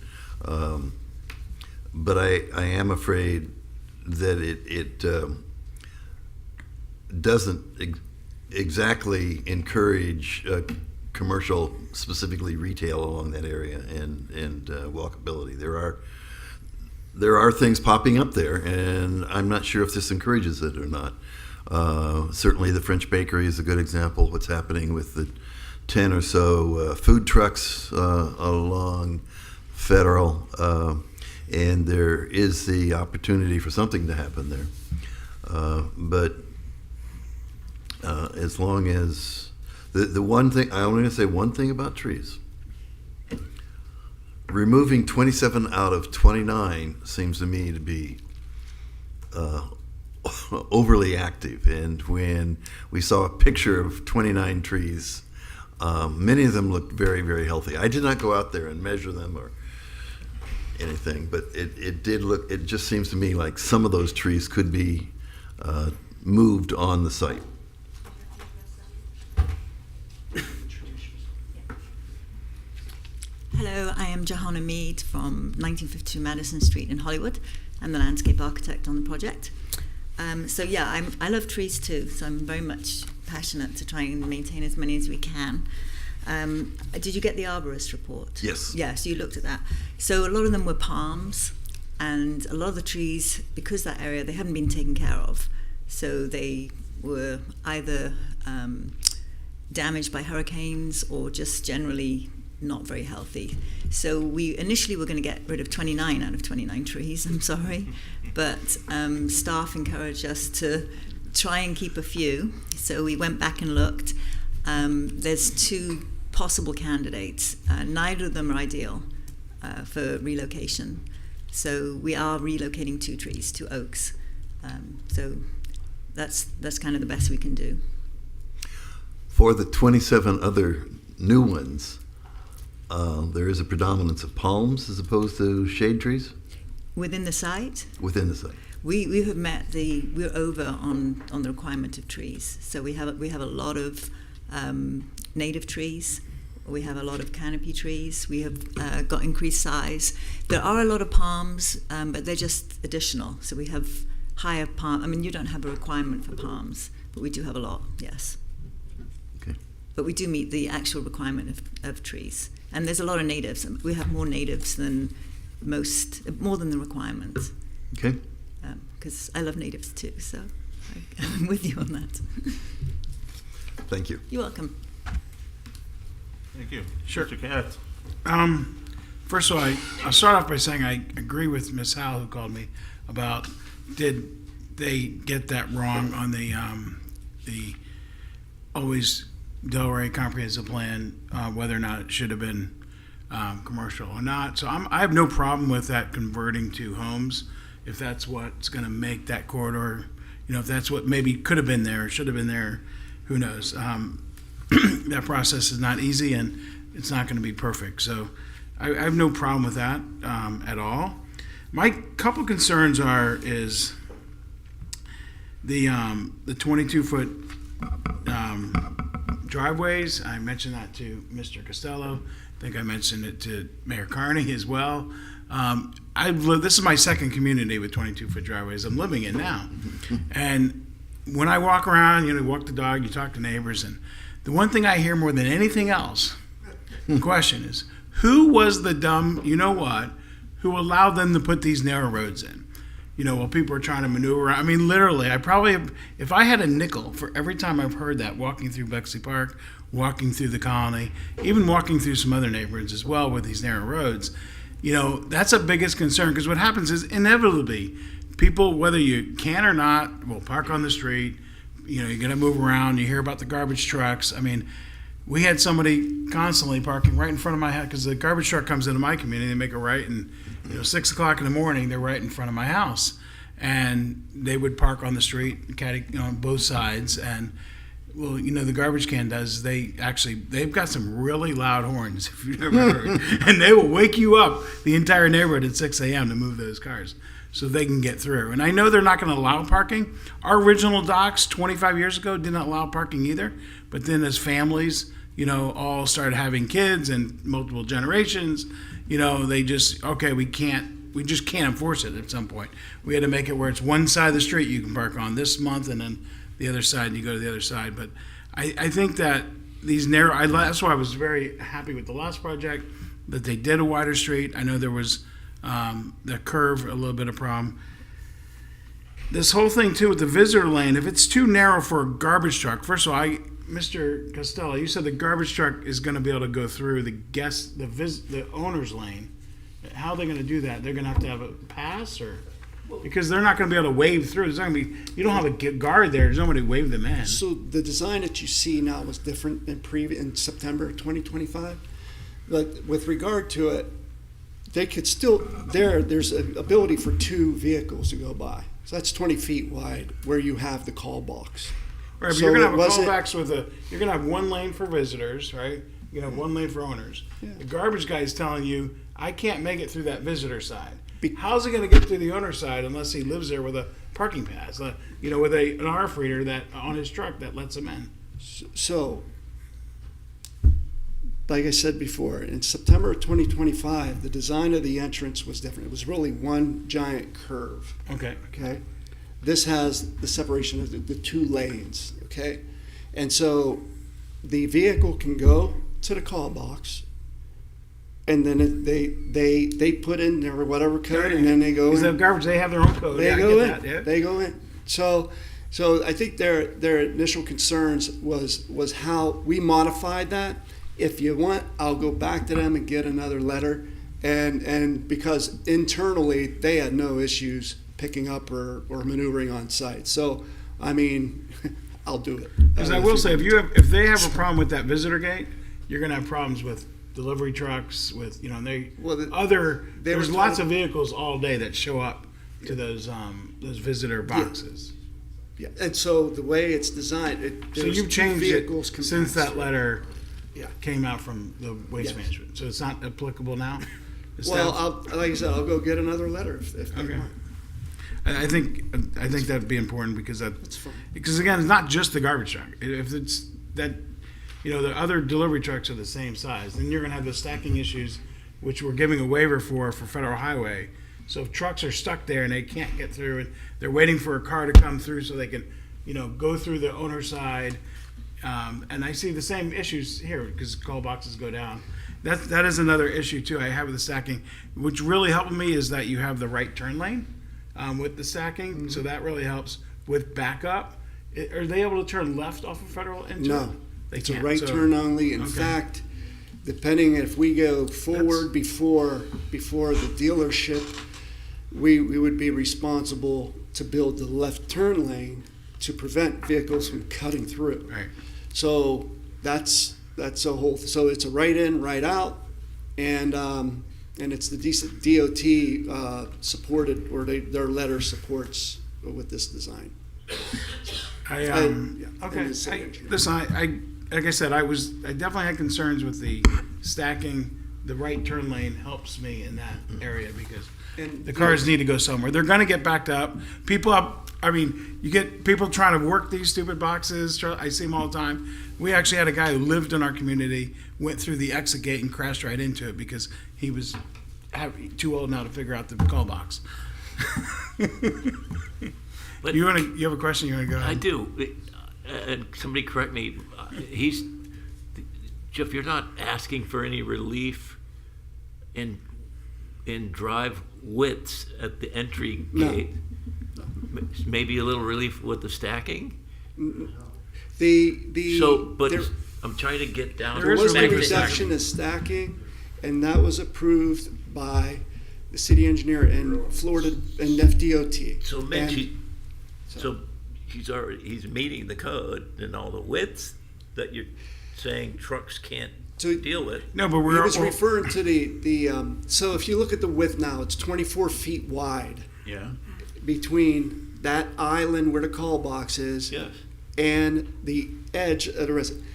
But I am afraid that it doesn't exactly encourage commercial, specifically retail, along that area and walkability. There are things popping up there, and I'm not sure if this encourages it or not. Certainly the French Bakery is a good example. What's happening with the 10 or so food trucks along Federal, and there is the opportunity for something to happen there. But as long as the one thing, I only want to say one thing about trees. Removing 27 out of 29 seems to me to be overly active. And when we saw a picture of 29 trees, many of them looked very, very healthy. I did not go out there and measure them or anything, but it just seems to me like some of those trees could be moved on the site. Hello, I am Johanna Mead from 1952 Madison Street in Hollywood. I'm the landscape architect on the project. I love trees too, so I'm very much passionate to try and maintain as many as we can. Did you get the arborist report? Yes. Yes, you looked at that. So a lot of them were palms, and a lot of the trees, because that area, they hadn't been taken care of. So they were either damaged by hurricanes or just generally not very healthy. So we initially were going to get rid of 29 out of 29 trees, I'm sorry, but staff encouraged us to try and keep a few. So we went back and looked. There's 2 possible candidates. Neither of them are ideal for relocation. So we are relocating 2 trees, 2 oaks. So that's kind of the best we can do. For the 27 other new ones, there is a predominance of palms as opposed to shade trees? Within the site? Within the site. We have met we're over on the requirement of trees. So we have a lot of native trees. We have a lot of canopy trees. We have got increased size. There are a lot of palms, but they're just additional. So we have higher palm. I mean, you don't have a requirement for palms, but we do have a lot, yes. Okay. But we do meet the actual requirement of trees. And there's a lot of natives. We have more natives than more than the requirement. Okay. Because I love natives too, so I'm with you on that. Thank you. You're welcome. Thank you. Sure. Mr. Katz. First of all, I'll start off by saying I agree with Ms. Howell, who called me about did they get that wrong on the always Delray comprehensive plan, whether or not it should have been commercial or not. So I have no problem with that converting to homes if that's what's going to make that corridor. If that's what maybe could have been there, should have been there, who knows? That process is not easy and it's not going to be perfect. So I have no problem with that at all. My couple concerns is The 22-foot driveways, I mentioned that to Mr. Costello. I think I mentioned it to Mayor Carney as well. This is my second community with 22-foot driveways. I'm living it now. And when I walk around, walk the dog, you talk to neighbors, and the one thing I hear more than anything else, the question is, who was the dumb, who allowed them to put these narrow roads in? While people are trying to maneuver around. I mean, literally, if I had a nickel for every time I've heard that walking through Bexley Park, walking through the Colony, even walking through some other neighborhoods as well with these narrow roads, that's the biggest concern, because what happens is inevitably people, whether you can or not, will park on the street. You're going to move around. You hear about the garbage trucks. I mean, we had somebody constantly parking right in front of my house, because the garbage truck comes into my community. They make a right, and 6 o'clock in the morning, they're right in front of my house, and they would park on the street, on both sides. And the garbage can does. They've got some really loud horns, if you've never heard, and they will wake you up, the entire neighborhood, at 6 a.m. to move those cars so they can get through. And I know they're not going to allow parking. Our original docks 25 years ago did not allow parking either. But then as families, all started having kids and multiple generations, they just, we just can't enforce it at some point. We had to make it where it's one side of the street you can park on this month, and then the other side, you go to the other side. But I think that these that's why I was very happy with the last project, that they did a wider street. I know there was the curve, a little bit of problem. This whole thing too with the visitor lane, if it's too narrow for a garbage truck, first of all, Mr. Costello, you said the garbage truck is going to be able to go through the owner's lane. How are they going to do that? They're going to have a pass, or because they're not going to be able to wave through. There's not going to be. You don't have a guard there. There's nobody to wave them in. So the design that you see now was different in September 2025. But with regard to it, they could still there's an ability for 2 vehicles to go by. So that's 20 feet wide where you have the call box. Right, but So you're gonna have it a wasn't- callbacks you're gonna have one lane for visitors, right? You're gonna have one lane for owners. Yeah. The garbage guy is telling you, I can't make it through that visitor side. How's he gonna get through the owner side unless he lives there with a parking pass, with an RF reader that on his truck that lets him in? So, like I said before, in September of 2025, the design of the entrance was different. It was really one giant curve. Okay. Okay. This has the separation of the 2 lanes. Okay. And so the vehicle can go to the call box, and then they put in their whatever code, and then they go Because in. the garbage, they have their own code. They Yeah, I go get in. that, yeah. They go in. So I think their initial concerns was how we modified that. If you want, I'll go back to them and get another letter, and because internally they had no issues picking up or maneuvering on site. So I mean, I'll do it. Because I will say, if they have a problem with that visitor gate, you're gonna have problems with delivery trucks, with there's lots of vehicles all day that show up to those visitor boxes. Yeah, and so the way it's designed, So there's you've 2 changed vehicles it since that letter Yeah. came out from the waste Yes. management. So it's not applicable now? The Well, staff- like I said, I'll go get another letter if they Okay. want. I think that'd be important, because That's fine. because again, it's not just the garbage truck. If it's that, the other delivery trucks are the same size, then you're gonna have the stacking issues, which we're giving a waiver for federal highway. So if trucks are stuck there and they can't get through, and they're waiting for a car to come through so they can, go through the owner side. And I see the same issues here, because call boxes go down. That is another issue too I have with the stacking, which really helped me, is that you have the right turn lane with the stacking, so that really helps with backup. Are they able to turn left off of Federal into No, it? They it's a can't, right so- turn only. In Okay. fact, depending if we go forward before the dealership, we would be responsible to build the left turn lane to prevent vehicles from cutting through. Right. So that's a whole. So it's a right in, right out, and it's the DOT supported, or their letter supports with this design. Okay. Listen, like I said, I definitely had concerns with the stacking. The right turn lane helps me in that area, because And the cars need to go somewhere. They're going to get backed up. People I mean, you get people trying to work these stupid boxes. I see them all the time. We actually had a guy who lived in our community, went through the exit gate and crashed right into it because he was too old now to figure out the call box. But you have a question? You want to go ahead? I do. And somebody correct me. Jeff, you're not asking for any relief in drive widths at the entry gate. Maybe a little relief with the stacking. I'm trying to get down. There was a back to reduction in stacking, and that was approved by the city engineer in Florida and FDOT. So, Mitch, he's meeting the code and all the widths that you're saying trucks can't deal with. No, but he was referring to the so if you look at the width now, it's 24 feet wide. Yeah. Between that island where the call box is, yes, and the edge of the resident.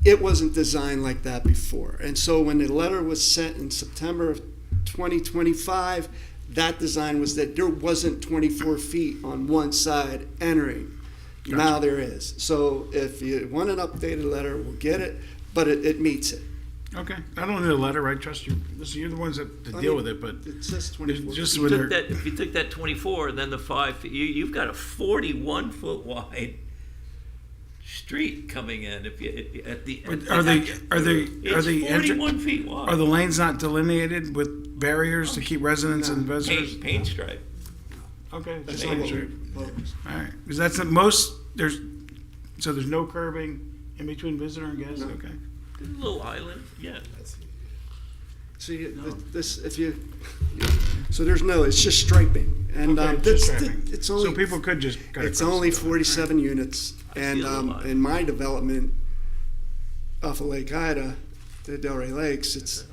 It wasn't designed like that before. And so when the letter was sent in September of 2025, that design was that there wasn't 24 feet on one side entering. Gotcha. Now there is. So if you want an updated letter, we'll get it, but it meets it. Okay. I don't need a letter, right? Trust you. Listen, you're the ones that deal with it, but it says 24. Just if you took that 24 and then the 5 feet, you've got a 41 foot wide street coming in. If you at the are they 41 feet wide? Are the lanes not delineated with barriers to keep residents and visitors? Paint stripe. Okay, just paint stripe. All right, because that's the most. There's no curbing in between visitor and guest. No. Okay. A little island, yeah. See, this if you so there's no. It's just striping, and it's only so people could just. It's only 47 units. And in my development off of Lake Ida, the Delray Lakes, it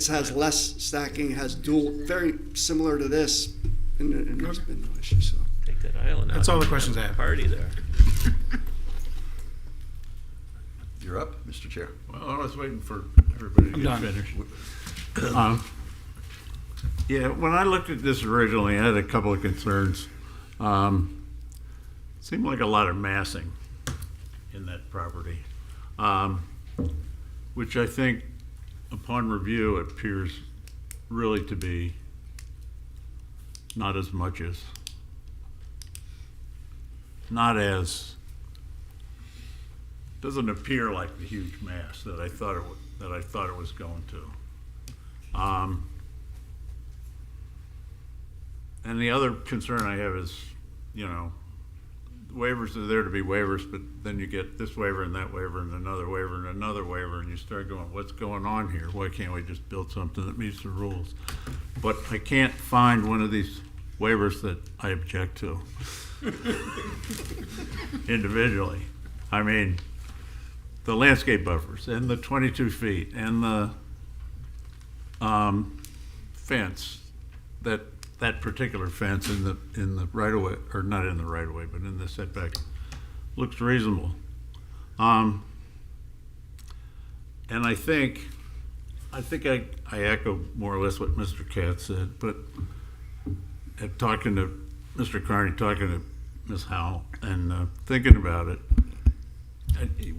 has less stacking, has dual, very similar to this, and there's been no issue. So take that island out. That's all the questions I have. Party there. You're up, Mr. Chair. Well, I was waiting for everybody to get finished. Yeah, when I looked at this originally, I had a couple of concerns. Seemed like a lot of massing in that property, which I think upon review appears really to be not as doesn't appear like the huge mass that I thought it was going to. And the other concern I have is, waivers are there to be waivers, but then you get this waiver and that waiver and another waiver and another waiver, and you start going, what's going on here? Why can't we just build something that meets the rules? But I can't find one of these waivers that I object to individually. I mean, the landscape buffers and the 22 feet and the fence, that particular fence in the right of way, or not in the right of way, but in the setback, looks reasonable. And I think I echo more or less what Mr. Katz said, but at talking to Mr. Carney, talking to Ms. Howell, and thinking about it,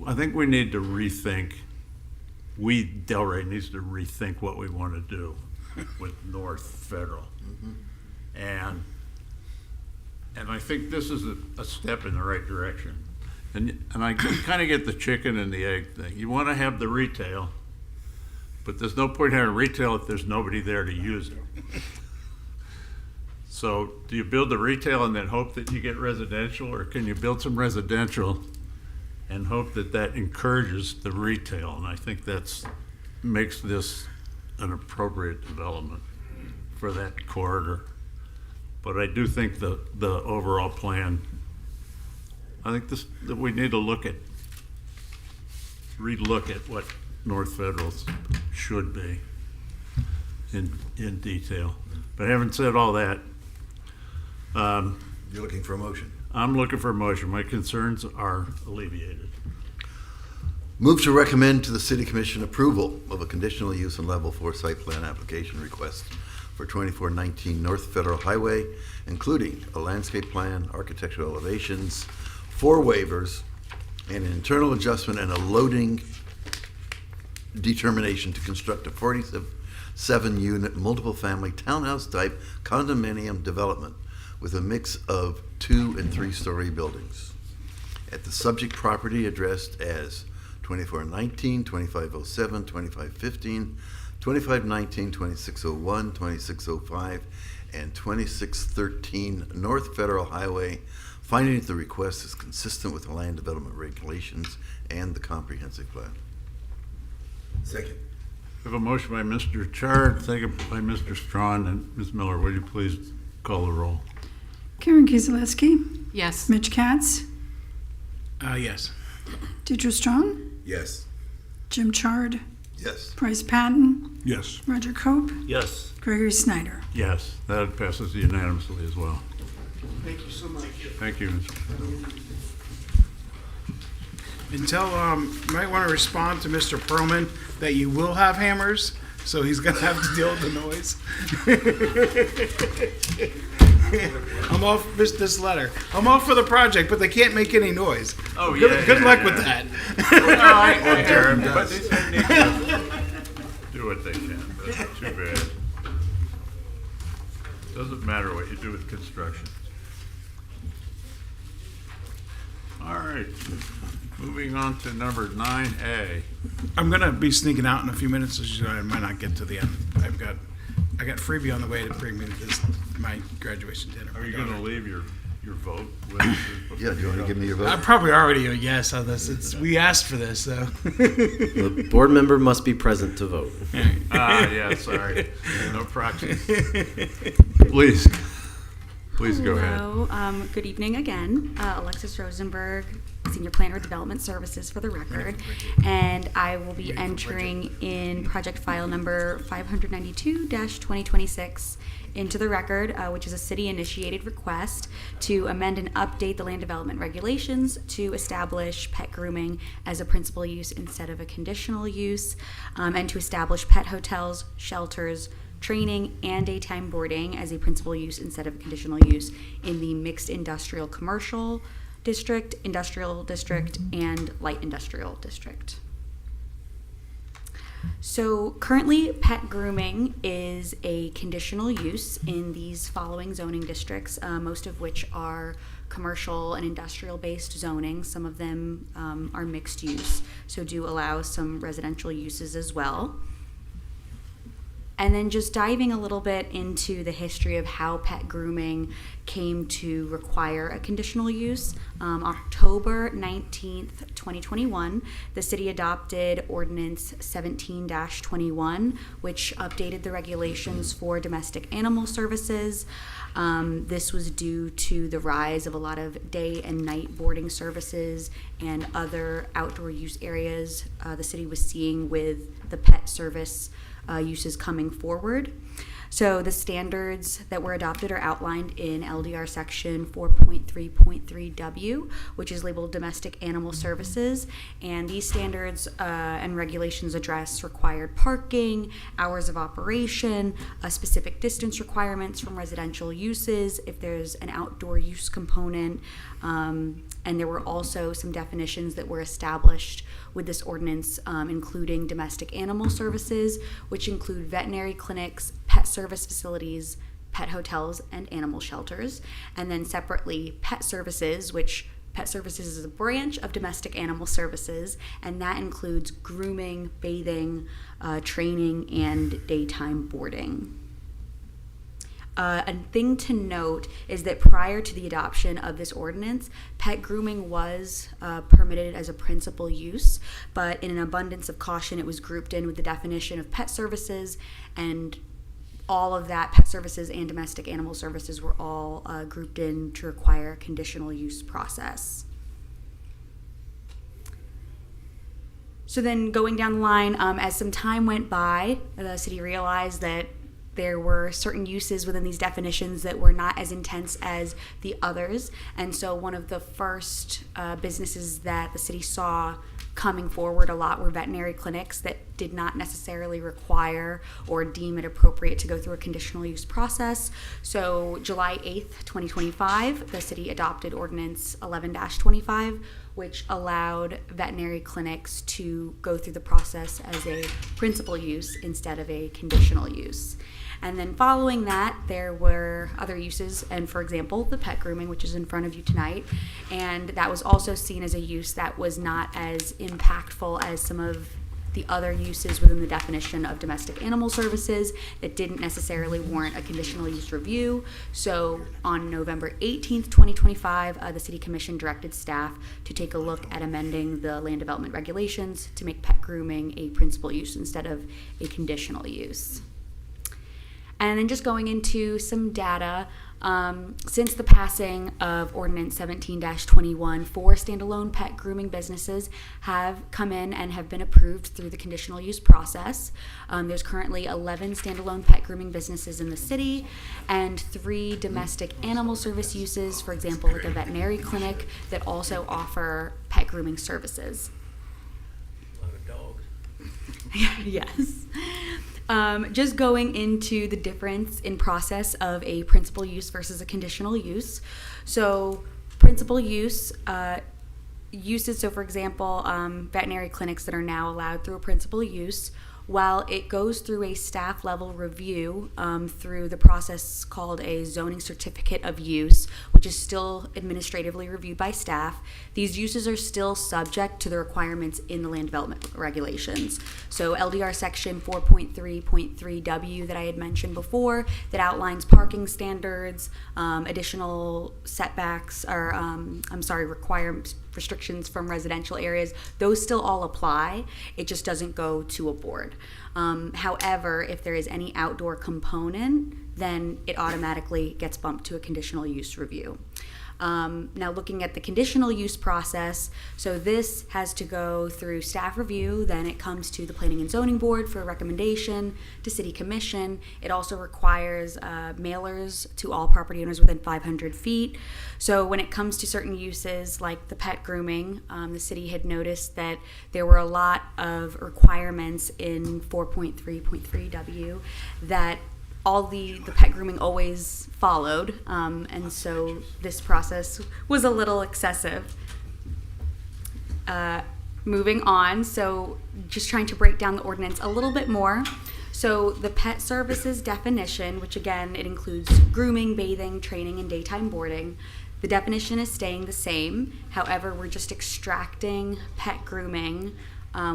I think we need to rethink. Delray needs to rethink what we want to do with North Federal. Mm-hmm. And I think this is a step in the right direction. And I kind of get the chicken and the egg thing. You want to have the retail, but there's no point having retail if there's nobody there to use it. So do you build the retail and then hope that you get residential, or can you build some residential and hope that encourages the retail? And I think makes this an appropriate development for that corridor. But I do think the overall plan, I think that we need to relook at what North Federal's should be in detail. But having said all that, you're looking for a motion. I'm looking for a motion. My concerns are alleviated. Move to recommend to the City Commission approval of a conditional use and level 4 site plan application request for 2419 North Federal Highway, including a landscape plan, architectural elevations, 4 waivers, and an internal adjustment and a loading determination to construct a 47-unit multiple-family townhouse-type condominium development with a mix of 2- and 3-story buildings at the subject property addressed as 2419, 2507, 2515, 2519, 2601, 2605, and 2613 North Federal Highway, finding that the request is consistent with the land development regulations and the comprehensive plan. Second. We have a motion by Mr. Chard, second by Mr. Strawn, and Ms. Miller, would you please call the roll? Karen Kieselewski. Yes. Mitch Katz. Yes. Deidre Strong. Yes. Jim Chard. Yes. Bryce Patton. Yes. Roger Cope. Yes. Gregory Snyder. Yes, that passes unanimously as well. Thank you so much. Thank you, Mr. Until, you might want to respond to Mr. Perlman that you will have hammers, so he's going to have to deal with the noise. I'm off this letter. I'm off for the project, but they can't make any noise. Oh, Good luck with that. But they need to do what they can. That's too bad. Doesn't matter what you do with construction. All right, moving on to number 9A. I'm going to be sneaking out in a few minutes, so I might not get to the end. I got freebie on the way to bring me to my graduation dinner. Are you going to leave your vote? Yeah, do you want to give me your vote? I'm probably already a yes on this. We asked for this, so. The board member must be present to vote. Yeah, sorry. No proxies. Please go ahead. Hello, good evening again. Alexis Rosenberg, Senior Planner Development Services for the record. And I will be entering in project file number 592-2026 into the record, which is a city-initiated request to amend and update the land development regulations to establish pet grooming as a principal use instead of a conditional use, and to establish pet hotels, shelters, training, and daytime boarding as a principal use instead of a conditional use in the mixed industrial commercial district, industrial district, and light industrial district. So currently, pet grooming is a conditional use in these following zoning districts, most of which are commercial and industrial-based zoning. Some of them are mixed use, so do allow some residential uses as well. And then just diving a little bit into the history of how pet grooming came to require a conditional use. October 19th, 2021, the city adopted Ordinance 17-21, which updated the regulations for domestic animal services. This was due to the rise of a lot of day and night boarding services and other outdoor use areas the city was seeing with the pet service uses coming forward. So the standards that were adopted are outlined in LDR section 4.3.3W, which is labeled domestic animal services. And these standards and regulations address required parking, hours of operation, specific distance requirements from residential uses, if there's an outdoor use component. And there were also some definitions that were established with this ordinance, including domestic animal services, which include veterinary clinics, pet service facilities, pet hotels, and animal shelters. And then separately, pet services, which pet services is a branch of domestic animal services, and that includes grooming, bathing, training, and daytime boarding. A thing to note is that prior to the adoption of this ordinance, pet grooming was permitted as a principal use, but in an abundance of caution, it was grouped in with the definition of pet services, and all of that, pet services and domestic animal services, were all grouped in to require a conditional use process. So then going down the line, as some time went by, the city realized that there were certain uses within these definitions that were not as intense as the others. And so one of the first businesses that the city saw coming forward a lot were veterinary clinics that did not necessarily require or deem it appropriate to go through a conditional use process. So July 8th, 2025, the city adopted Ordinance 11-25, which allowed veterinary clinics to go through the process as a principal use instead of a conditional use. And then following that, there were other uses, and for example, the pet grooming, which is in front of you tonight, and that was also seen as a use that was not as impactful as some of the other uses within the definition of domestic animal services that didn't necessarily warrant a conditional use review. So on November 18th, 2025, the City Commission directed staff to take a look at amending the land development regulations to make pet grooming a principal use instead of a conditional use. And then just going into some data, since the passing of Ordinance 17-21, 4 standalone pet grooming businesses have come in and have been approved through the conditional use process. There's currently 11 standalone pet grooming businesses in the city and 3 domestic animal service uses, for example, like a veterinary clinic that also offer pet grooming services. A lot of dogs. Yes. Just going into the difference in process of a principal use versus a conditional use. So principal use uses, so for example, veterinary clinics that are now allowed through a principal use, while it goes through a staff level review through the process called a zoning certificate of use, which is still administratively reviewed by staff, these uses are still subject to the requirements in the land development regulations. So LDR section 4.3.3W that I had mentioned before that outlines parking standards, additional setbacks, or restrictions from residential areas, those still all apply. It just doesn't go to a board. However, if there is any outdoor component, then it automatically gets bumped to a conditional use review. Now looking at the conditional use process, so this has to go through staff review, then it comes to the Planning and Zoning Board for a recommendation to City Commission. It also requires mailers to all property owners within 500 feet. So when it comes to certain uses like the pet grooming, the city had noticed that there were a lot of requirements in 4.3.3W that all the pet grooming always followed, and so this process was a little excessive. Moving on, so just trying to break down the ordinance a little bit more. So the pet services definition, which again, it includes grooming, bathing, training, and daytime boarding. The definition is staying the same. However, we're just extracting pet grooming,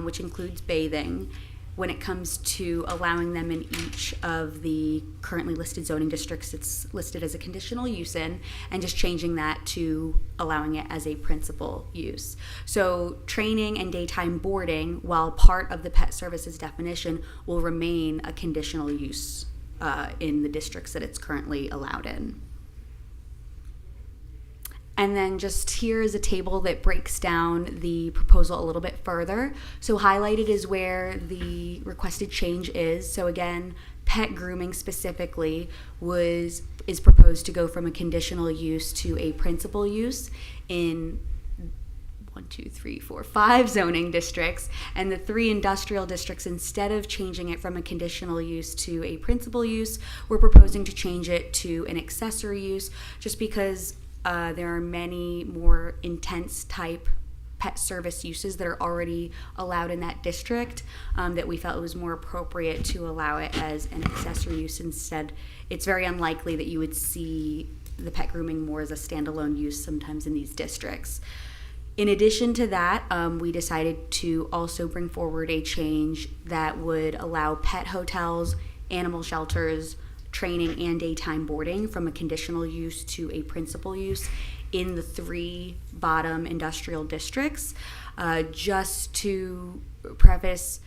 which includes bathing, when it comes to allowing them in each of the currently listed zoning districts it's listed as a conditional use in, and just changing that to allowing it as a principal use. So training and daytime boarding, while part of the pet services definition, will remain a conditional use in the districts that it's currently allowed in. And then just here is a table that breaks down the proposal a little bit further. So highlighted is where the requested change is. So again, pet grooming specifically is proposed to go from a conditional use to a principal use in 5 zoning districts, and the 3 industrial districts, instead of changing it from a conditional use to a principal use, we're proposing to change it to an accessory use, just because there are many more intense type pet service uses that are already allowed in that district, that we felt it was more appropriate to allow it as an accessory use instead. It's very unlikely that you would see the pet grooming more as a standalone use sometimes in these districts. In addition to that, we decided to also bring forward a change that would allow pet hotels, animal shelters, training, and daytime boarding from a conditional use to a principal use in the 3 bottom industrial districts. Just to preface,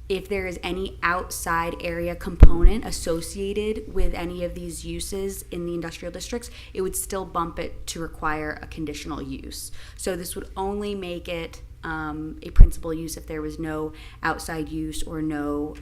if there is any outside area component associated with any of these uses in the industrial districts, it would still bump it to require a conditional use. So this would only make it a principal use if there was no outside use or no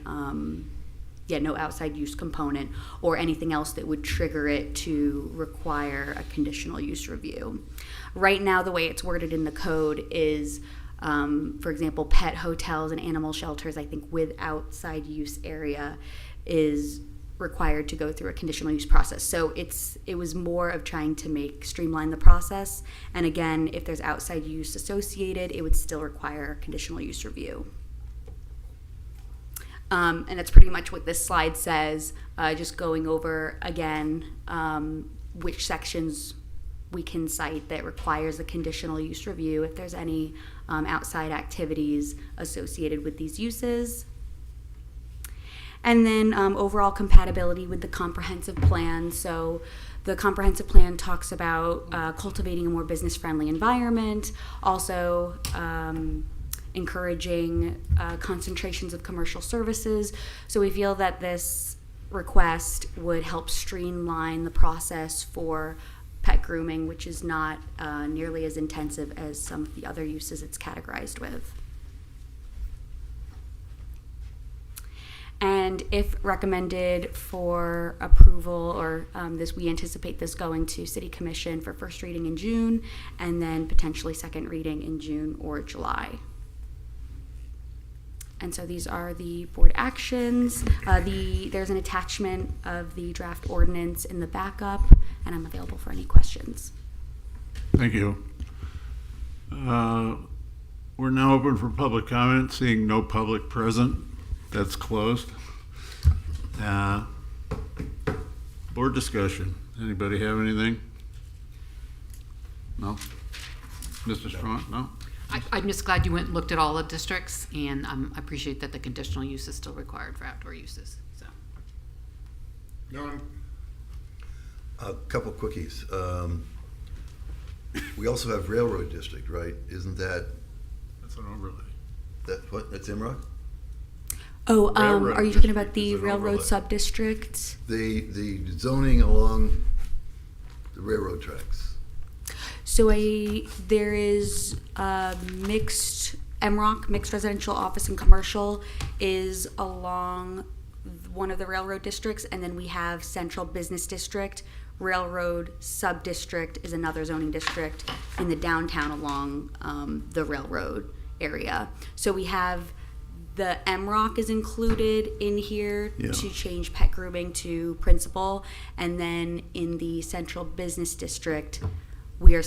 outside use component or anything else that would trigger it to require a conditional use review. Right now, the way it's worded in the code is For example, pet hotels and animal shelters, I think with outside use area is required to go through a conditional use process. So it was more of trying to streamline the process. And again, if there's outside use associated, it would still require a conditional use review. And that's pretty much what this slide says, just going over again which sections we can cite that requires a conditional use review if there's any outside activities associated with these uses. And then overall compatibility with the comprehensive plan. So the comprehensive plan talks about cultivating a more business-friendly environment, also encouraging concentrations of commercial services. So we feel that this request would help streamline the process for pet grooming, which is not nearly as intensive as some of the other uses it's categorized with. And if recommended for approval, or we anticipate this going to City Commission for first reading in June, and then potentially second reading in June or July. And so these are the board actions. There's an attachment of the draft ordinance in the backup, and I'm available for any questions. Thank you. We're now open for public comment. Seeing no public present, that's closed. Board discussion. Anybody have anything? No? Mr. Strong? No? I'm just glad you went and looked at all the districts, and I appreciate that the conditional use is still required for outdoor uses. So, a couple quickies. We also have Railroad District, right? Isn't that? That's an overlay. That's MROC? Oh, Railroad are you talking district about the is an railroad overlay. sub-district? The zoning along the railroad tracks. So there is mixed MROC, mixed residential office and commercial, is along one of the railroad districts, and then we have Central Business District. Railroad sub-district is another zoning district in the downtown along the railroad area. So we have the MROC is included in here to change pet grooming to principal, and then in the Central Business District, we're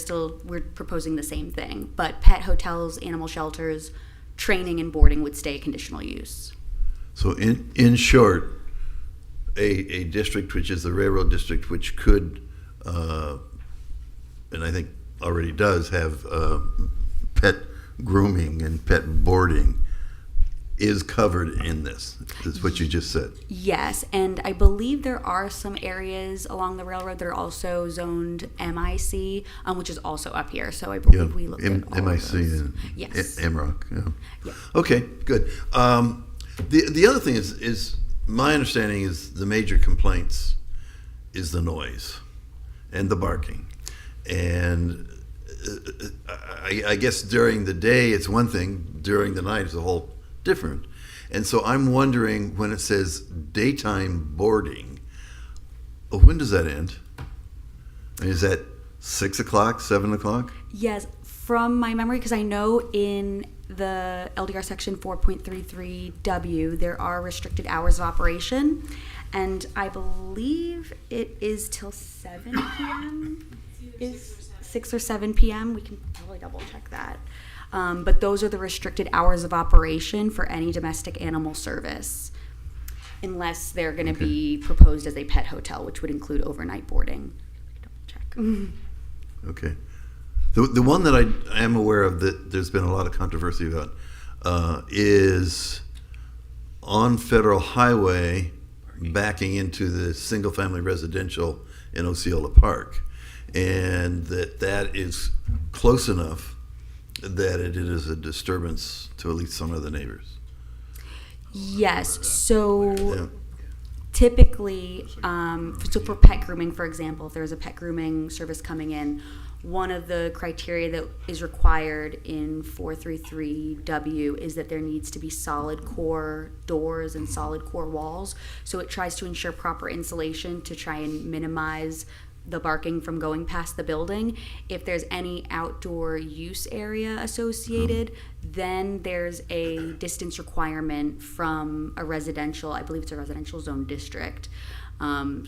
proposing the same thing, but pet hotels, animal shelters, training and boarding would stay conditional use. So in short, a district which is the railroad district, which could, and I think already does have pet grooming and pet boarding, is covered in this. That's what you just said. Yes, and I believe there are some areas along the railroad that are also zoned MIC, which is also up here. So I believe we looked at all MIC of those. and Yes. MROC. Yeah. Okay, good. The other thing is my understanding is the major complaints is the noise and the barking, and I guess during the day it's one thing, during the night it's a whole different. And so I'm wondering, when it says daytime boarding, when does that end? I mean, is that 6 o'clock, 7 o'clock? Yes, from my memory, because I know in the LDR section 4.33W, there are restricted hours of operation, and I believe it is till 7 p.m. Is 6 or 7 p.m. We can probably double check that. But those are the restricted hours of operation for any domestic animal service, unless they're going to be proposed as a pet hotel, which would include overnight boarding. Double check. Okay. The one that I am aware of that there's been a lot of controversy about is on Federal Highway backing into the single-family residential in Osceola Park, and that is close enough that it is a disturbance to at least some of the neighbors. Yes, so typically, so for pet grooming, for example, if there's a pet grooming service coming in, one of the criteria that is required in 433W is that there needs to be solid core doors and solid core walls. So it tries to ensure proper insulation to try and minimize the barking from going past the building. If there's any outdoor use area associated, then there's a distance requirement from a residential, I believe it's a residential zone district. And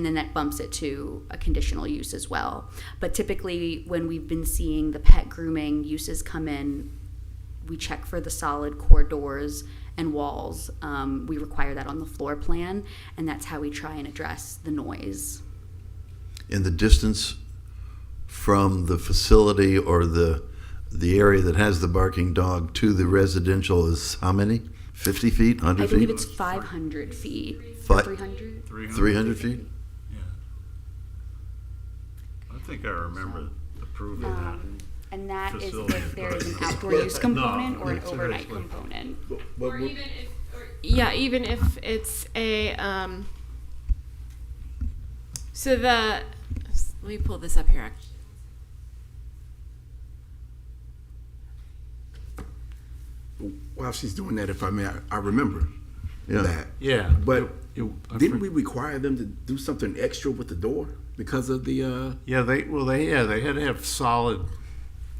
then that bumps it to a conditional use as well. But typically when we've been seeing the pet grooming uses come in, we check for the solid core doors and walls. We require that on the floor plan, and that's how we try and address the noise. And the distance from the facility or the area that has the barking dog to the residential is how many? 50 feet, 100 I feet? believe it's 500 feet. 300? 300 feet? Yeah. I think I remember approving that. And that is Facility. if there is an outdoor use component or an seriously. overnight component. Or even if it's a let me pull this up here actually. While she's doing that, if I may, I remember that. Yeah. But I didn't we require them to do something extra with the door because of the? Yeah, they had to have solid.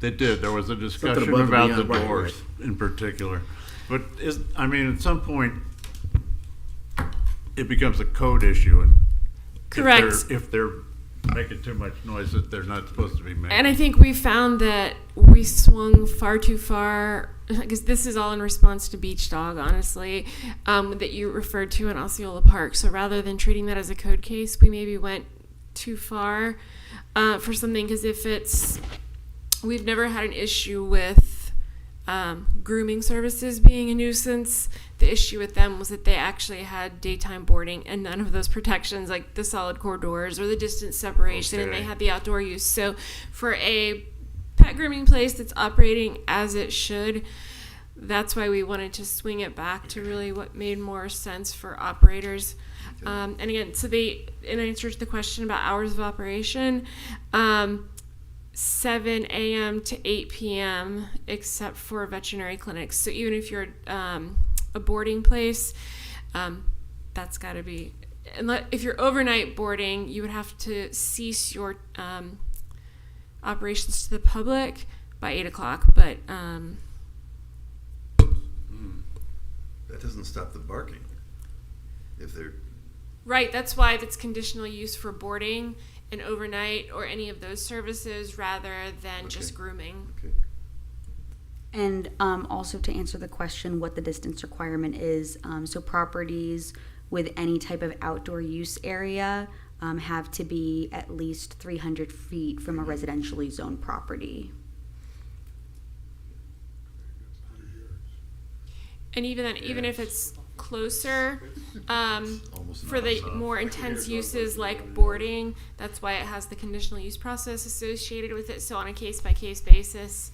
They did. There was a discussion above and about the beyond, right, doors in particular, but at some point, it becomes a code issue, and Correct. If they're making too much noise that they're not supposed to be making. And I think we found that we swung far too far, because this is all in response to Beach Dog, honestly, that you referred to in Osceola Park. So rather than treating that as a code case, we maybe went too far for something, because we've never had an issue with grooming services being a nuisance. The issue with them was that they actually had daytime boarding and none of those protections, like the solid core doors or the distance separation, and they had the outdoor use. So for a pet grooming place that's operating as it should, that's why we wanted to swing it back to really what made more sense for operators. And again, in answer to the question about hours of operation, 7 a.m. to 8 p.m. except for veterinary clinics. So even if you're a boarding place, that's got to be. If you're overnight boarding, you would have to cease your operations to the public by 8 o'clock. But That doesn't stop the barking. If they're right, that's why it's conditional use for boarding and overnight or any of those services rather than just grooming. Okay. And also to answer the question what the distance requirement is, so properties with any type of outdoor use area have to be at least 300 feet from a residentially zoned property. And even then, even if it's closer, for the more intense uses like boarding, that's why it has the conditional use process associated with it. So on a case-by-case basis,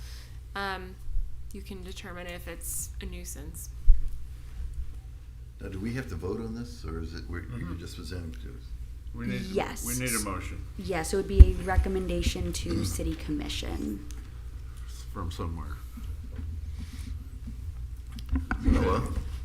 you can determine if it's a nuisance. Now, do we have to vote on this, or is it you're just presenting to us? Yes. We need a motion Yes, it would be a recommendation to City Commission. from somewhere. Noah?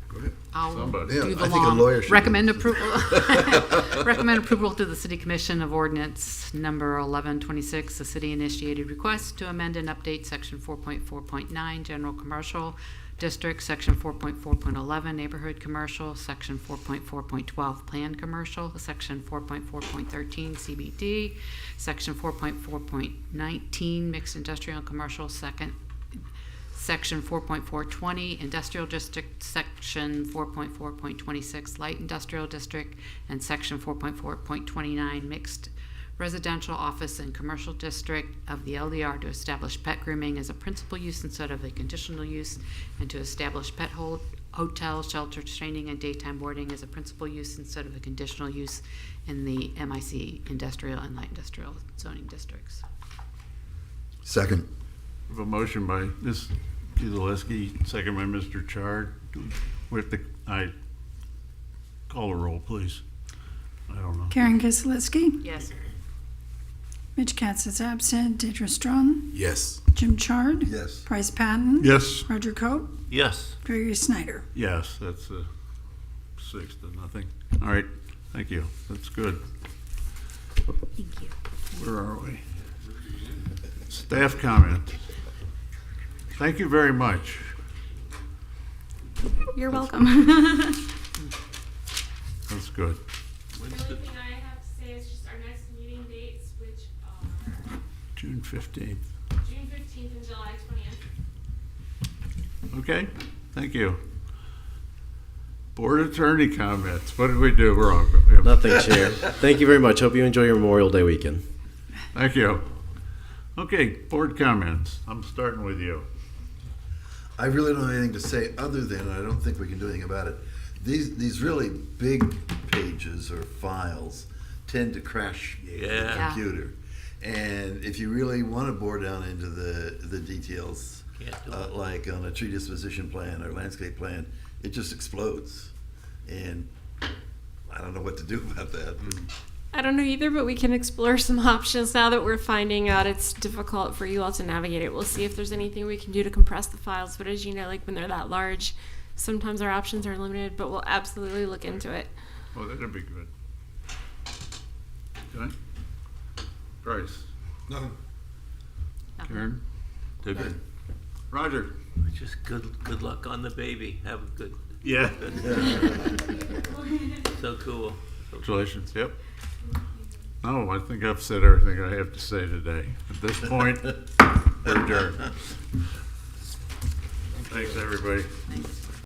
Go ahead. I'll Somebody. do Yeah, the I think a long. lawyer should Recommend do this. approval. Recommend approval to the City Commission of Ordinance Number 1126, a city-initiated request to amend and update Section 4.4.9 General Commercial District, Section 4.4.11 Neighborhood Commercial, Section 4.4.12 Planned Commercial, Section 4.4.13 CBD, Section 4.4.19 Mixed Industrial and Commercial, Section 4.420 Industrial District, Section 4.4.26 Light Industrial District, and Section 4.4.29 Mixed Residential Office and Commercial District of the LDR to establish pet grooming as a principal use instead of a conditional use, and to establish pet hotel, shelter, training, and daytime boarding as a principal use instead of a conditional use in the MIC Industrial and Light Industrial zoning districts. Second. We have a motion by Ms. Kuzaleski, second by Mr. Chard. I call a roll, please. I don't know. Karen Kisielewski, Yes. Mitch Katz is absent, Deidre Strong, Yes. Jim Chard, Yes. Bryce Patton, Yes. Roger Cope, Yes. Gregory Snyder. Yes, that's 6-0. All right, thank you. That's good. Thank you. Where are we? Staff comments. Thank you very much. You're welcome. That's good. The only thing I have to say is just our next meeting dates, which are June 15th. June 15th and July 20th. Okay, thank you. Board attorney comments. What did we do wrong? Nothing, Chair. Thank you very much. Hope you enjoy your Memorial Day weekend. Thank you. Okay, board comments. I'm starting with you. I really don't have anything to say other than I don't think we can do anything about it. These really big pages or files tend to crash the Yeah. computer. And if you really want to bore down into the details, Can't do it. like on a tree disposition plan or landscape plan, it just explodes. And I don't know what to do about that. I don't know either, but we can explore some options now that we're finding out it's difficult for you all to navigate it. We'll see if there's anything we can do to compress the files. But as you know, like when they're that large, sometimes our options are limited, but we'll absolutely look into it. Well, that'd be good. Okay. Bryce. No. Karen. David. Roger. Just good luck on the baby. Have a good. Yeah. So cool. Congratulations. Yep. No, I think I've said everything I have to say today. At this point, we're adjourned. Thanks, everybody. Thanks.